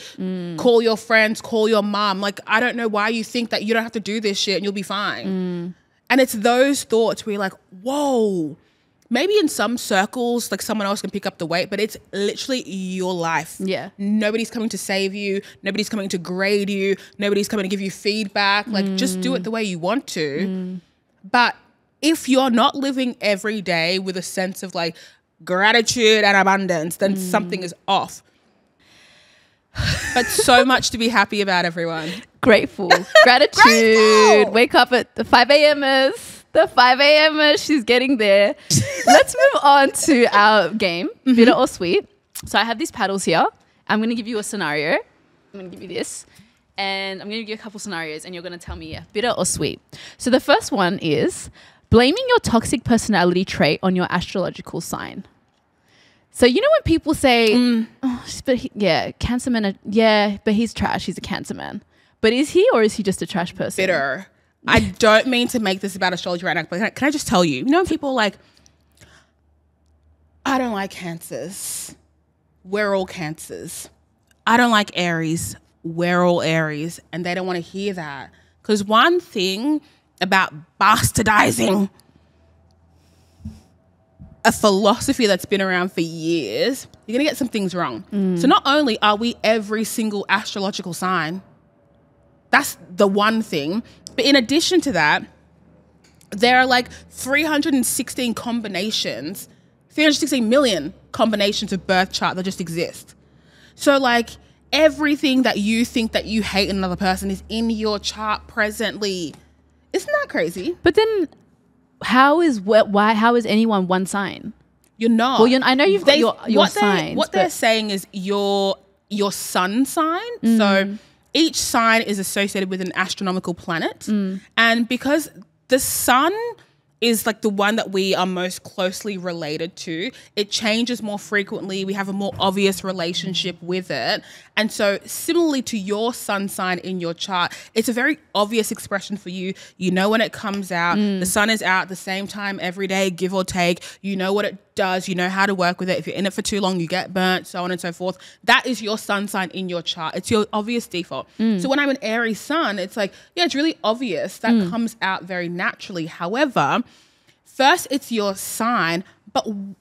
call your friends, call your mom. Like, I don't know why you think that you don't have to do this shit and you'll be fine. And it's those thoughts where you're like, whoa, maybe in some circles, like, someone else can pick up the weight, but it's literally your life. Nobody's coming to save you. Nobody's coming to grade you. Nobody's coming to give you feedback. Like, just do it the way you want to. But if you're not living every day with a sense of like gratitude and abundance, then something is off. But so much to be happy about, everyone. Grateful. Gratitude. Grateful. Wake up at the 5 a.m.ers. The 5 a.m.ers. She's getting there. Let's move on to our game, bitter or sweet. So I have these paddles here. I'm going to give you a scenario. I'm going to give you this. And I'm going to give you a couple scenarios, and you're going to tell me, bitter or sweet. So the first one is blaming your toxic personality trait on your astrological sign. So you know when people say, Cancer man, but he's trash. He's a Cancer man. But is he, or is he just a trash person? Bitter. I don't mean to make this about astrology right now, but can I just tell you, people are like, I don't like Cancers. We're all Cancers. I don't like Aries. We're all Aries. And they don't want to hear that. Because one thing about bastardizing a philosophy that's been around for years, you're going to get some things wrong. So not only are we every single astrological sign, that's the one thing, but in addition to that, there are like 316 million combinations of birth chart that just exist. So like everything that you think that you hate in another person is in your chart presently. Isn't that crazy? But then how is anyone one sign? You're not. Well, I know you've got your signs. What they're saying is your sun sign. So each sign is associated with an astronomical planet. And because the sun is like the one that we are most closely related to, it changes more frequently. We have a more obvious relationship with it. And so similarly to your sun sign in your chart, it's a very obvious expression for you. You know when it comes out. The sun is out at the same time every day, give or take. You know what it does. You know how to work with it. If you're in it for too long, you get burnt, so on and so forth. That is your sun sign in your chart. It's your obvious default. So when I'm an Aries sun, it's like, yeah, it's really obvious. That comes out very naturally. However, first it's your sign, but when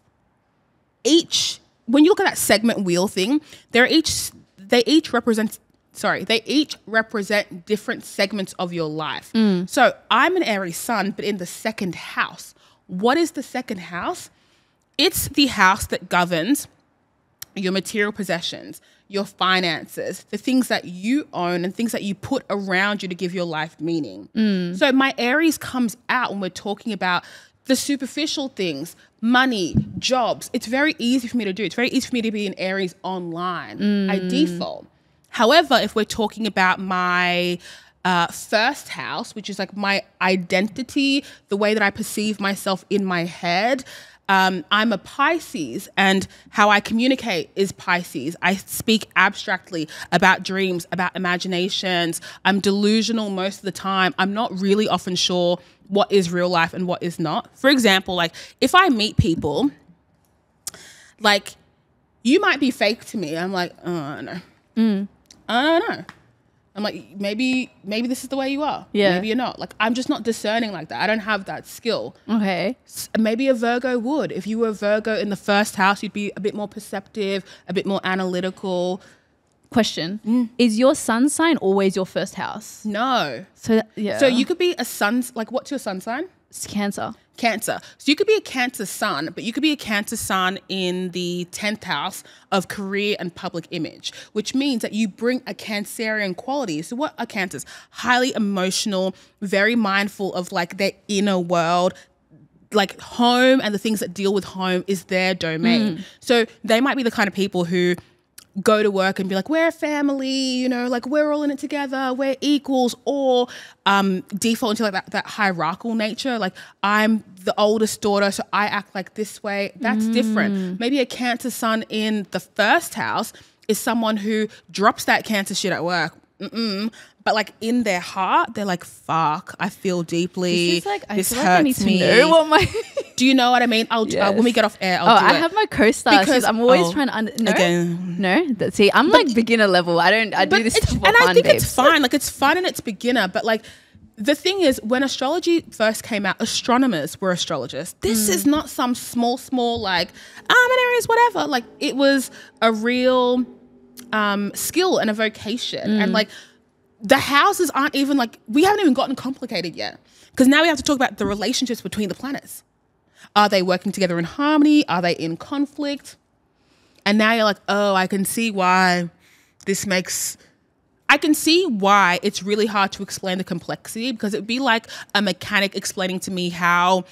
you look at that segment wheel thing, they each represent different segments of your life. So I'm an Aries sun, but in the second house. What is the second house? It's the house that governs your material possessions, your finances, the things that you own and things that you put around you to give your life meaning. So my Aries comes out when we're talking about the superficial things, money, jobs. It's very easy for me to do. It's very easy for me to be an Aries online. I default. However, if we're talking about my first house, which is like my identity, the way that I perceive myself in my head, I'm a Pisces, and how I communicate is Pisces. I speak abstractly about dreams, about imaginations. I'm delusional most of the time. I'm not really often sure what is real life and what is not. For example, like if I meet people, like you might be fake to me. I'm like, oh, I don't know. I don't know. I'm like, maybe this is the way you are. Yeah. Maybe you're not. Like, I'm just not discerning like that. I don't have that skill. Okay. Maybe a Virgo would. If you were a Virgo in the first house, you'd be a bit more perceptive, a bit more analytical. Question. Is your sun sign always your first house? No. So, yeah. So you could be a sun, like what's your sun sign? It's Cancer. Cancer. So you could be a Cancer sun, but you could be a Cancer sun in the 10th house of career and public image, which means that you bring a Cancerian quality. So what are Cancers? Highly emotional, very mindful of like their inner world, like home and the things that deal with home is their domain. So they might be the kind of people who go to work and be like, we're a family, you know, like we're all in it together, we're equals, or default into like that hierarchical nature. Like I'm the oldest daughter, so I act like this way. That's different. Maybe a Cancer sun in the first house is someone who drops that Cancer shit at work. But like in their heart, they're like, fuck, I feel deeply. This is like, this feel hurts like I need me. to know what my... Do you know what I mean? Yes. When we get off air, I'll do it. I have my co-star because I'm always trying to no? Again. No? See, I'm like beginner level. I do this stuff for fun, I think babes. it's fine. Like it's fun and it's beginner. But like the thing is, when astrology first came out, astronomers were astrologers. This is not some small like, I'm an Aries, whatever. Like it was a real skill and a vocation. And like the houses aren't even like, we haven't even gotten complicated yet. Because now we have to talk about the relationships between the planets. Are they working together in harmony? Are they in conflict? And now you're like, oh, I can see why it's really hard to explain the complexity, because it'd be like a mechanic explaining to me how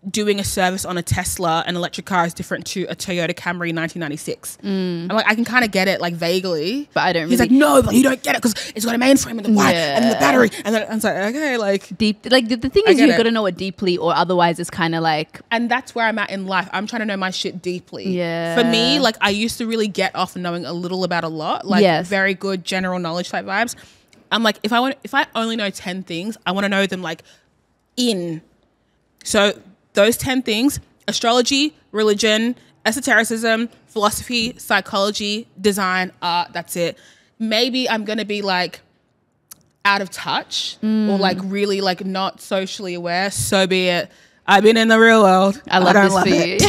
doing a service on a Tesla, an electric car, is different to a Toyota Camry 1996. I'm like, I can kind of get it like vaguely. But I don't He's really... like, no, but you don't get it because it's got a mainframe and the wire and the battery. And then I was like, okay, like... Deep, like the thing is, you've got to know it deeply, or otherwise it's kind of like... And that's where I'm at in life. I'm trying to know my shit deeply. Yeah. For me, like I used to really get off knowing a little about a lot. Like very good general knowledge type vibes. I'm like, if I only know 10 things, I want to know them like in. So... those 10 things: astrology, religion, esotericism, philosophy, psychology, design, art, that's it. Maybe I'm going to be like out of touch or like really like not socially aware. So be it. I've been in the real world. I love this for you.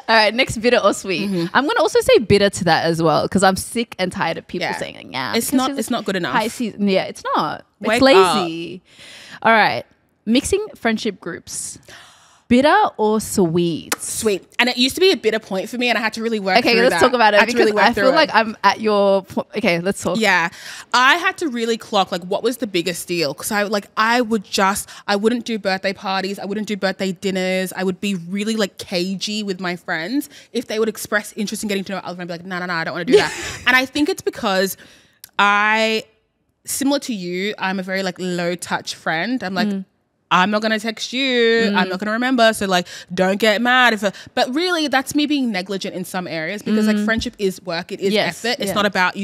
All right, next, bitter or sweet. I'm going to also say bitter to that as well, because I'm sick and tired of people saying like, yeah, it's not good enough. Pisces, yeah, it's not. Wake it's lazy. All right. Mixing friendship groups. Bitter or sweet? Sweet. And it used to be a bitter point for me, and I had to really work through that. Okay, let's talk about it, because I feel like I'm at your point. Okay, let's talk. Yeah. I had to really clock like what was the biggest deal, because I wouldn't do birthday parties. I wouldn't do birthday dinners. I would be really like cagey with my friends. If they would express interest in getting to know others, I'd be like, no, I don't want to do that. And I think it's because similar to you, I'm a very like low touch friend. I'm like, I'm not going to text you. I'm not going to remember. So like, don't get mad. But really that's me being negligent in some areas because like friendship is work. It is effort. It's not about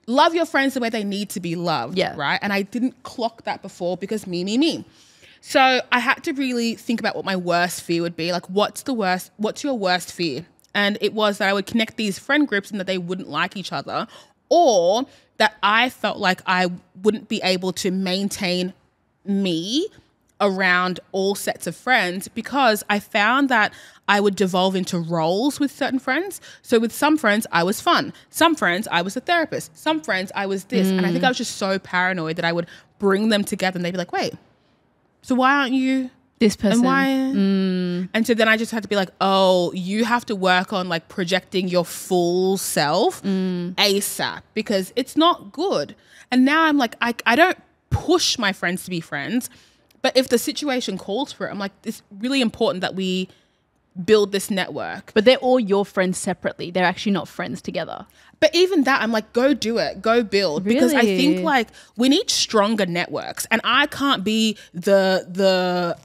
love your friends the way they need to be loved. Yeah. Right. And I didn't clock that before because me. So I had to really think about what my worst fear would be. Like, what's your worst fear? And it was that I would connect these friend groups and that they wouldn't like each other, or that I felt like I wouldn't be able to maintain me around all sets of friends because I found that I would devolve into roles with certain friends. So with some friends, I was fun. Some friends, I was a therapist. Some friends, I was this. And I think I was just so paranoid that I would bring them together and they'd be like, wait, so why aren't you this person? And why? And so then I just had to be like, oh, you have to work on like projecting your full self ASAP because it's not good. And now I'm like, I don't push my friends to be friends, but if the situation calls for it, I'm like, it's really important that we build this network. But they're all your friends separately. They're actually not friends together. But even that, I'm like, go do it, go build. Really? Because I think like we need stronger networks, and I can't be the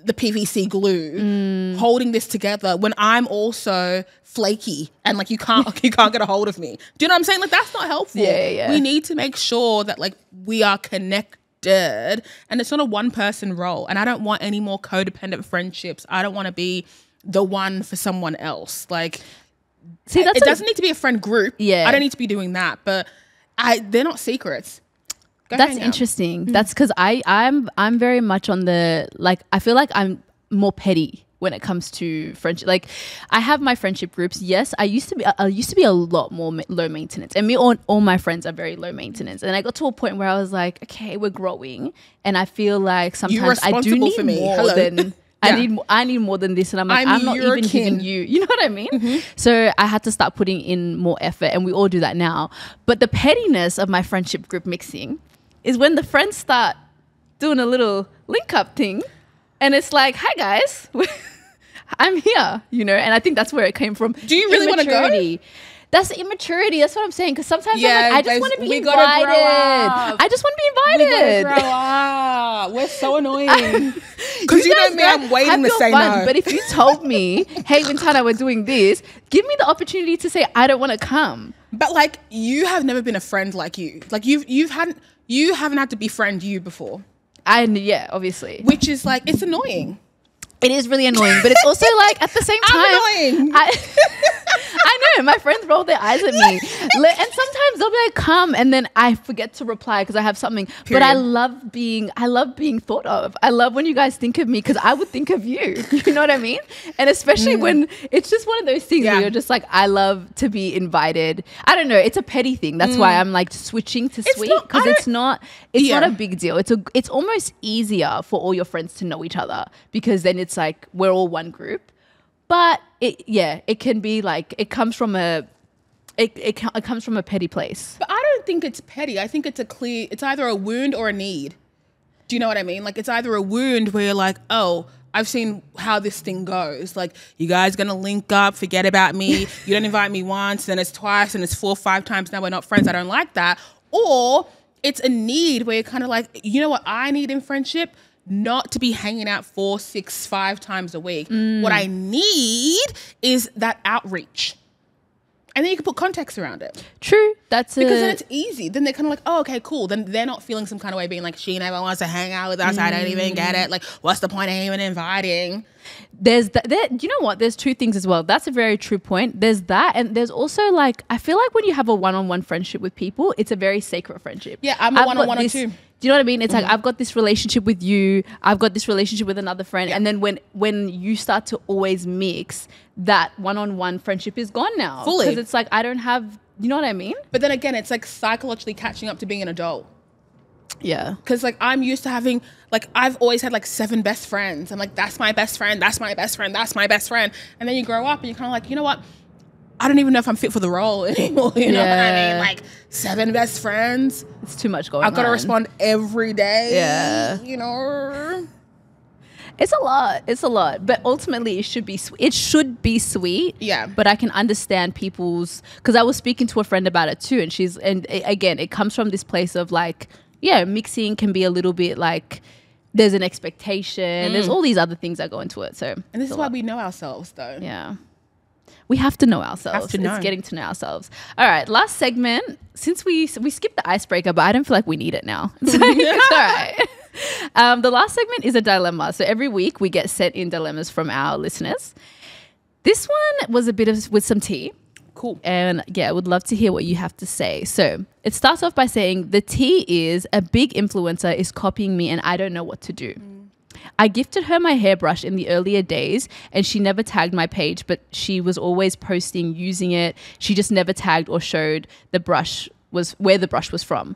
PVC glue holding this together when I'm also flaky and like you can't get a hold of me. Do you know what I'm saying? Like that's not helpful. Yeah. We need to make sure that like we are connected. And it's not a one person role. And I don't want any more codependent friendships. I don't want to be the one for someone else. Like, see, it doesn't need to be a friend group. Yeah, I don't need to be doing that. But they're not secrets. That's interesting. That's because I'm very much on the like. I feel like I'm more petty when it comes to friendship. Like I have my friendship groups. Yes, I used to be a lot more low maintenance, and all my friends are very low maintenance. And I got to a point where I was like, okay, we're growing, and I feel like sometimes I do need more than I need more than this, and I'm like, I'm not even giving you. You know what I mean? So I had to start putting in more effort, and we all do that now. But the pettiness of my friendship group mixing is when the friends start doing a little link up thing, and it's like, hi guys. I'm here, you know, and I think that's where it came from. Do you really want to go? That's immaturity. That's what I'm saying. Because sometimes I'm like, I just want to be invited. I just want to be invited. We gotta grow up. We're so annoying. Because you know me, I'm waiting to say no. But if you told me, hey, Wintana, we're doing this, give me the opportunity to say I don't want to come. But like, you have never been a friend like you. Like you haven't had to befriend you before. Yeah, obviously. Which is like, it's annoying. It is really annoying, but it's also like at the same time, I'm annoying. I know my friends roll their eyes at me, and sometimes they'll be like, "Come," and then I forget to reply because I have something. Period. But I love being thought of. I love when you guys think of me because I would think of you. You know what I mean? And especially when it's just one of those things where you're just like, I love to be invited. I don't know. It's a petty thing. That's why I'm like switching to sweet because it's not a big deal. It's almost easier for all your friends to know each other because then it's like we're all one group. But it can be like it comes from a petty place. But I don't think it's petty. I think it's either a wound or a need. Do you know what I mean? Like it's either a wound where you're like, oh, I've seen how this thing goes. Like you guys gonna link up, forget about me. You don't invite me once, then it's twice, and it's 4 or 5 times. Now we're not friends. I don't like that. Or it's a need where you're kind of like, you know what I need in friendship? Not to be hanging out 4, 6, 5 times a week. What I need is that outreach. And then you can put context around it. True. Because then it's easy. Then they're kind of like, oh, okay, cool. Then they're not feeling some kind of way being like, she never wants to hang out with us. I don't even get it. Like, what's the point of even inviting? There's that. You know what? There's 2 things as well. That's a very true point. There's that. And there's also like, I feel like when you have a one-on-one friendship with people, it's a very sacred friendship. Yeah, I'm a one-on-one or 2. Do you know what I mean? It's like, I've got this relationship with you. I've got this relationship with another friend. Yeah. And then when you start to always mix, that one-on-one friendship is gone now. Fully. Because it's like, I don't have, you know what I mean? But then again, it's like psychologically catching up to being an adult. Yeah. Because like I'm used to having, like I've always had like 7 best friends. I'm like, that's my best friend. That's my best friend. That's my best friend. And then you grow up and you're kind of like, you know what? I don't even know if I'm fit for the role anymore. You know what I mean? Like 7 best friends. It's too much going on. I've got to respond every day. Yeah. You know? It's a lot. But ultimately it should be sweet. Yeah. But I can understand people's, because I was speaking to a friend about it too. And again, it comes from this place of like, yeah, mixing can be a little bit like there's an expectation. There's all these other things that go into it. So, and this is why we know ourselves, though. Yeah. We have to know ourselves. It's getting to know ourselves. All right, last segment. Since we skipped the icebreaker, but I don't feel like we need it now. So it's all right. The last segment is a dilemma. So every week we get sent in dilemmas from our listeners. This one was a bit of with some tea. Cool. And yeah, I would love to hear what you have to say. So it starts off by saying the tea is a big influencer is copying me and I don't know what to do. I gifted her my hairbrush in the earlier days and she never tagged my page, but she was always posting using it. She just never tagged or showed the brush was where the brush was from.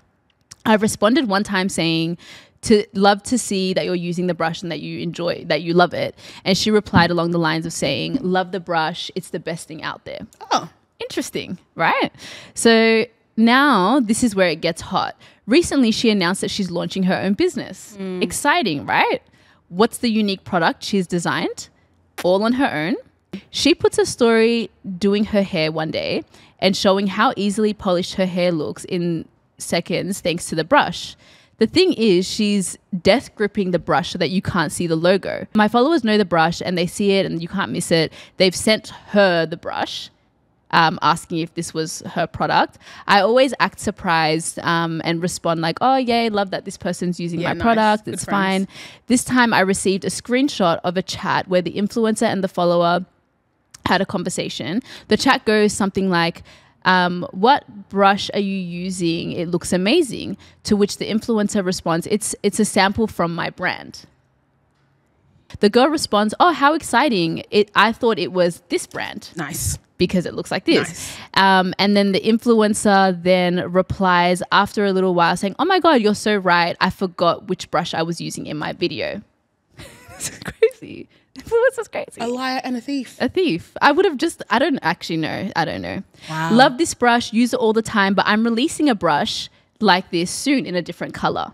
I responded one time saying to love to see that you're using the brush and that you enjoy, that you love it. And she replied along the lines of saying, love the brush. It's the best thing out there. Oh, interesting, right? So now this is where it gets hot. Recently, she announced that she's launching her own business. Exciting, right? What's the unique product she's designed? All on her own. She puts a story doing her hair one day and showing how easily polished her hair looks in seconds thanks to the brush. The thing is, she's death gripping the brush so that you can't see the logo. My followers know the brush and they see it and you can't miss it. They've sent her the brush, asking if this was her product. I always act surprised and respond like, oh, yeah, love that this person's using my product. It's fine. This time I received a screenshot of a chat where the influencer and the follower had a conversation. The chat goes something like, what brush are you using? It looks amazing. To which the influencer responds, it's a sample from my brand. The girl responds, oh, how exciting. I thought it was this brand. Nice. Because it looks like this. Nice. And then the influencer then replies after a little while saying, oh my God, you're so right. I forgot which brush I was using in my video. This is crazy. Influencer's crazy. A liar and a thief. A thief. I would have just, I don't actually know. I don't know. Wow. Love this brush, use it all the time, but I'm releasing a brush like this soon in a different color.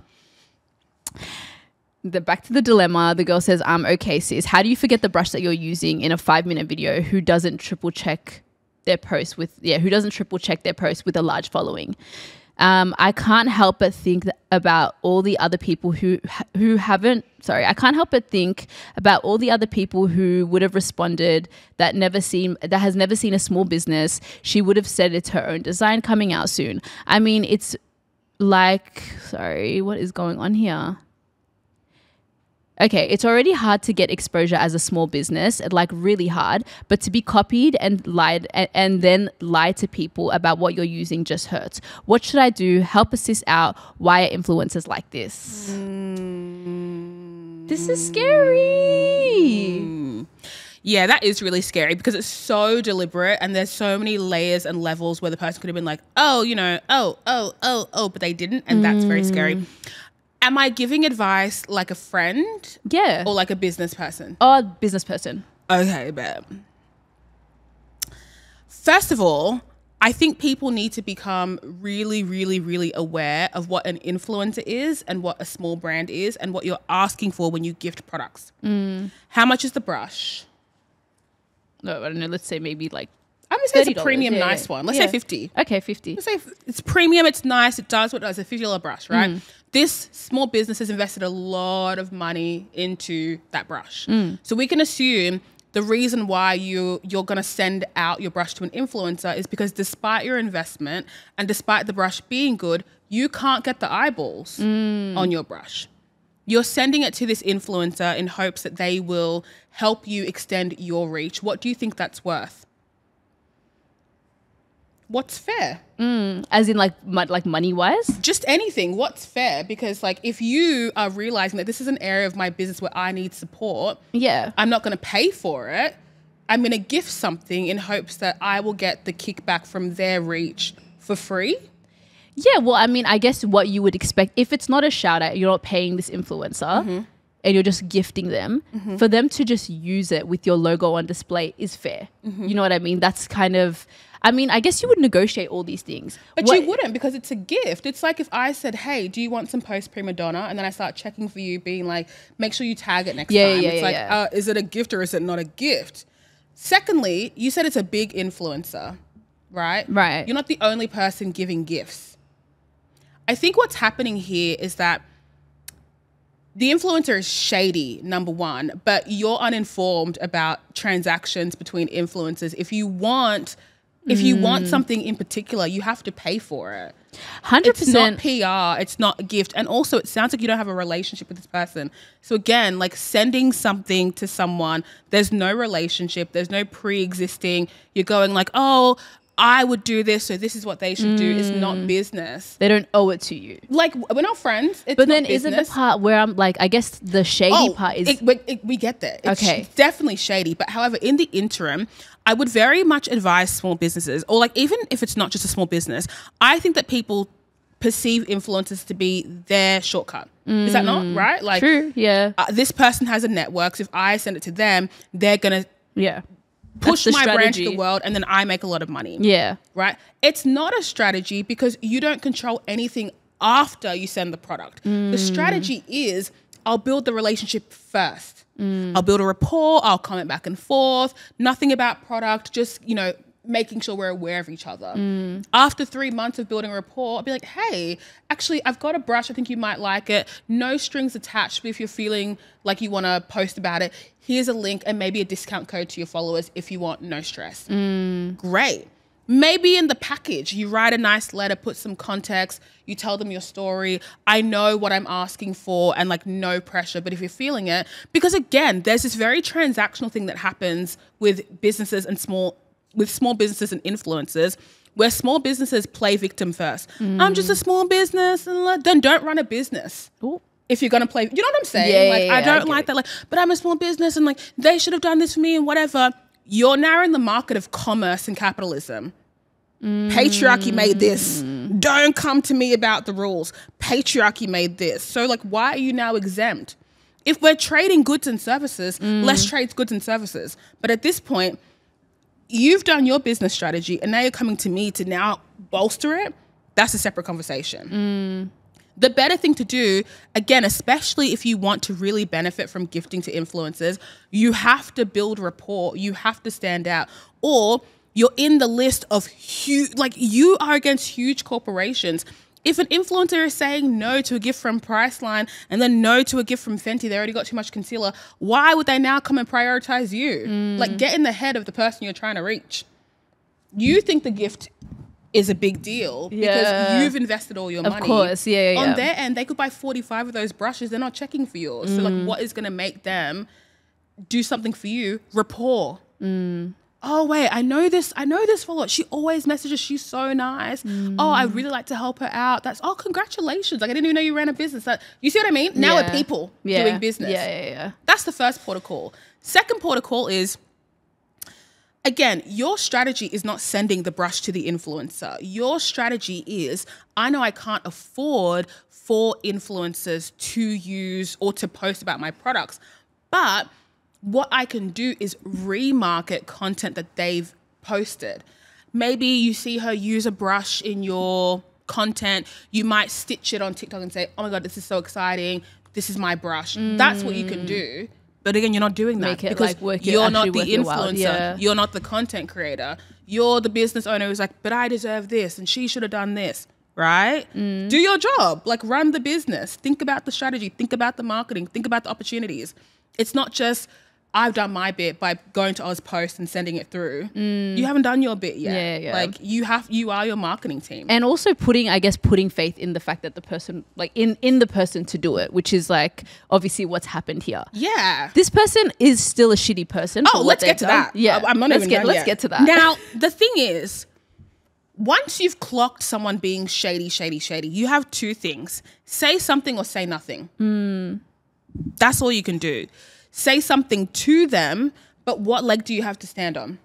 Back to the dilemma. The girl says, okay, sis, how do you forget the brush that you're using in a 5-minute video who doesn't triple check their post with a large following? I can't help but think about all the other people who would have responded that has never seen a small business. She would have said it's her own design coming out soon. I mean, it's like, sorry, what is going on here? Okay, it's already hard to get exposure as a small business, like really hard, but to be copied and lied and then lie to people about what you're using just hurts. What should I do? Help us this out. Why are influencers like this? This is scary. Yeah, that is really scary because it's so deliberate and there's so many layers and levels where the person could have been like, oh, but they didn't. And that's very scary. Am I giving advice like a friend? Yeah. Or like a business person? Oh, business person. Okay, bet. First of all, I think people need to become really, really, really aware of what an influencer is and what a small brand is and what you're asking for when you gift products. How much is the brush? No, I don't know. Let's say maybe like I'm going to say it's a premium nice one. Let's say 50. Okay, 50. Let's say it's premium, it's nice, it does what it does. It's a $50 brush, right? This small business has invested a lot of money into that brush. So we can assume the reason why you're going to send out your brush to an influencer is because despite your investment and despite the brush being good, you can't get the eyeballs on your brush. You're sending it to this influencer in hopes that they will help you extend your reach. What do you think that's worth? What's fair? As in like money-wise? Just anything. What's fair? Because like if you are realizing that this is an area of my business where I need support, I'm not going to pay for it. I'm going to gift something in hopes that I will get the kickback from their reach for free. Yeah, well, I mean, I guess what you would expect, if it's not a shout out, you're not paying this influencer and you're just gifting them, for them to just use it with your logo on display is fair. You know what I mean? That's kind of... I mean, I guess you would negotiate all these things. But you wouldn't because it's a gift. It's like if I said, hey, do you want some post prima donna? And then I start checking for you being like, make sure you tag it next time. It's like, is it a gift or is it not a gift? Secondly, you said it's a big influencer, right? Right. You're not the only person giving gifts. I think what's happening here is that the influencer is shady, number one, but you're uninformed about transactions between influencers. If you want something in particular, you have to pay for it. 100%. It's not PR. It's not a gift. And also, it sounds like you don't have a relationship with this person. So again, like sending something to someone, there's no relationship. There's no pre-existing. You're going like, oh, I would do this, so this is what they should do. It's not business. They don't owe it to you. Like, we're not friends. It's but not then business. isn't the part where I'm like, I guess the shady part is... we get there. It's okay. definitely shady. But however, in the interim, I would very much advise small businesses, or like even if it's not just a small business, I think that people perceive influencers to be their shortcut. Is that not right? Like, true, yeah. This person has a network, so if I send it to them, they're going to push my brand to the world, and then I make a lot of money. Yeah. Right? It's not a strategy because you don't control anything after you send the product. The strategy is I'll build the relationship first. I'll build a rapport. I'll comment back and forth. Nothing about product, just, making sure we're aware of each other. After 3 months of building a rapport, I'll be like, hey, actually, I've got a brush. I think you might like it. No strings attached. But if you're feeling like you want to post about it, here's a link and maybe a discount code to your followers if you want. No stress. Great. Maybe in the package, you write a nice letter, put some context, you tell them your story. I know what I'm asking for and like no pressure, but if you're feeling it, because again, there's this very transactional thing that happens with businesses and small businesses and influencers, where small businesses play victim first. I'm just a small business, and then don't run a business. Ooh. If you're gonna play, you know what I'm saying? I don't like that. Like, but I'm a small business, and like they should have done this for me, and whatever. You're narrowing the market of commerce and capitalism. Patriarchy made this. Don't come to me about the rules. Patriarchy made this. So like, why are you now exempt? If we're trading goods and services, let's trade goods and services. But at this point, you've done your business strategy and now you're coming to me to now bolster it. That's a separate conversation. The better thing to do, again, especially if you want to really benefit from gifting to influencers, you have to build rapport. You have to stand out, or you're in the list of huge, like you are against huge corporations. If an influencer is saying no to a gift from Priceline and then no to a gift from Fenty, they already got too much concealer, why would they now come and prioritize you? Like, get in the head of the person you're trying to reach. You think the gift is a big deal because you've invested all your money. Of course, yeah. On their end, they could buy 45 of those brushes. They're not checking for yours. So like, what is going to make them do something for you? Rapport. Oh, wait, I know this follower. She always messages. She's so nice. Oh, I'd really like to help her out. Congratulations. Like, I didn't even know you ran a business. You see what I mean? Now we're people doing business. Yeah. That's the first port of call. Second port of call is, again, your strategy is not sending the brush to the influencer. Your strategy is, I know I can't afford for influencers to use or to post about my products, but what I can do is remarket content that they've posted. Maybe you see her use a brush in your content. You might stitch it on TikTok and say, oh my God, this is so exciting. This is my brush. That's what you can do. But again, you're not doing that because you're not the influencer. You're not the content creator. You're the business owner who's like, but I deserve this and she should have done this, right? Do your job. Like, run the business. Think about the strategy. Think about the marketing. Think about the opportunities. It's not just, I've done my bit by going to Ozpost and sending it through. You haven't done your bit yet. Yeah. Like, you are your marketing team. And also putting faith in the fact that the person, like in the person to do it, which is like obviously what's happened here. Yeah. This person is still a shitty person. Oh, let's get to that. Yeah. I'm not even done yet. Let's get to that. Now, the thing is, once you've clocked someone being shady, you have two things. Say something or say nothing. That's all you can do. Say something to them, but what leg do you have to stand on?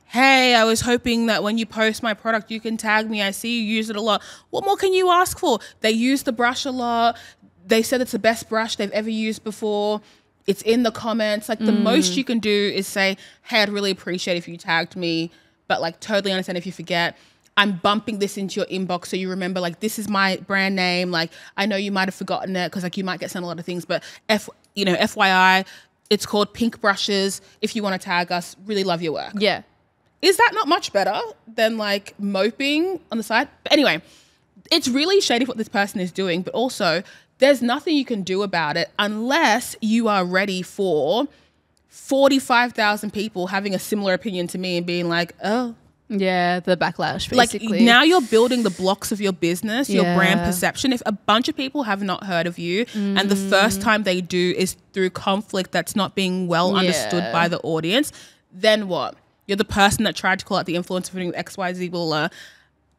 Hey, I was hoping that when you post my product, you can tag me. I see you use it a lot. What more can you ask for? They use the brush a lot. They said it's the best brush they've ever used before. It's in the comments. Like, the most you can do is say, hey, I'd really appreciate if you tagged me, but like, totally understand if you forget. I'm bumping this into your inbox so you remember, like, this is my brand name. Like, I know you might have forgotten it because like you might get sent a lot of things, but FYI, it's called Pink Brushes. If you want to tag us, really love your work. Yeah. Is that not much better than like moping on the side? But anyway, it's really shady what this person is doing, but also there's nothing you can do about it unless you are ready for 45,000 people having a similar opinion to me and being like, oh. Yeah, the backlash, basically. Like, now you're building the blocks of your business, your brand perception. If a bunch of people have not heard of you and the first time they do is through conflict that's not being well understood by the audience, then what? You're the person that tried to call out the influencer for doing XYZ, blah, blah,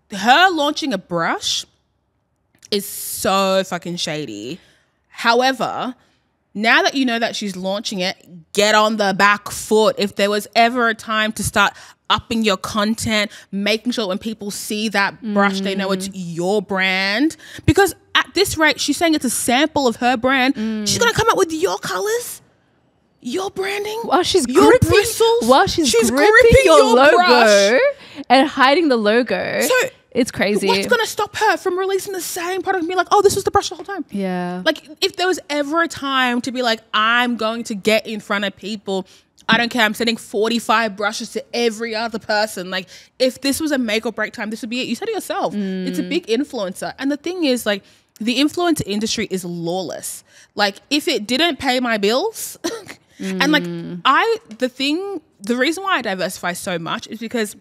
blah. Her launching a brush is so fucking shady. However, now that you know that she's launching it, get on the back foot. If there was ever a time to start upping your content, making sure when people see that brush, they know it's your brand. Because at this rate, she's saying it's a sample of her brand. She's going to come up with your colors, your branding, while she's your gripping, bristles. while she's gripping your logo brush and hiding the logo. So it's crazy. What's going to stop her from releasing the same product and be like, oh, this was the brush the whole time? Yeah. Like, if there was ever a time to be like, I'm going to get in front of people, I don't care, I'm sending 45 brushes to every other person. Like, if this was a make or break time, this would be it. You said it yourself. It's a big influencer. And the thing is, like, the influencer industry is lawless. Like, if it didn't pay my bills, and like, the reason why I diversify so much is because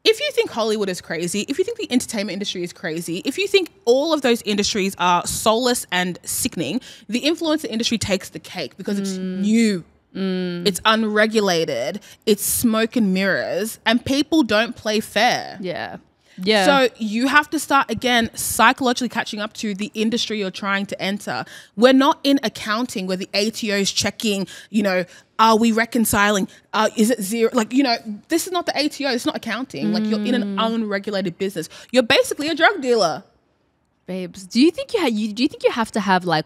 if you think Hollywood is crazy, if you think the entertainment industry is crazy, if you think all of those industries are soulless and sickening, the influencer industry takes the cake because it's new. It's unregulated. It's smoke and mirrors, and people don't play fair. Yeah. Yeah. So you have to start, again, psychologically catching up to the industry you're trying to enter. We're not in accounting where the ATO is checking, you know, are we reconciling? Is it zero? Like, you know, this is not the ATO. It's not accounting. Like, you're in an unregulated business. You're basically a drug dealer. Babes, do you think you have to have like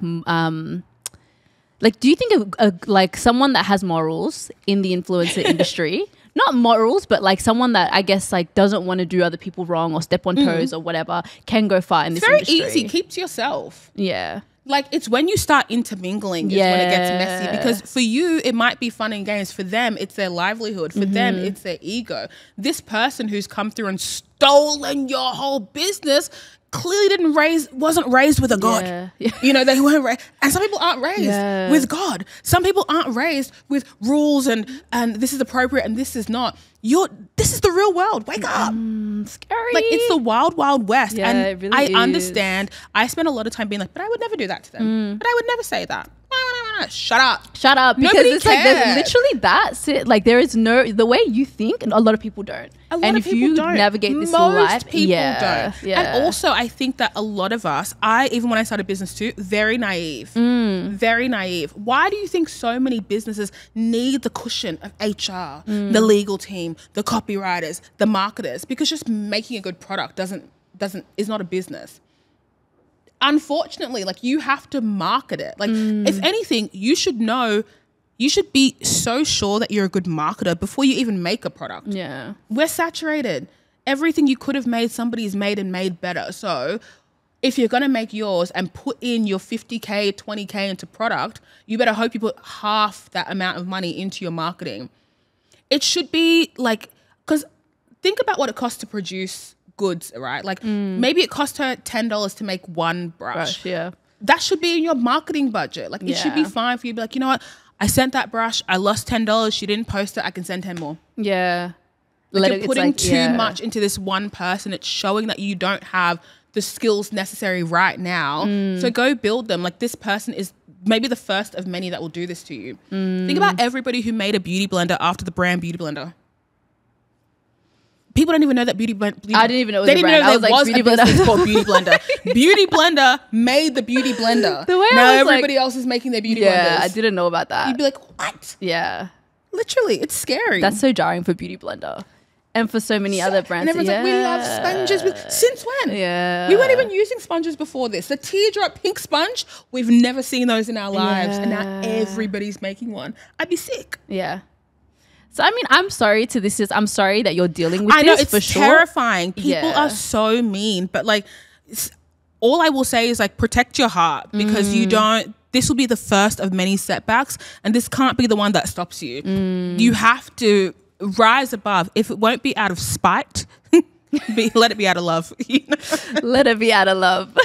do you think like someone that has morals in the influencer industry, not morals, but like someone that I guess like doesn't want to do other people wrong or step on toes or whatever, can go far in this industry? It's very easy. Keep to yourself. Yeah. Like, it's when you start intermingling is when it gets messy. Because for you, it might be fun and games. For them, it's their livelihood. For them, it's their ego. This person who's come through and stolen your whole business clearly wasn't raised with a God. Yeah. You know, they weren't raised. And some people aren't raised with God. Some people aren't raised with rules and this is appropriate and this is not. This is the real world. Wake up. Scary. Like, it's the wild, wild west. Yeah, and it really I is. Understand. I spend a lot of time being like, but I would never do that to them. But I would never say that. Shut up. Shut up. Because Nobody it's like there's cares. literally that's it. Like, there is the way you think, and a lot of people don't. And if you don't, navigate this life, most people don't. Yeah. And also, I think that a lot of us, even when I started business too, very naive. Very naive. Why do you think so many businesses need the cushion of HR, the legal team, the copywriters, the marketers? Because just making a good product is not a business. Unfortunately, like, you have to market it. Like, if anything, you should be so sure that you're a good marketer before you even make a product. Yeah. We're saturated. Everything you could have made, somebody's made and made better. So if you're going to make yours and put in your 50K, 20K into product, you better hope you put half that amount of money into your marketing. It should be like, because think about what it costs to produce goods, right? Like, maybe it cost her $10 to make one brush. Yeah. That should be in your marketing budget. Like, it should be fine for you to be like, you know what? I sent that brush. I lost $10. She didn't post it. I can send 10 more. Yeah. Like, you're putting too much into this one person. It's showing that you don't have the skills necessary right now. So go build them. Like, this person is maybe the first of many that will do this to you. Think about everybody who made a beauty blender after the brand Beauty Blender. People don't even know that Beauty Blender. I didn't even know it was they didn't a brand. know there was Beauty a business called Beauty Blender. Beauty Blender made the Beauty Blender. Now everybody else is making their beauty blenders. Yeah, I didn't know about that. You'd be like, what? Yeah. Literally, it's scary. That's so jarring for Beauty Blender. And for so many other brands. And everyone's like, we love sponges. Since when? Yeah. We weren't even using sponges before this. The teardrop pink sponge, we've never seen those in our lives. And now everybody's making one. I'd be sick. Yeah. So, I mean, I'm sorry that you're dealing with this. I know, for it's sure. terrifying. People are so mean. But, like, all I will say is, like, protect your heart. Because this will be the first of many setbacks. And this can't be the one that stops you. You have to rise above. If it won't be out of spite, Let it be out of love. You know? Let it be out of love.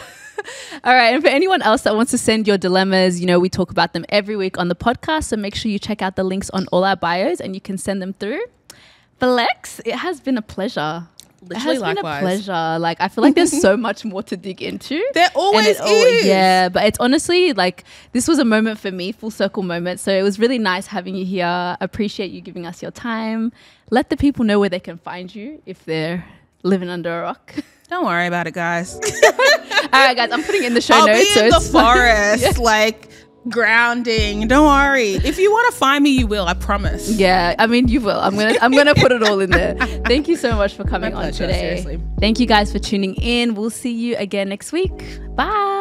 All right. And for anyone else that wants to send your dilemmas, you know, we talk about them every week on the podcast. So make sure you check out the links on all our bios and you can send them through. Flex, it has been a pleasure. Literally, likewise. Been a pleasure. Like, I feel like there's so much more to dig into. There always is. Yeah, but it's honestly like this was a moment for me, full circle moment. So it was really nice having you here. Appreciate you giving us your time. Let the people know where they can find you if they're living under a rock. Don't worry about it, guys. All right, guys, I'm putting in the show notes. I'll be in the forest, like grounding. Don't worry. If you want to find me, you will. I promise. Yeah, I mean, you will. I'm gonna put it all in there. Thank you so much for coming on today. Seriously. Thank you guys for tuning in. We'll see you again next week. Bye.